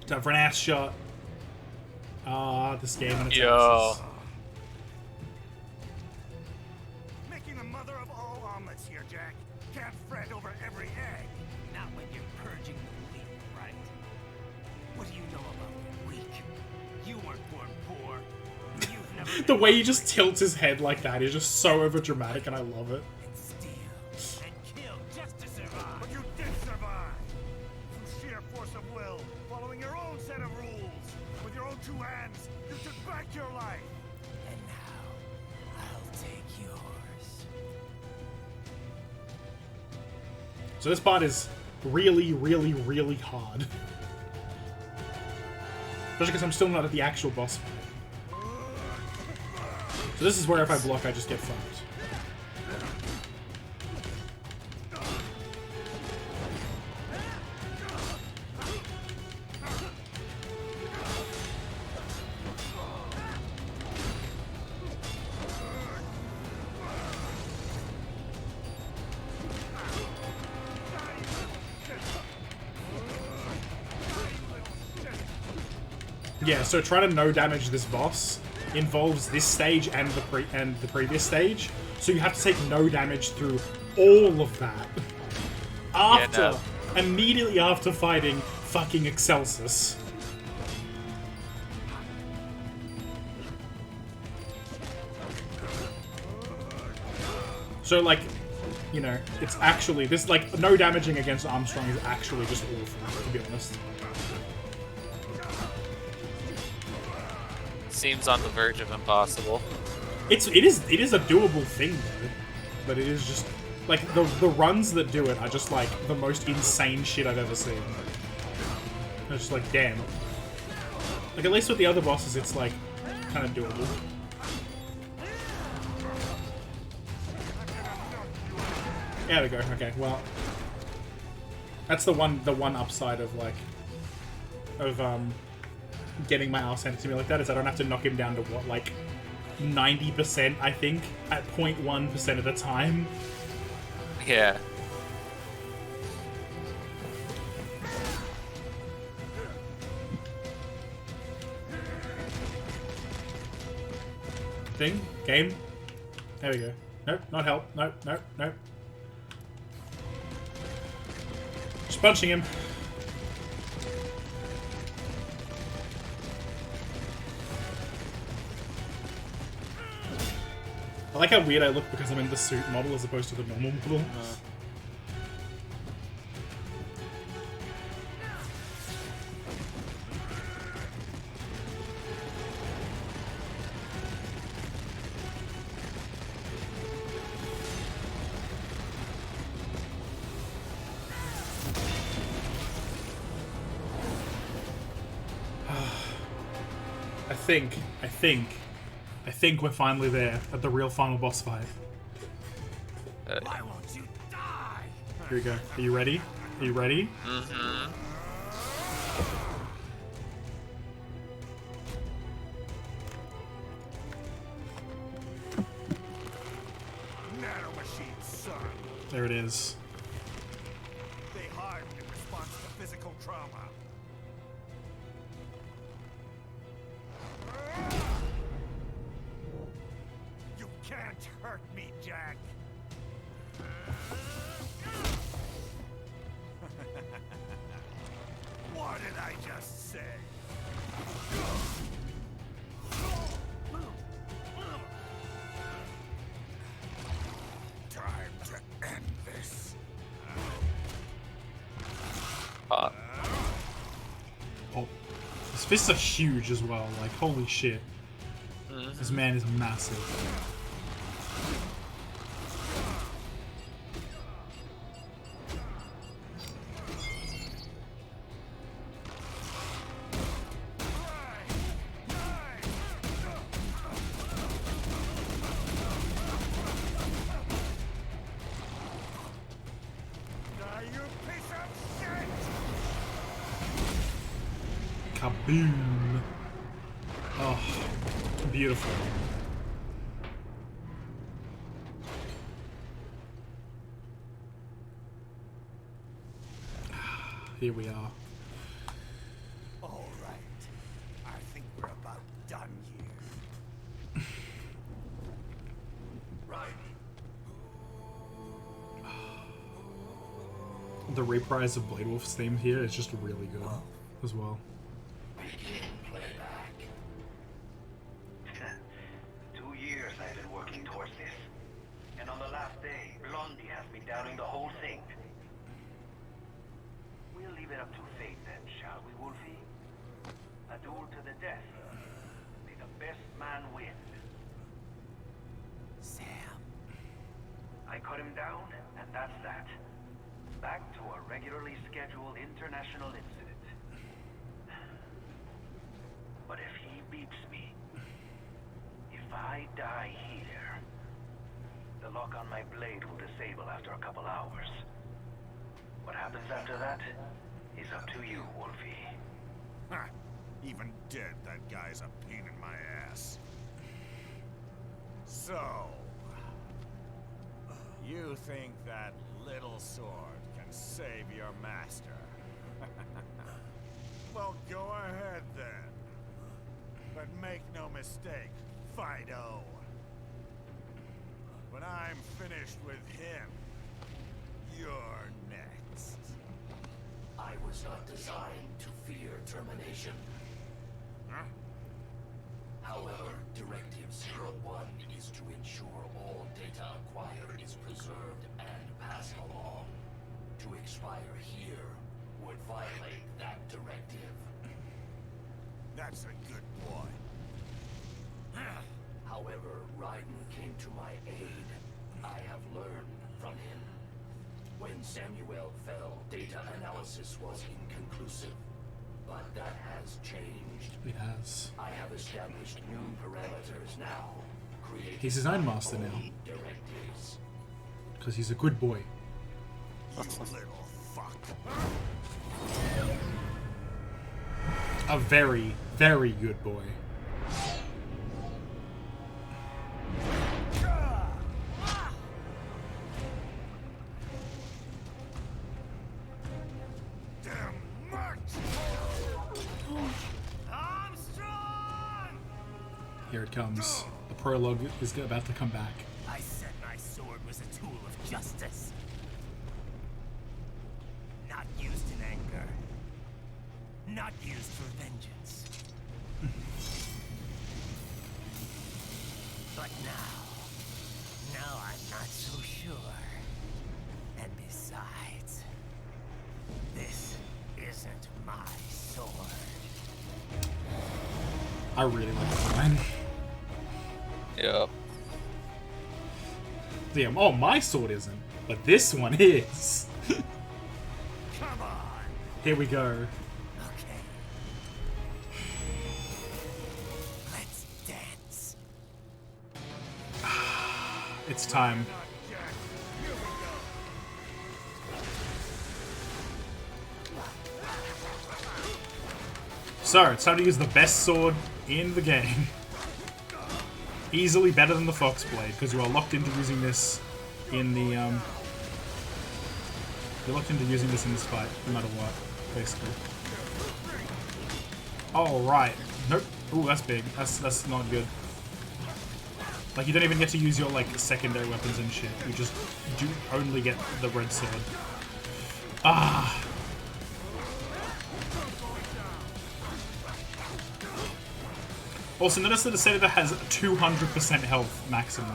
Time for an ass shot. Ah, this game and its Yo. asses. Making the mother of all omelets here, Jack. Can't fret over every egg. Not when you're purging the weak, right? What do you know about the weak? You weren't born poor. You've never The way he just tilts his head like that is just so overdramatic, and I love it. steal and kill just to survive. But you did survive. Through sheer force of will, following your own set of rules. With your own two hands, you took back your life. And now, I'll take yours. So this part is really, really, really hard. Especially because I'm still not at the actual boss fight. So this is where if I block, I just get fucked. Yeah, so trying to no damage this boss involves this stage and the previous stage. So you have to take no damage through all of that. After, immediately after fighting fucking Excelsis. So like, you know, it's actually, this like, no damaging against Armstrong is actually just awful, to be honest. Seems on the verge of impossible. It is a doable thing though, but it is just like the runs that do it are just like the most insane shit I've ever seen. It's just like damn. Like at least with the other bosses, it's like kind of doable. There we go. Okay, well, that's the one upside of like getting my ass handed to me like that is I don't have to knock him down to what, like 90%, I think, at 0.1% of the time. Yeah. Thing, game. There we go. Nope, not help. Nope, nope, nope. Just punching him. I like how weird I look because I'm in the suit model as opposed to the normal model. I think we're finally there at the real final boss fight. Why won't you die? Here we go. Are you ready? Are you ready? Mm-hmm. Nanomachines, son. There it is. They harden in response to physical trauma. You can't hurt me, Jack. What did I just say? Time to end this. Oh, his fists are huge as well. Like, holy shit. This man is massive. Kaboom! Oh, beautiful. Here we are. All right. I think we're about done here. Right. The reprise of Blade Wolf's theme here is just really good as well. Begin playback. 2 years I've been working towards this. And on the last day, Blondie has me downing the whole thing. We'll leave it up to fate then, shall we, Wolfie? A duel to the death. May the best man win. Sam. I cut him down, and that's that. Back to a regularly scheduled international incident. But if he beats me, if I die here, the lock on my blade will disable after a couple hours. What happens after that is up to you, Wolfie. Ha! Even dead, that guy's a pain in my ass. So, you think that little sword can save your master? Well, go ahead then. But make no mistake, Fido. When I'm finished with him, you're next. I was not designed to fear termination. Huh? However, Directive 01 is to ensure all data acquired is preserved and passed along. To expire here would violate that directive. That's a good boy. However, Raiden came to my aid. I have learned from him. When Samuel fell, data analysis was inconclusive. But that has changed. It has. I have established new parameters now. He's his own master now. Directives. Because he's a good boy. little fuck. A very, very good boy. Here it comes. The prologue is about to come back. I said my sword was a tool of justice. Not used in anger. Not used for vengeance. But now I'm not so sure. And besides, this isn't my sword. I really like the line. Yep. Damn, oh, my sword isn't, but this one is. Come on. Here we go. Okay. Let's dance. It's time. So, it's time to use the best sword in the game. Easily better than the Fox Blade, because you are locked into using this in the, You're locked into using this in this fight, no matter what, basically. Oh, right. Nope. Ooh, that's big. That's not good. Like, you don't even get to use your, like, secondary weapons and shit. You just do only get the red sword. Ah! Also, notice that the senator has 200% health maximum.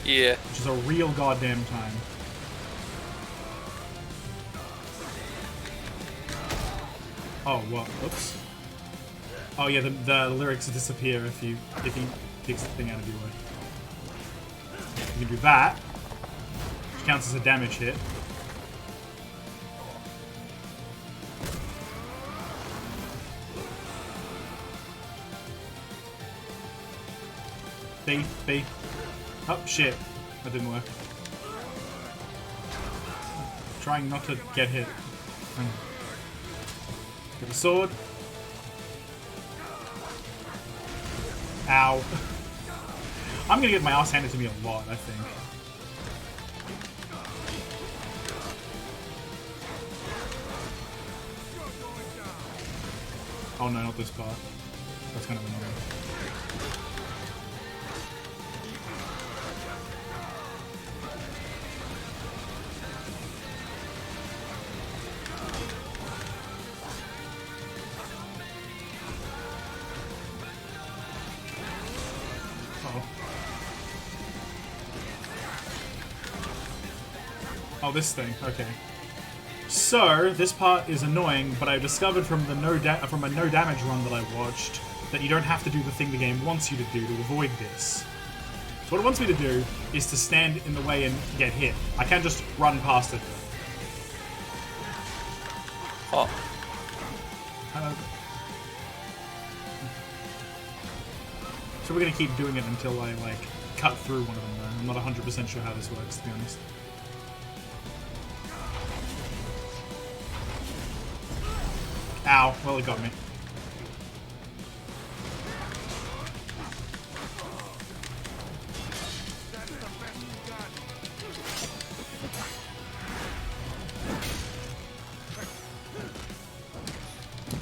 Yeah. Which is a real goddamn time. Oh, what? Oops. Oh yeah, the lyrics disappear if he kicks the thing out of your way. You can do that, which counts as a damage hit. B. Oh, shit. That didn't work. Trying not to get hit. Get a sword. Ow. I'm gonna get my ass handed to me a lot, I think. Oh no, not this part. That's kind of annoying. Oh, this thing. Okay. So this part is annoying, but I discovered from the no damage run that I watched that you don't have to do the thing the game wants you to do to avoid this. So what it wants me to do is to stand in the way and get hit. I can't just run past it. Oh. So we're gonna keep doing it until I like cut through one of them. Though I'm not 100% sure how this works, to be honest. Ow, well it got me.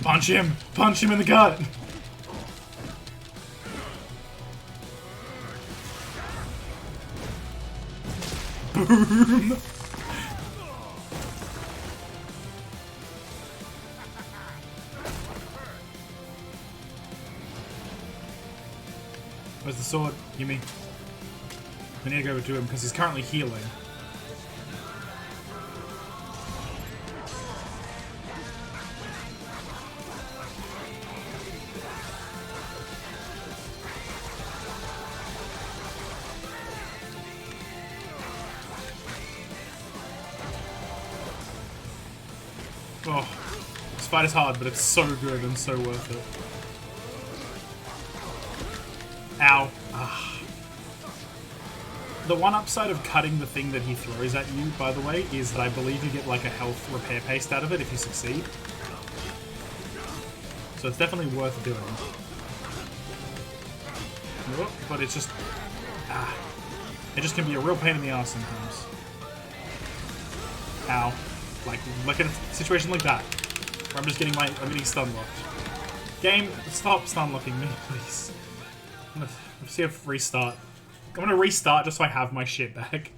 Punch him! Punch him in the gut! Boom! Where's the sword? Gimme. I need to go over to him because he's currently healing. Oh, this fight is hard, but it's so good and so worth it. Ow. Ah. The one upside of cutting the thing that he throws at you, by the way, is that I believe you get like a health repair paste out of it if you succeed. So it's definitely worth doing. Oh, but it's just... it just can be a real pain in the ass sometimes. Ow. Like in a situation like that, where I'm just getting I'm getting stun locked. Game, stop stun locking me, please. Let's see if restart. I'm gonna restart just so I have my shit back.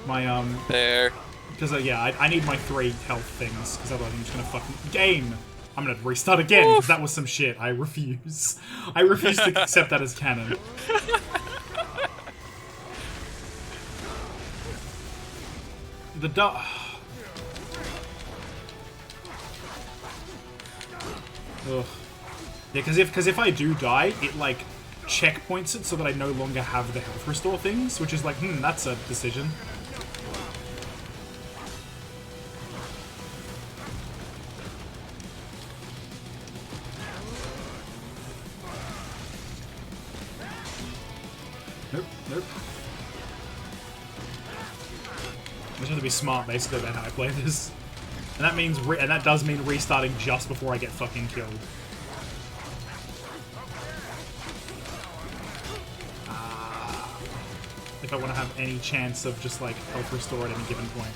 My There. Because yeah, I need my 3 health things, because otherwise I'm just gonna fucking game. I'm gonna restart again because that was some shit. I refuse. I refuse to accept that as canon. The Ugh. Yeah, because if I do die, it like checkpoints it so that I no longer have the health restore things, which is like, that's a decision. Nope, nope. I just have to be smart, basically, about how I play this. And that means, and that does mean restarting just before I get fucking killed. If I want to have any chance of just, like, health restore at any given point.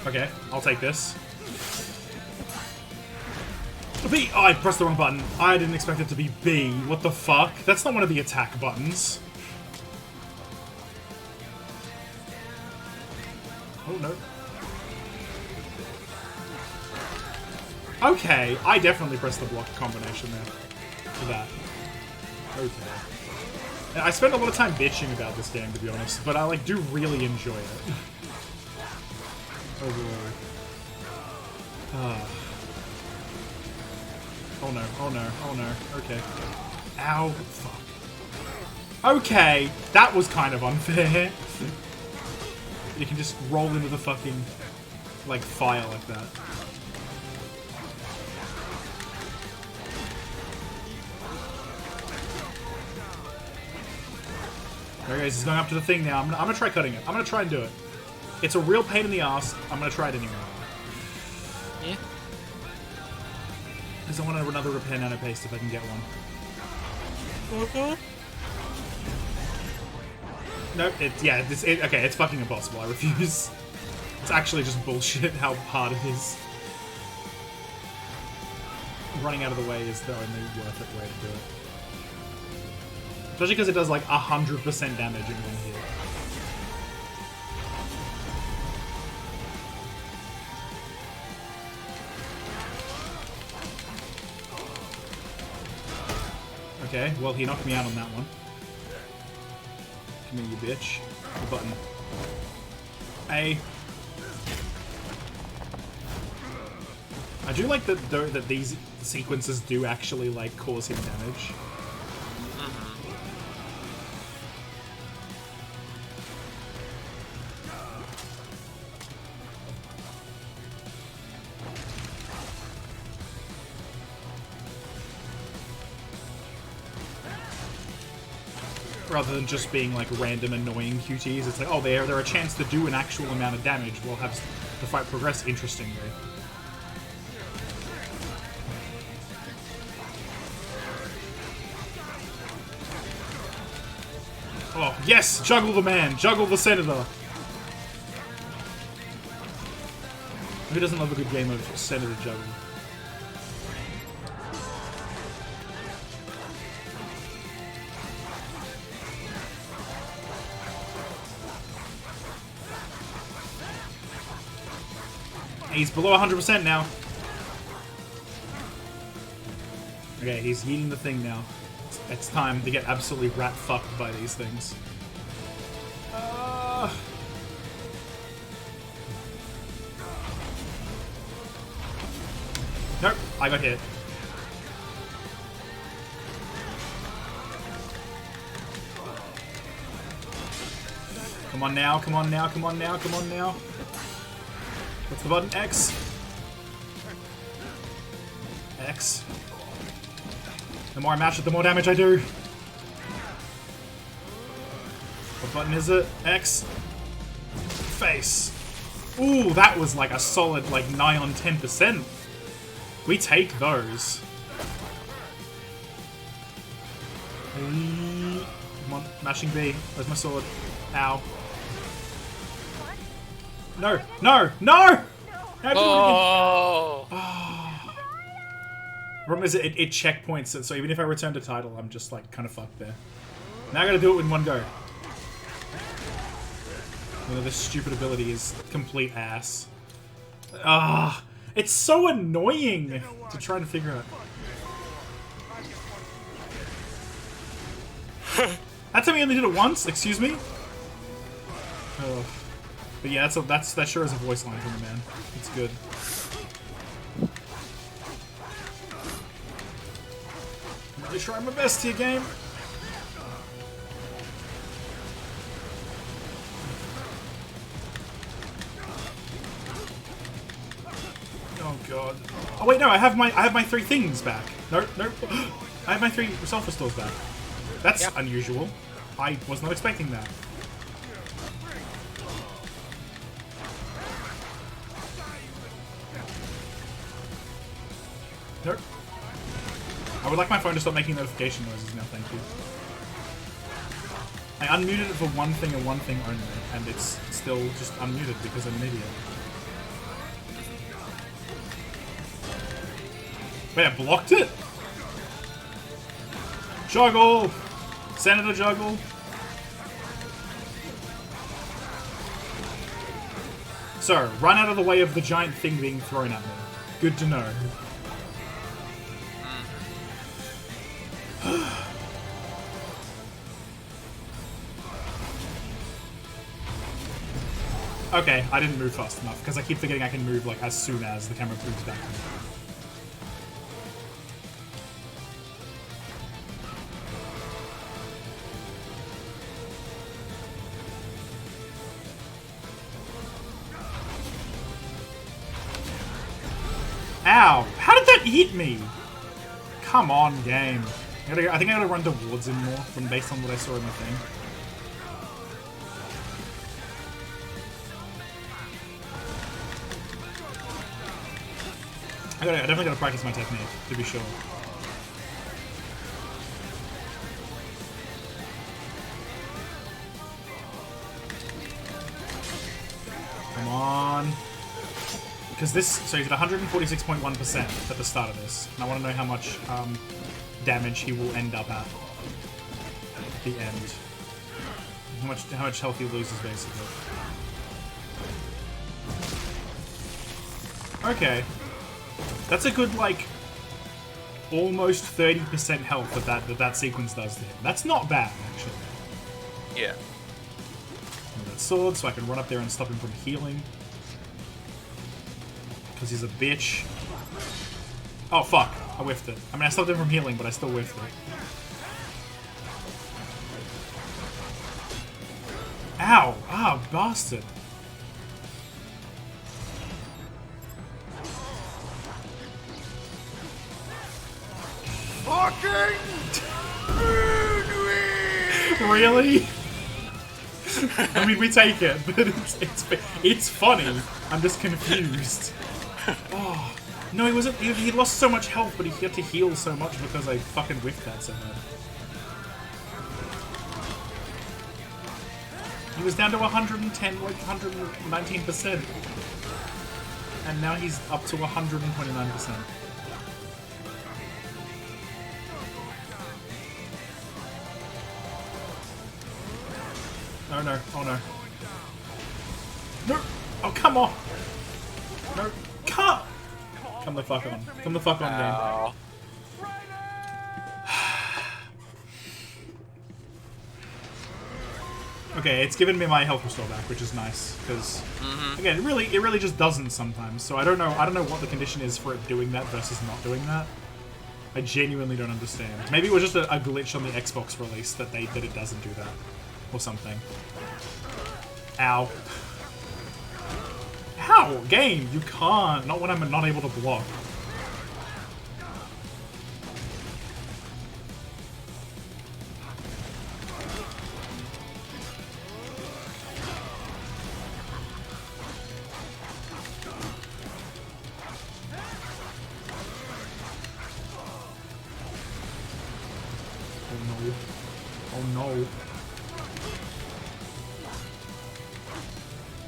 Okay, I'll take this. B! Oh, I pressed the wrong button. I didn't expect it to be B. What the fuck? That's not one of the attack buttons. Oh, no. Okay, I definitely pressed the block combination there. For that. Okay. I spend a lot of time bitching about this game, to be honest, but I, like, do really enjoy it. Overall. Oh no, oh no, oh no, okay. Ow, fuck. Okay, that was kind of unfair. You can just roll into the fucking, like, fire like that. There guys, he's going up to the thing now. I'm gonna try cutting it. I'm gonna try and do it. It's a real pain in the ass. I'm gonna try it anyway. Yeah. Because I want another repair nano paste if I can get one. Nope, okay, it's fucking impossible. I refuse. It's actually just bullshit how hard it is. Running out of the way is the only worth it way to do it. Especially because it does like 100% damage in one hit. Okay, well he knocked me out on that one. Come here, you bitch. The button. A. I do like that these sequences do actually like cause him damage. Rather than just being like random annoying QTs, it's like, oh, they're a chance to do an actual amount of damage. We'll have the fight progress interestingly. Oh, yes! Juggle the man! Juggle the senator! Who doesn't love a good game of senator juggle? He's below 100% now. Okay, he's eating the thing now. It's time to get absolutely rat-fucked by these things. Nope, I got hit. Come on now, come on now, come on now, come on now. What's the button? X. X. The more I mash it, the more damage I do. What button is it? X. Face. Ooh, that was like a solid, like, nigh on 10%. We take those. Come on, mashing B. Where's my sword? Ow. No! No! No! Oh! Problem is, it checkpoints it, so even if I return to title, I'm just, like, kind of fucked there. Now I gotta do it in one go. You know, this stupid ability is complete ass. Ah, it's so annoying to try and figure out. That time we only did it once. Excuse me. Oh. But yeah, that sure is a voice line from a man. It's good. I'm really trying my best here, game. Oh god. Oh wait, no, I have my 3 things back. No, no. I have my 3 self restores back. That's unusual. I was not expecting that. Nope. I would like my phone to stop making notification noises now, thank you. I unmuted it for one thing and one thing only, and it's still just unmuted because I'm an idiot. Wait, I blocked it? Juggle! Senator Juggle! So, run out of the way of the giant thing being thrown at me. Good to know. Okay, I didn't move fast enough, because I keep forgetting I can move like as soon as the camera moves back to me. Ow! How did that hit me? Come on, game. I think I gotta run towards him more, from based on what I saw in the thing. I definitely gotta practice my technique, to be sure. Come on. Because this, so he's at 146.1% at the start of this. And I want to know how much damage he will end up at the end. How much health he loses, basically. Okay. That's a good, like, almost 30% health that sequence does to him. That's not bad, actually. Yeah. And that sword, so I can run up there and stop him from healing. Because he's a bitch. Oh, fuck. I whiffed it. I mean, I stopped him from healing, but I still whiffed it. Ow! Ah, bastard. Really? I mean, we take it, but it's funny. I'm just confused. Oh no, he wasn't. He lost so much health, but he had to heal so much because I fucking whiffed that so bad. He was down to 110, like 119%, and now he's up to 129%. Oh no, oh no. No! Oh, come on! No, come the fuck on. Come the fuck on, game. Okay, it's given me my health restore back, which is nice, because again, it really just doesn't sometimes. So I don't know what the condition is for it doing that versus not doing that. I genuinely don't understand. Maybe it was just a glitch on the Xbox release that it doesn't do that. Or something. Ow. Ow! Game! You can't! Not when I'm not able to block.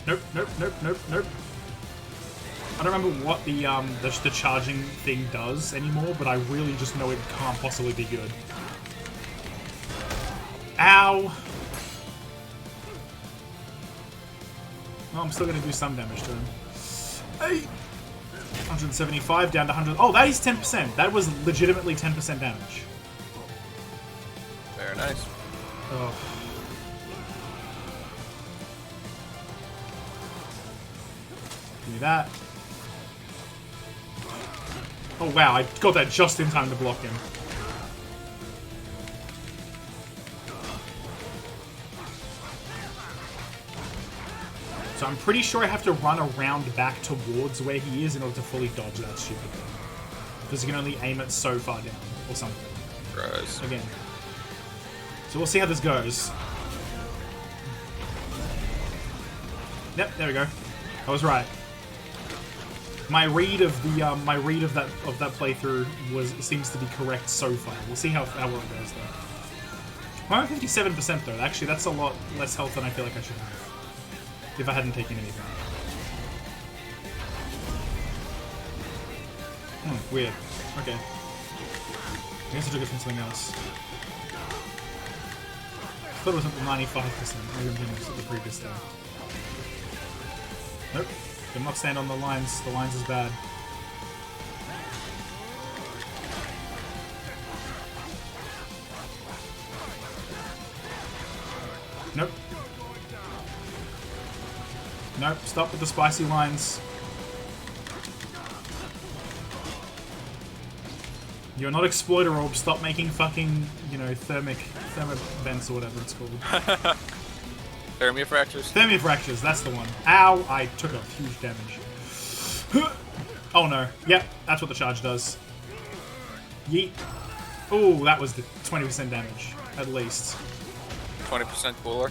Nope, nope, nope, nope, nope. I don't remember what the charging thing does anymore, but I really just know it can't possibly be good. Ow! Well, I'm still gonna do some damage to him. Hey! 175 down to 100. Oh, that is 10%. That was legitimately 10% damage. Very nice. Oh. Give me that. Oh wow, I got that just in time to block him. So I'm pretty sure I have to run around back towards where he is in order to fully dodge that stupid thing. Because you can only aim it so far down, or something. Gross. Again. So we'll see how this goes. Yep, there we go. I was right. My read of the that playthrough seems to be correct so far. We'll see how well it goes though. 157% though. Actually, that's a lot less health than I feel like I should have if I hadn't taken any damage. Weird. Okay. I guess I took it from something else. I thought it was at 95%. Maybe I'm thinking it was at the previous time. Nope. Do not stand on the lines. The lines is bad. Nope. Nope. Stop with the spicy lines. You're not Exploiter Orb. Stop making fucking, you know, thermic vents or whatever it's called. Thermifractures? Thermifractures, that's the one. Ow! I took a huge damage. Oh no. Yep, that's what the charge does. Yeet. Oh, that was the 20% damage, at least. 20% cooler.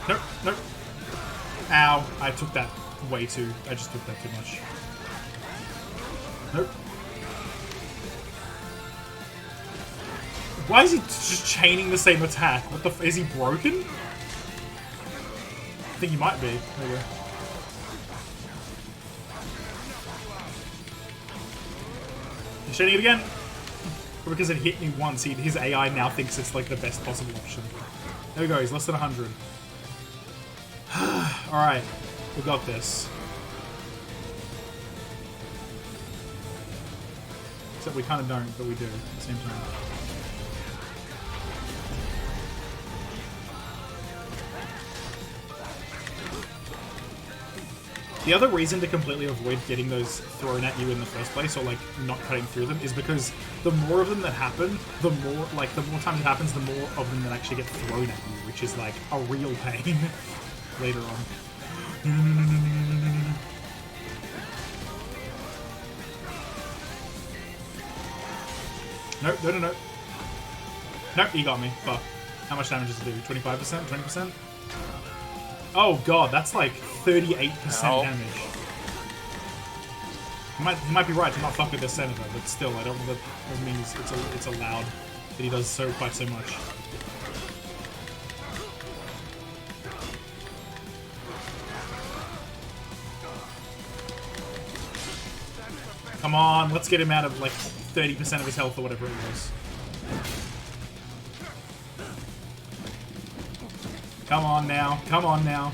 Nope, nope. Ow, I took that way too. I just took that too much. Nope. Why is he just chaining the same attack? What the f- is he broken? I think he might be. There we go. He's chaining it again. But because it hit me once, his AI now thinks it's like the best possible option. There we go, he's less than 100. Alright, we got this. Except we kind of don't, but we do at the same time. The other reason to completely avoid getting those thrown at you in the first place, or like not cutting through them, is because the more of them that happen, the more times it happens, the more of them that actually get thrown at you, which is like a real pain later on. Nope, no, no, no. Nope, he got me. Fuck. How much damage does it do? 25%? 20%? Oh god, that's like 38% damage. He might be right to not fuck with the senator, but still, I don't know that doesn't mean it's allowed that he does quite so much. Come on, let's get him out of like 30% of his health or whatever it was. Come on now, come on now.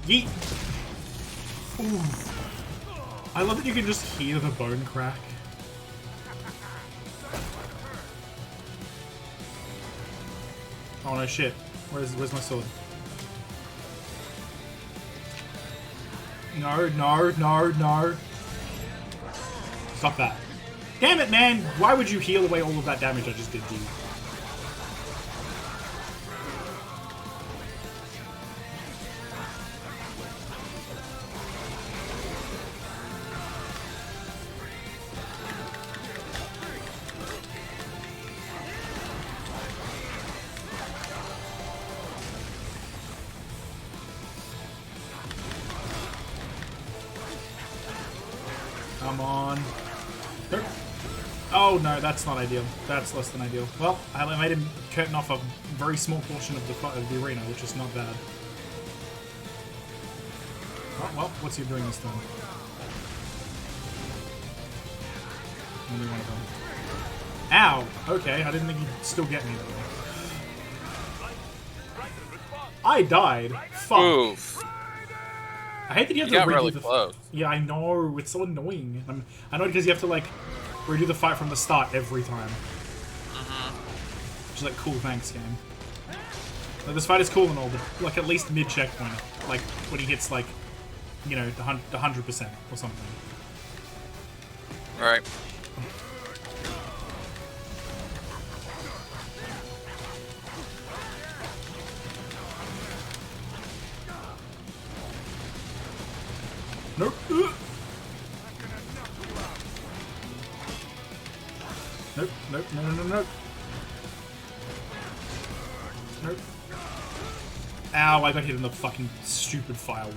Yeet! Ooh. I love that you can just hear the bone crack. Oh no, shit. Where's my sword? No, no, no, no. Stop that. Damn it, man! Why would you heal away all of that damage I just did to you? Come on. Nope. Oh no, that's not ideal. That's less than ideal. Well, I made him curtain off a very small portion of the arena, which is not bad. Oh, well, what's he doing this time? Only one of them. Ow! Okay, I didn't think he'd still get me though. I died. Fuck. Oof. I hate that you have You to got redo really the. close. Yeah, I know. It's so annoying. I know because you have to like redo the fight from the start every time. Which is like cool. Thanks, game. Like, this fight is cool and all, but like at least mid checkpoint, like when he hits like, you know, the 100% or something. All right. Nope. Nope, nope, no, no, no, no. Nope. Ow, I got hit in the fucking stupid firewall.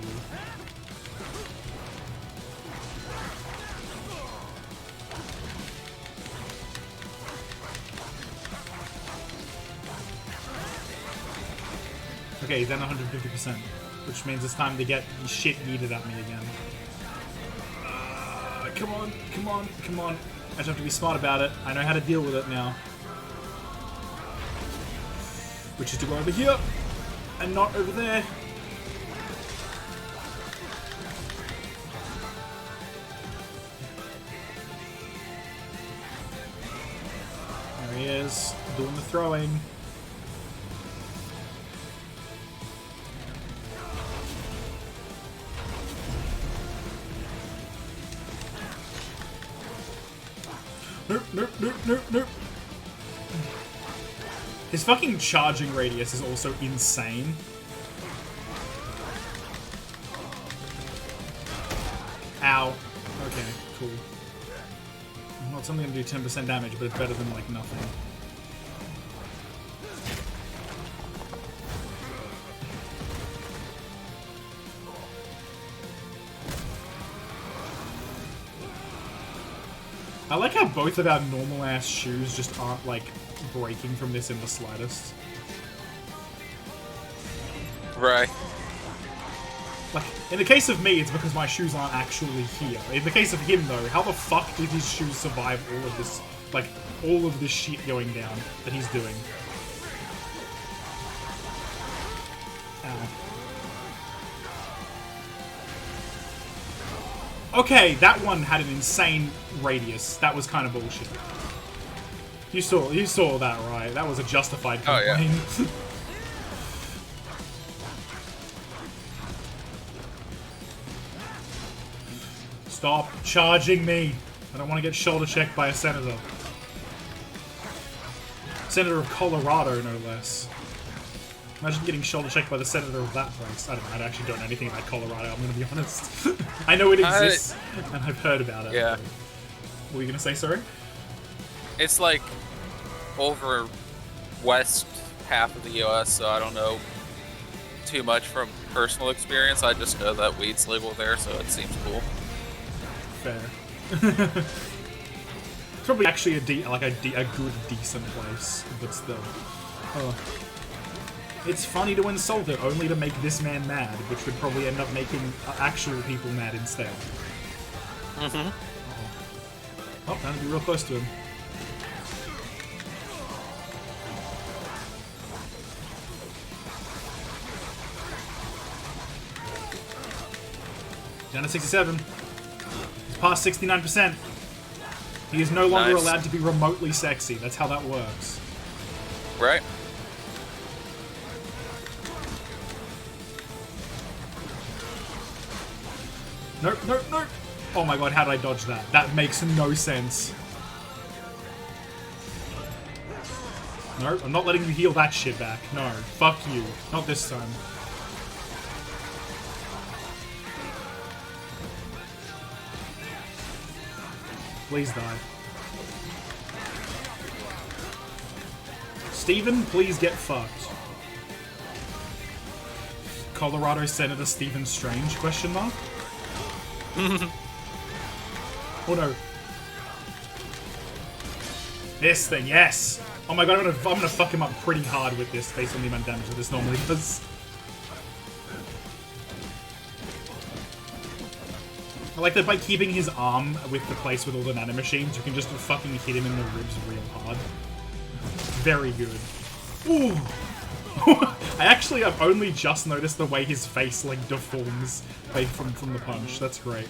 Okay, he's then 150%, which means it's time to get shit yeeted at me again. Come on, come on, come on. I just have to be smart about it. I know how to deal with it now. Which is to go over here, and not over there. There he is, doing the throwing. Nope, nope, nope, nope, nope. His fucking charging radius is also insane. Ow. Okay, cool. Well, it's only gonna do 10% damage, but it's better than, like, nothing. I like how both of our normal-ass shoes just aren't, like, breaking from this in the slightest. Right. Like, in the case of me, it's because my shoes aren't actually here. In the case of him, though, how the fuck did his shoes survive all of this, like, all of this shit going down that he's doing? Ow. Okay, that one had an insane radius. That was kind of bullshit. You saw that, right? That was a justified complaint. Oh, yeah. Stop charging me. I don't want to get shoulder checked by a senator. Senator of Colorado, no less. Imagine getting shoulder checked by the senator of that place. I don't know, I actually don't know anything about Colorado, I'm gonna be honest. I know it exists, and I've heard about it. Yeah. What were you gonna say, sorry? It's like over west half of the US, so I don't know too much from personal experience. I just know that weed's legal there, so it seems cool. Fair. It's probably actually a good, decent place, but still. Oh. It's funny to insult it, only to make this man mad, which would probably end up making actual people mad instead. Mm-hmm. Oh, that'd be real close to him. Down to 67. He's past 69%. He is no longer allowed to be remotely sexy. That's how that works. Right. Nope, nope, nope. Oh my god, how did I dodge that? That makes no sense. Nope, I'm not letting you heal that shit back. No, fuck you. Not this time. Please die. Steven, please get fucked. Colorado Senator Stephen Strange, question mark? Oh no. This thing, yes! Oh my god, I'm gonna fuck him up pretty hard with this based on the amount of damage that this normally does. I like that by keeping his arm with the place with all the nanomachines, you can just fucking hit him in the ribs real hard. Very good. Ooh! I've only just noticed the way his face, like, deforms from the punch. That's great.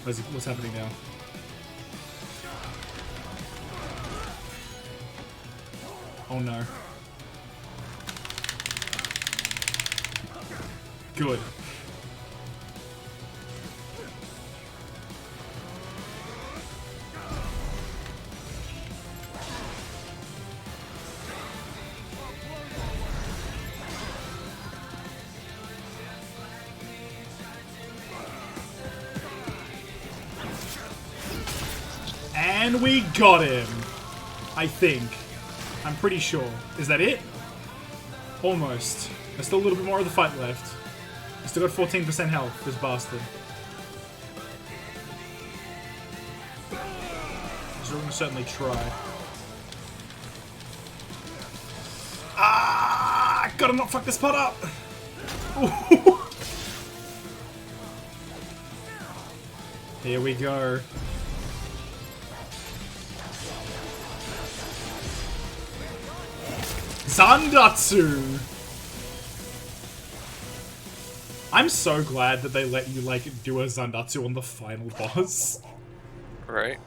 What's happening now? Oh no. Good. And we got him! I think. I'm pretty sure. Is that it? Almost. There's still a little bit more of the fight left. He's still got 14% health, this bastard. So we're gonna certainly try. Ah! Gotta not fuck this pot up! Ooh. Here we go. Zandatsu! I'm so glad that they let you, like, do a Zandatsu on the final boss. Right.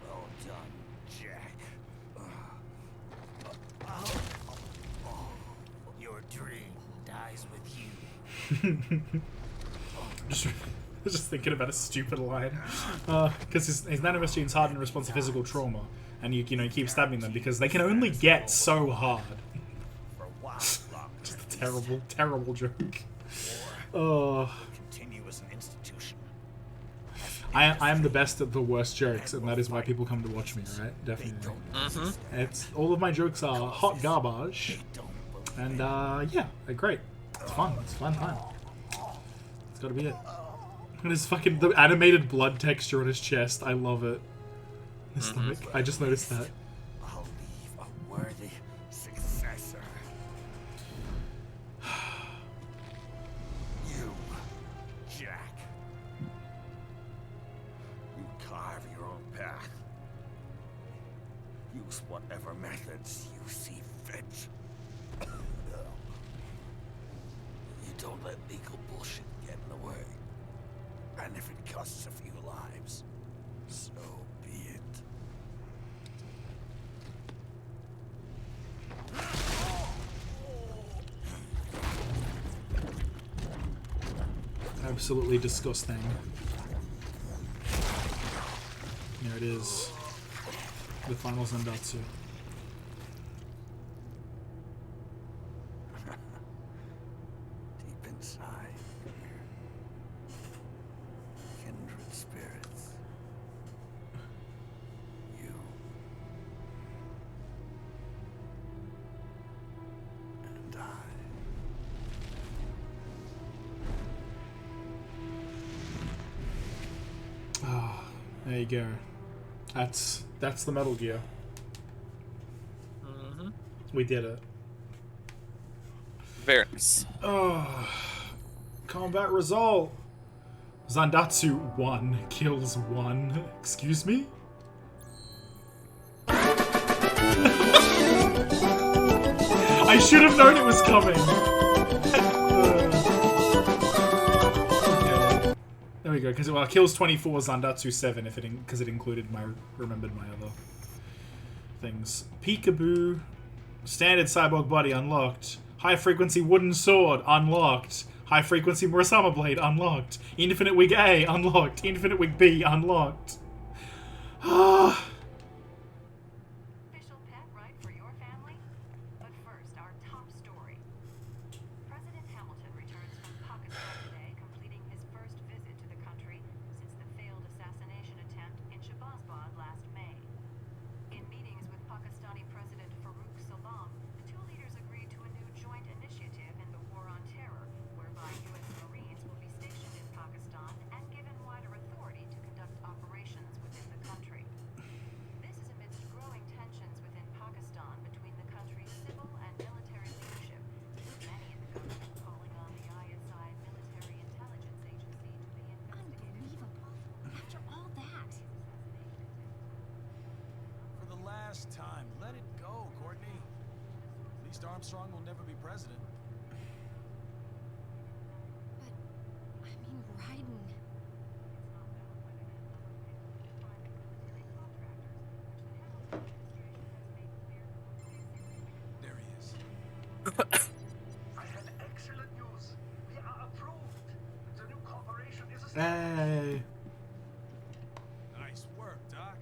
Well done, Jack. Your dream dies with you. just thinking about a stupid line. Because his nanomachines harden in response to physical trauma. And you know, keep stabbing them because they can only get so hard. Just a terrible, terrible joke. Oh. Continue as an institution. I am the best at the worst jokes, and that is why people come to watch me, right? Definitely. It's all of my jokes are hot garbage, and yeah, they're great. It's fun. It's a fun time. It's got to be it. And his fucking the animated blood texture on his chest. I love it. His stomach. I just noticed that. I'll leave a worthy successor. You, Jack. You carve your own path. Use whatever methods you see fit. You don't let legal bullshit get in the way. And if it costs a few lives, so be it. Absolutely disgusting. There it is. The final Zandatsu. Deep inside, kindred spirits. You and I. Ah, there you go. That's the Metal Gear. We did it. Very nice. Oh, combat result. Zandatsu 1 kills 1. Excuse me? I should have known it was coming. Okay. There we go. Because well, kills 24, Zandatsu 7 if it because it included remembered my other things. Peekaboo. Standard cyborg body unlocked. High frequency wooden sword unlocked. High frequency Murasama blade unlocked. Infinite wig A unlocked. Infinite wig B unlocked. Ah. Official pet ride for your family? But first, our top story. President Hamilton returns from Pakistan today, completing his first visit to the country since the failed assassination attempt in Shahbazbad last May. In meetings with Pakistani President Farouk Salam, the two leaders agreed to a new joint initiative in the war on terror, whereby last time. Let it go, Courtney. At least Armstrong will never be president. But, I mean, Raiden. There he is. I have excellent news. We are approved. The new corporation is a Hey. Nice work, Doc.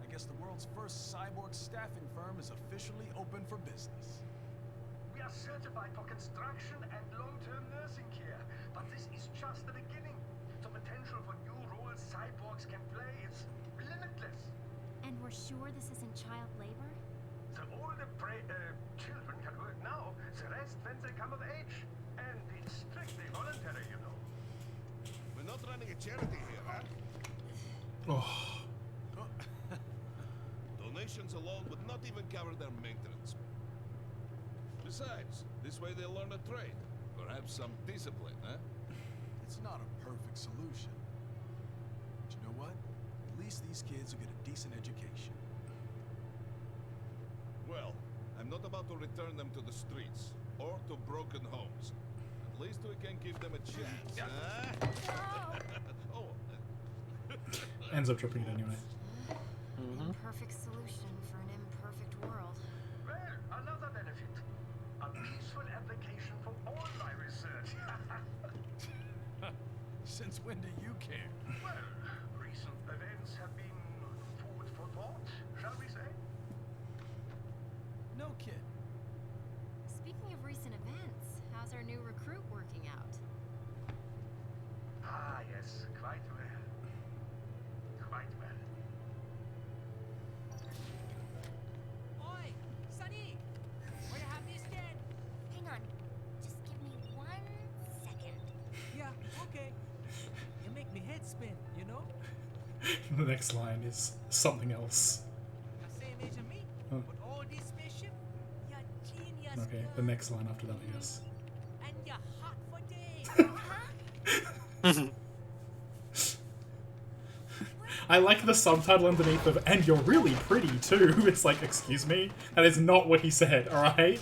I guess the world's first cyborg staffing firm is officially open for business. We are certified for construction and long-term nursing care, but this is just the beginning. The potential for new roles cyborgs can play is limitless. And we're sure this isn't child labor? The older children can work now, the rest when they come of age. And it's strictly voluntary, you know. We're not running a charity here, huh? Oh. Donations alone would not even cover their maintenance. Besides, this way they'll learn a trade. Perhaps some discipline, huh? It's not a perfect solution. But you know what? At least these kids will get a decent education. Well, I'm not about to return them to the streets or to broken homes. At least we can give them a chance, huh? Oh. Ends up tripping it anyway. Imperfect solution for an imperfect world. Well, another benefit. A peaceful application for all my research. Since when do you care? Well, recent events have been food for thought, shall we say? No kid. Speaking of recent events, how's our new recruit working out? Ah, yes, quite well. Quite well. Oi, Sonny! Are you happy again? Hang on. Just give me 1 second. Yeah, okay. You make me head spin, you know? The next line is something else. The same age as me, Oh. but all this spaceship, you're genius. Okay, girl. the next line after that, I guess. And you're hot for days. I like the subtitle underneath of, and you're really pretty too. It's like, excuse me? That is not what he said, alright?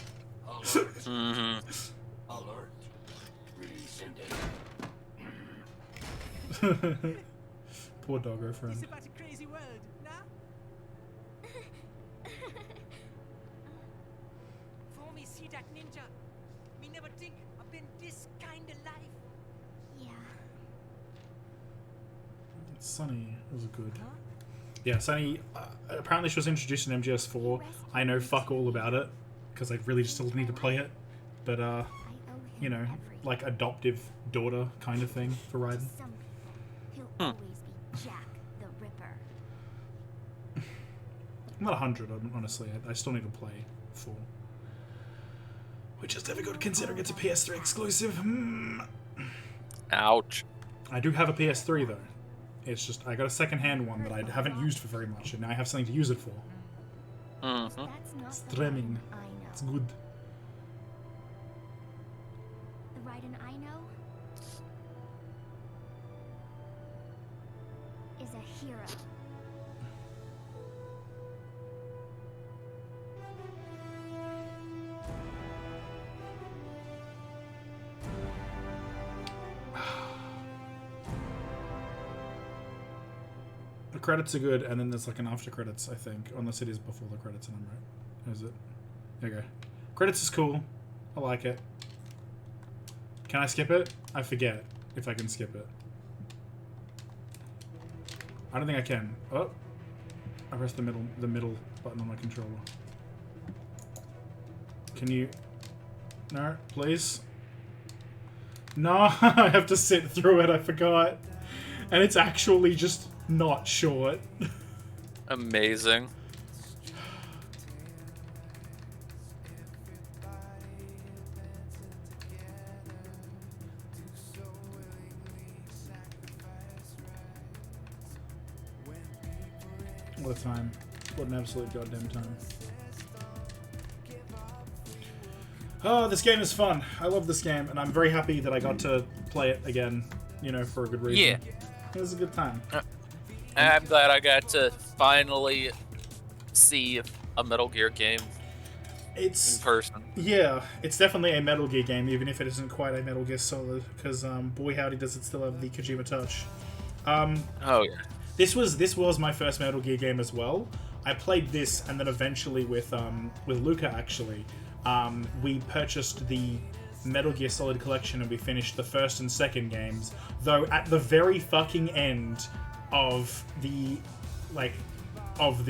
Alert. Alert. Rescinding. Poor doggo friend. It's about a crazy world, nah? For me, see that ninja. Me never think I've been this kind of life. Yeah. Sunny was good. Yeah, Sunny, apparently she was introduced in MGS4. I know fuck all about it, because I really just still need to play it. But, you know, like adoptive daughter kind of thing for Raiden. He'll always be Jack the Ripper. I'm not 100, honestly. I still need to play 4. Which is difficult considering it's a PS3 exclusive. Ouch. I do have a PS3 though. It's just, I got a second-hand one that I haven't used for very much, and now I have something to use it for. Streaming. It's good. The Raiden I know is a hero. The credits are good, and then there's like an after credits, I think, unless it is before the credits, and I'm right. Is it? There you go. Credits is cool. I like it. Can I skip it? I forget if I can skip it. I don't think I can. Oh, I pressed the middle button on my controller. Can you? No, please. No, I have to sit through it. I forgot, and it's actually just not short. Amazing. What a time. What an absolute goddamn time. Oh, this game is fun. I love this game, and I'm very happy that I got to play it again, you know, for a good reason. Yeah. It was a good time. I'm glad I got to finally see a Metal Gear game in It's person. yeah, it's definitely a Metal Gear game, even if it isn't quite a Metal Gear Solid. Because boy howdy, does it still have the Kojima touch. Oh yeah. This was my first Metal Gear game as well. I played this, and then eventually with Luca actually, we purchased the Metal Gear Solid collection, and we finished the first and second games. Though at the very fucking end of the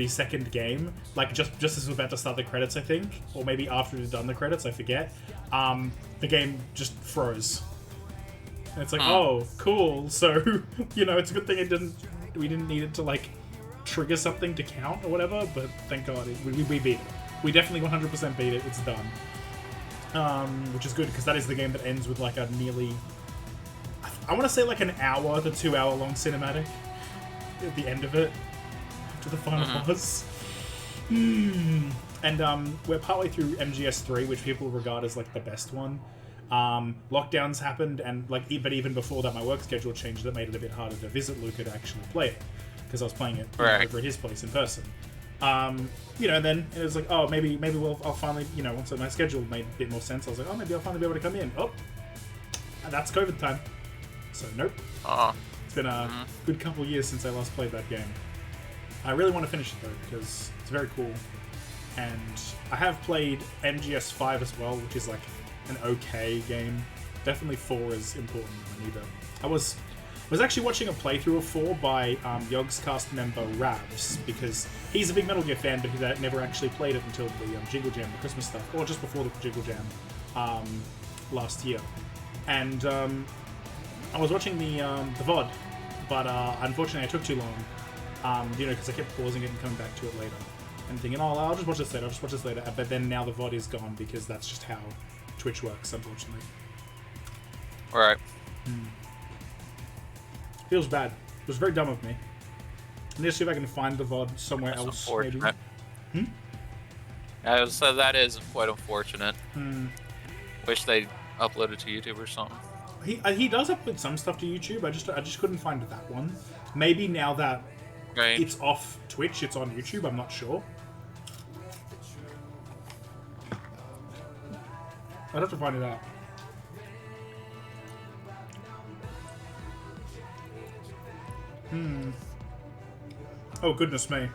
second game, like just as we're about to start the credits, I think, or maybe after we've done the credits, I forget. The game just froze. And it's like, oh, cool. So, you know, it's a good thing we didn't need it to like trigger something to count or whatever. But thank God, we beat it. We definitely 100% beat it. It's done, which is good because that is the game that ends with like a nearly, I want to say like an hour to 2 hour long cinematic at the end of it, to the final boss. And we're partway through MGS3, which people regard as like the best one. Lockdowns happened, and but even before that, my work schedule changed. That made it a bit harder to visit Luca to actually play it, because I was playing it over at his place in person. You know, and then it was like, oh, maybe I'll finally, you know, once my schedule made a bit more sense, I was like, oh, maybe I'll finally be able to come in. Oh, and that's COVID time. So nope. It's been a good couple years since I last played that game. I really want to finish it though, because it's very cool. And I have played MGS5 as well, which is like an okay game. Definitely 4 is important than either. I was actually watching a playthrough of 4 by Yogscast member Ravs, because he's a big Metal Gear fan, but he never actually played it until the Jingle Jam, the Christmas stuff, or just before the Jingle Jam last year. And I was watching the VOD, but unfortunately I took too long, you know, because I kept pausing it and coming back to it later. And thinking, oh, I'll just watch this later. But then now the VOD is gone, because that's just how Twitch works, unfortunately. Right. Feels bad. It was very dumb of me. I need to see if I can find the VOD somewhere else, maybe. So that is quite unfortunate. Wish they uploaded to YouTube or something. He does upload some stuff to YouTube. I just couldn't find that one. Maybe now that it's off Twitch, it's on YouTube. I'm not sure. I'd have to find it out. Oh goodness me!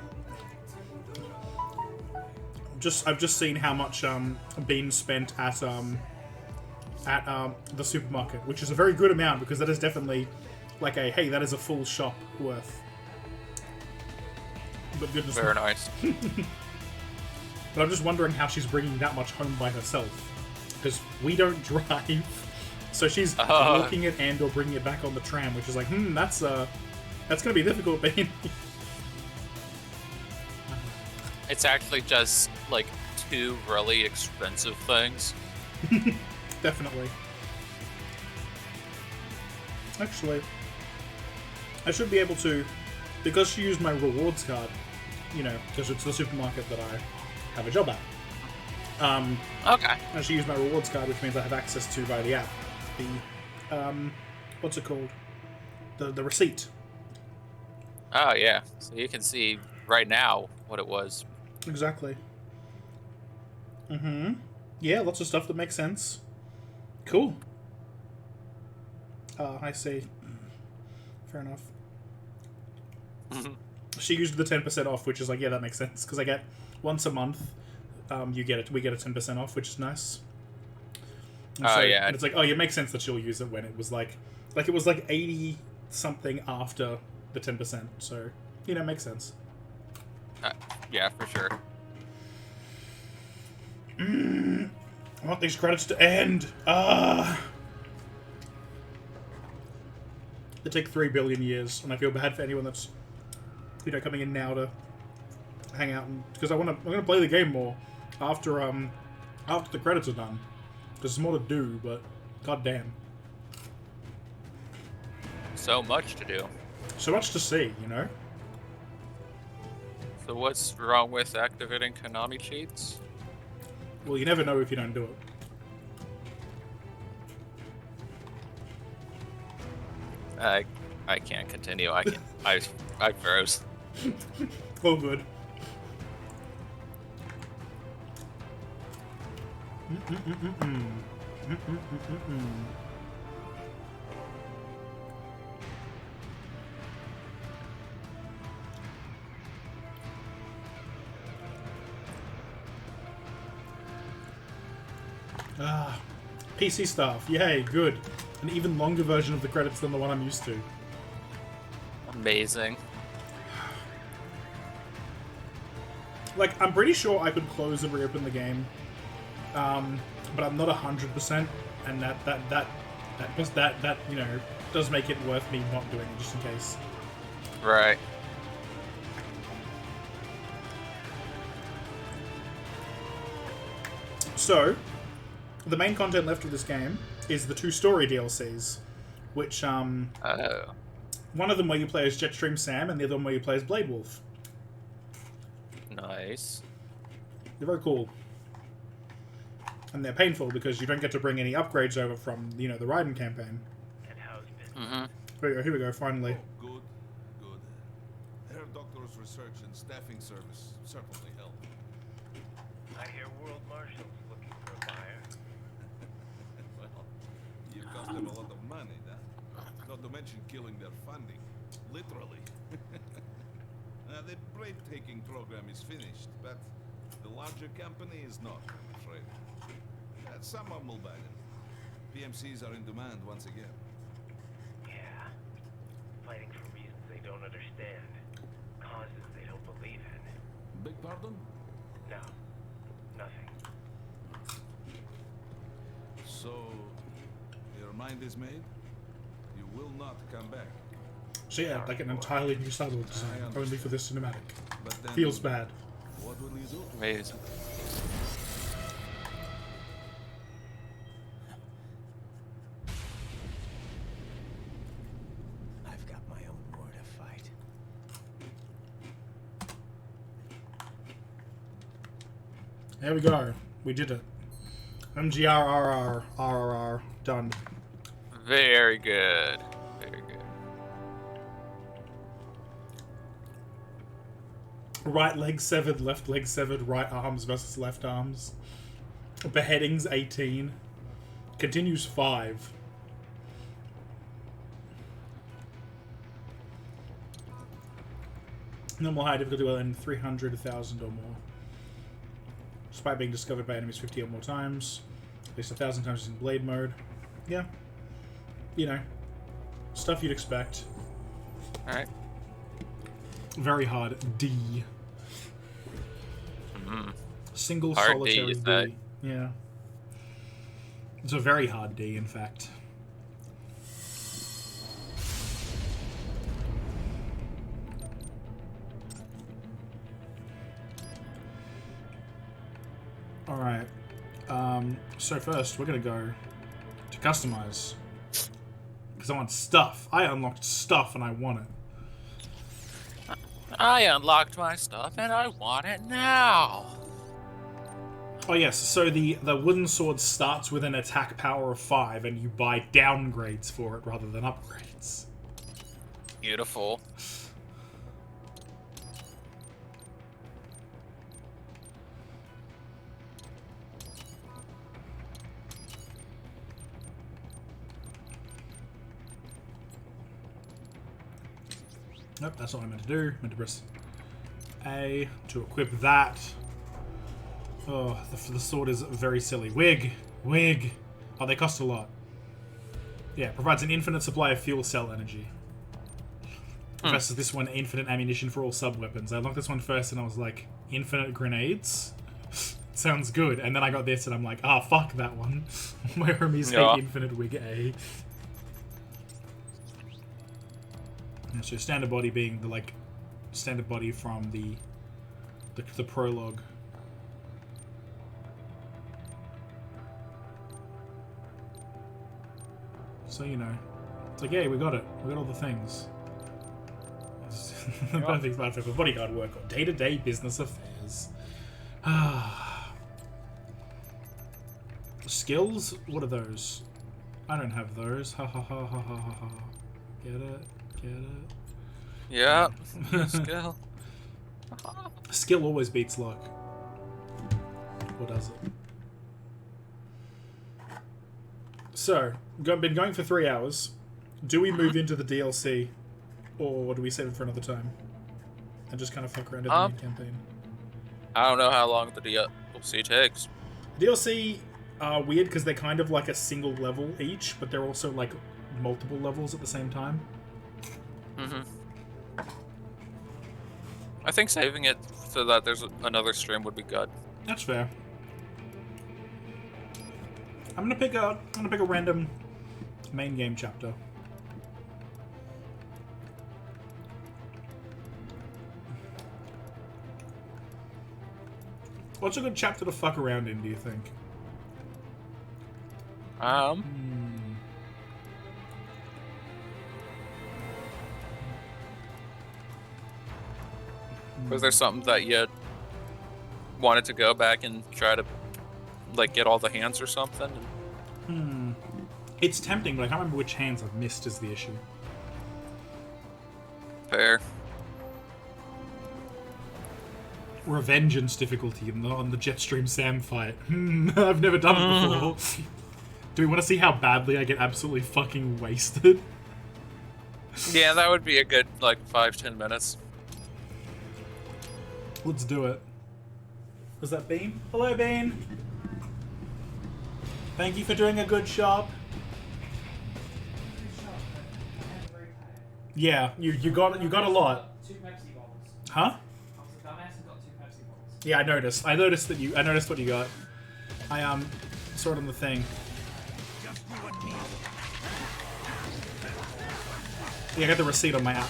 I've just seen how much been spent at the supermarket, which is a very good amount, because that is definitely like hey, that is a full shop worth. But goodness me. Very nice. But I'm just wondering how she's bringing that much home by herself, because we don't drive, so she's walking it and or bringing it back on the tram, which is like, that's gonna be difficult, being. It's actually just like 2 really expensive things. Definitely. Actually, I should be able to, because she used my rewards card, you know, because it's the supermarket that I have a job at. Okay. And she used my rewards card, which means I have access to, via the app, the, what's it called? The receipt. Oh, yeah. So you can see right now what it was. Exactly. Yeah, lots of stuff that makes sense. Cool. I see. Fair enough. She used the 10% off, which is like, yeah, that makes sense, because I get once a month. We get a 10% off, which is nice. Yeah. And it's like, oh, it makes sense that she'll use it when it was like it was like 80 something after the 10%. So, you know, it makes sense. Yeah, for sure. I want these credits to end. They take 3 billion years, and I feel bad for anyone that's, you know, coming in now to hang out, because I'm gonna play the game more after the credits are done, because there's more to do. But goddamn, So much to do. so much to see, you know. So what's wrong with activating Konami cheats? Well, you never know if you don't do it. I can't continue. I froze. Oh, good. Ah, PC stuff. Yay, good. An even longer version of the credits than the one I'm used to. Amazing. Like, I'm pretty sure I could close and reopen the game, but I'm not 100%, and that you know, does make it worth me not doing it just in case. Right. So, the main content left of this game is the 2 story DLCs, which one of them where you play as Jetstream Sam, and the other one where you play as Blade Wolf. Nice. They're very cool. And they're painful because you don't get to bring any upgrades over from, you know, the Raiden campaign. Here we go, finally. Oh, good. Herr Doctor's research and staffing service certainly help. I hear World Marshal's looking for a buyer. Well, you cost them a lot of money, huh? Not to mention killing their funding. Literally. The breathtaking program is finished, but the larger company is not, I'm afraid. Someone will buy them. PMCs are in demand once again. Yeah. Fighting for reasons they don't understand. Causes they don't believe in. Beg pardon? No. Nothing. So, your mind is made? You will not come back. So yeah, like an entirely new saddle design, only for this cinematic. But then, Feels bad. What will you do? Amazing. I've got my own war to fight. There we go. We did it. MGRRR done. Very good. Very good. Right leg severed, left leg severed, right arms versus left arms. Beheadings 18. Continues 5. Normal high difficulty will end 300, 1,000 or more. Despite being discovered by enemies 50 or more times. At least 1,000 times in blade mode. Yeah. You know. Stuff you'd expect. Alright. Very hard D. Single Hard solitary D, D. Yeah. It's a very hard D, in fact. Alright. So first, we're gonna go to customize. Because I want stuff. I unlocked stuff and I want it. I unlocked my stuff and I want it now. Oh yes, so the wooden sword starts with an attack power of 5 and you buy downgrades for it rather than upgrades. Beautiful. Nope, that's not what I meant to do. I meant to press A to equip that. Oh, the sword is very silly. Wig! Wig! Oh, they cost a lot. Yeah, provides an infinite supply of fuel cell energy. Versus this one, infinite ammunition for all sub-weapons. I unlocked this one first and I was like, infinite grenades? Sounds good. And then I got this and I'm like, ah, fuck that one. My homies hate infinite wig A. And so standard body being the, like, standard body from the prologue. So, you know, it's like, yeah, we got it. We got all the things. Perfect outfit for bodyguard work or day-to-day business affairs. Skills? What are those? I don't have those. Ha ha ha ha ha ha ha. Get it? Get it? Yep. Skill. Skill always beats luck. Or does it? So, been going for 3 hours. Do we move into the DLC, or do we save it for another time? And just kind of fuck around in the main campaign? I don't know how long the DLC takes. DLC are weird because they're kind of like a single level each, but they're also like multiple levels at the same time. I think saving it so that there's another stream would be good. That's fair. I'm gonna pick a random main game chapter. What's a good chapter to fuck around in, do you think? Was there something that you wanted to go back and try to, like, get all the hands or something? It's tempting, but I can't remember which hands I've missed is the issue. Fair. Revengeance difficulty on the Jetstream Sam fight. I've never done it before. Do we want to see how badly I get absolutely fucking wasted? Yeah, that would be a good, like, 5-10 minutes. Let's do it. Was that Bean? Hello, Bean. Thank you for doing a good job. Yeah, you got a lot. 2 Pepsi bottles. Huh? I was a dumbass and got 2 Pepsi bottles. Yeah, I noticed. I noticed what you got. I saw it on the thing. Yeah, I got the receipt on my app.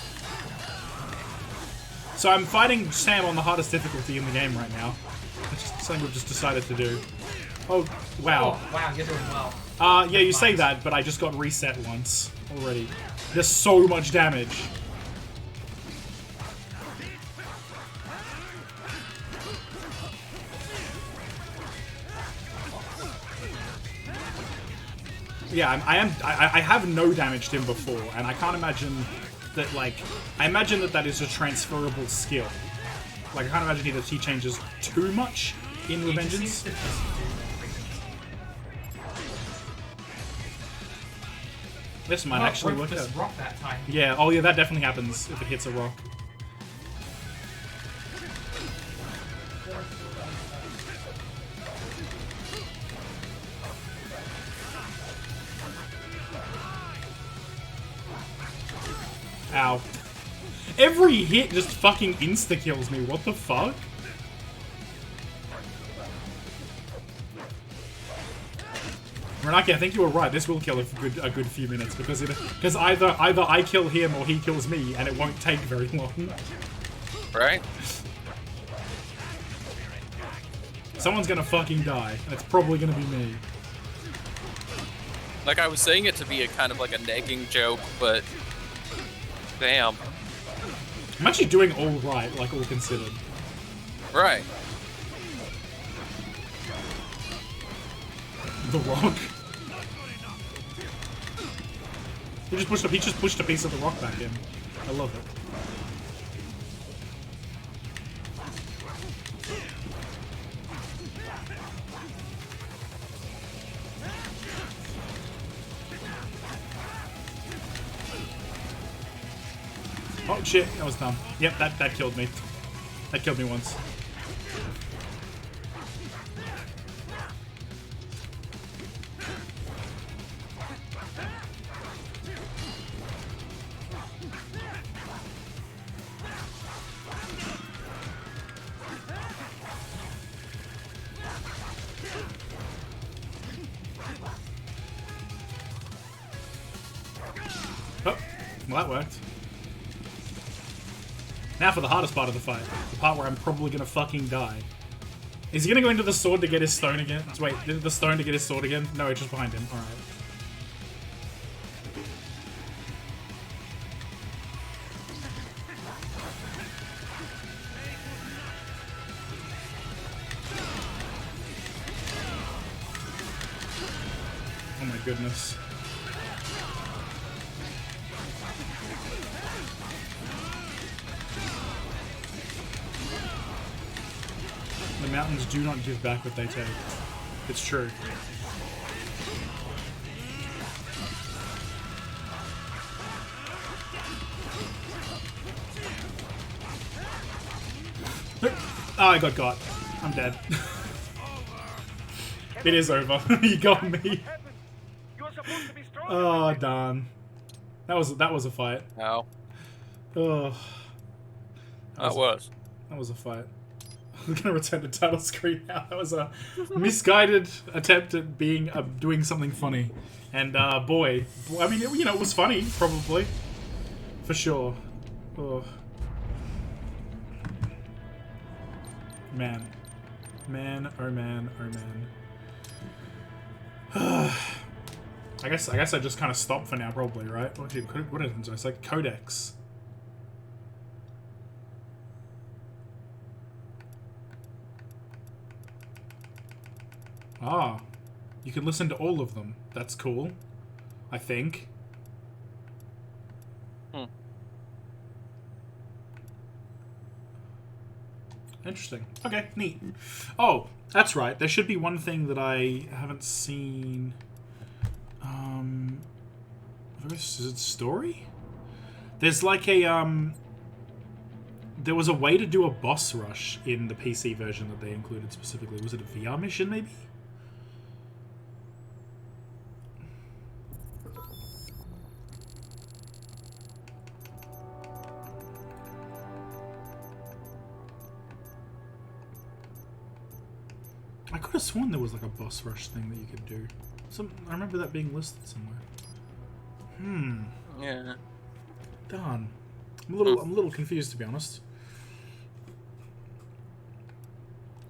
So I'm fighting Sam on the hardest difficulty in the game right now. It's just something we've just decided to do. Oh, wow. Oh, wow, you're doing well. Yeah, you say that, but I just got reset once already. There's so much damage. Yeah, I have no damaged him before, and I can't imagine that, like, I imagine that is a transferable skill. Like, I can't imagine that he changes too much in Revengeance. This might actually work out. Rock that time. Yeah, oh yeah, that definitely happens if it hits a rock. Ow. Every hit just fucking insta-kills me, what the fuck? Renaki, I think you were right. This will kill a good few minutes because either I kill him or he kills me, and it won't take very long. Right? Someone's gonna fucking die, and it's probably gonna be me. Like, I was saying it to be a kind of like a nagging joke, but damn. I'm actually doing all right, like all considered. Right. The rock. He just pushed a piece of the rock back in. I love it. Oh shit, that was dumb. Yep, that killed me. That killed me once. Oh, well that worked. Now for the hardest part of the fight. The part where I'm probably gonna fucking die. Is he gonna go into the sword to get his stone again? Wait, the stone to get his sword again? No, it's just behind him. Alright. Oh my goodness. The mountains do not give back what they take. It's true. Oh, I got. I'm dead. It is over. You got me. You're supposed to be strong. Oh, darn. That was a fight. No. Oh. That was. That was a fight. I'm gonna return to title screen now. That was a misguided attempt at doing something funny, and boy, I mean, it was funny, probably, for sure. Oh. Man, oh man. I guess I just kind of stop for now, probably, right? What happens? It's like codex. Ah, you can listen to all of them. That's cool, I think. Interesting. Okay, neat. Oh, that's right. There should be one thing that I haven't seen. Is it story? There's like a, there was a way to do a boss rush in the PC version that they included specifically. Was it a VR mission, maybe? I could have sworn there was like a boss rush thing that you could do. I remember that being listed somewhere. Yeah. Darn. I'm a little confused, to be honest.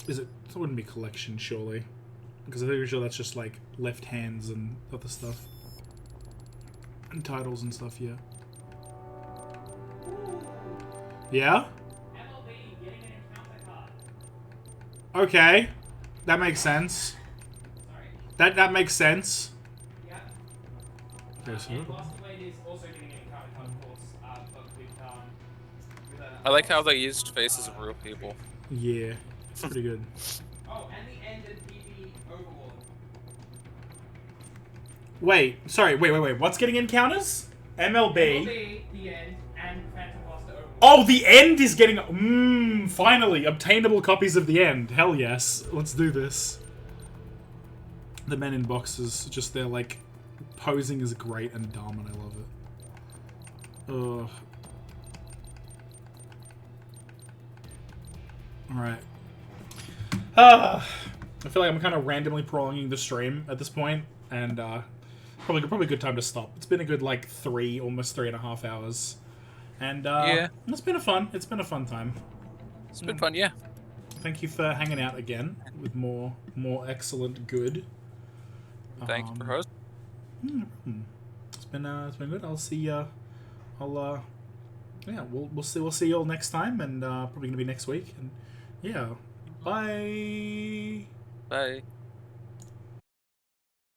It wouldn't be collection, surely. Because I'm pretty sure that's just like left hands and other stuff. And titles and stuff, yeah. Yeah? MLB getting an encounter card. Okay. That makes sense. Sorry? That makes sense. Yeah. Okay, so And Lost Blade is also getting an encounter card, of course, but with a... I like how they used faces of real people. yeah, it's pretty good. Oh, and the end and PB Overlord. Wait, sorry, wait. What's getting encounters? MLB. MLB, the end, and Phantom Blaster Overlord. Oh, the end is getting... finally, obtainable copies of the end. Hell yes. Let's do this. The men in boxes, just they're like, posing is great and dumb, and I love it. Ugh. Alright. I feel like I'm kind of randomly prolonging the stream at this point, and probably a good time to stop. It's been a good like almost 3.5 hours, and yeah, it's been a fun time. It's been fun, yeah. Thank you for hanging out again with more excellent good. Thanks for hosting. It's been good. I'll see. Yeah, we'll see you all next time, and probably gonna be next week. And yeah, bye. Bye.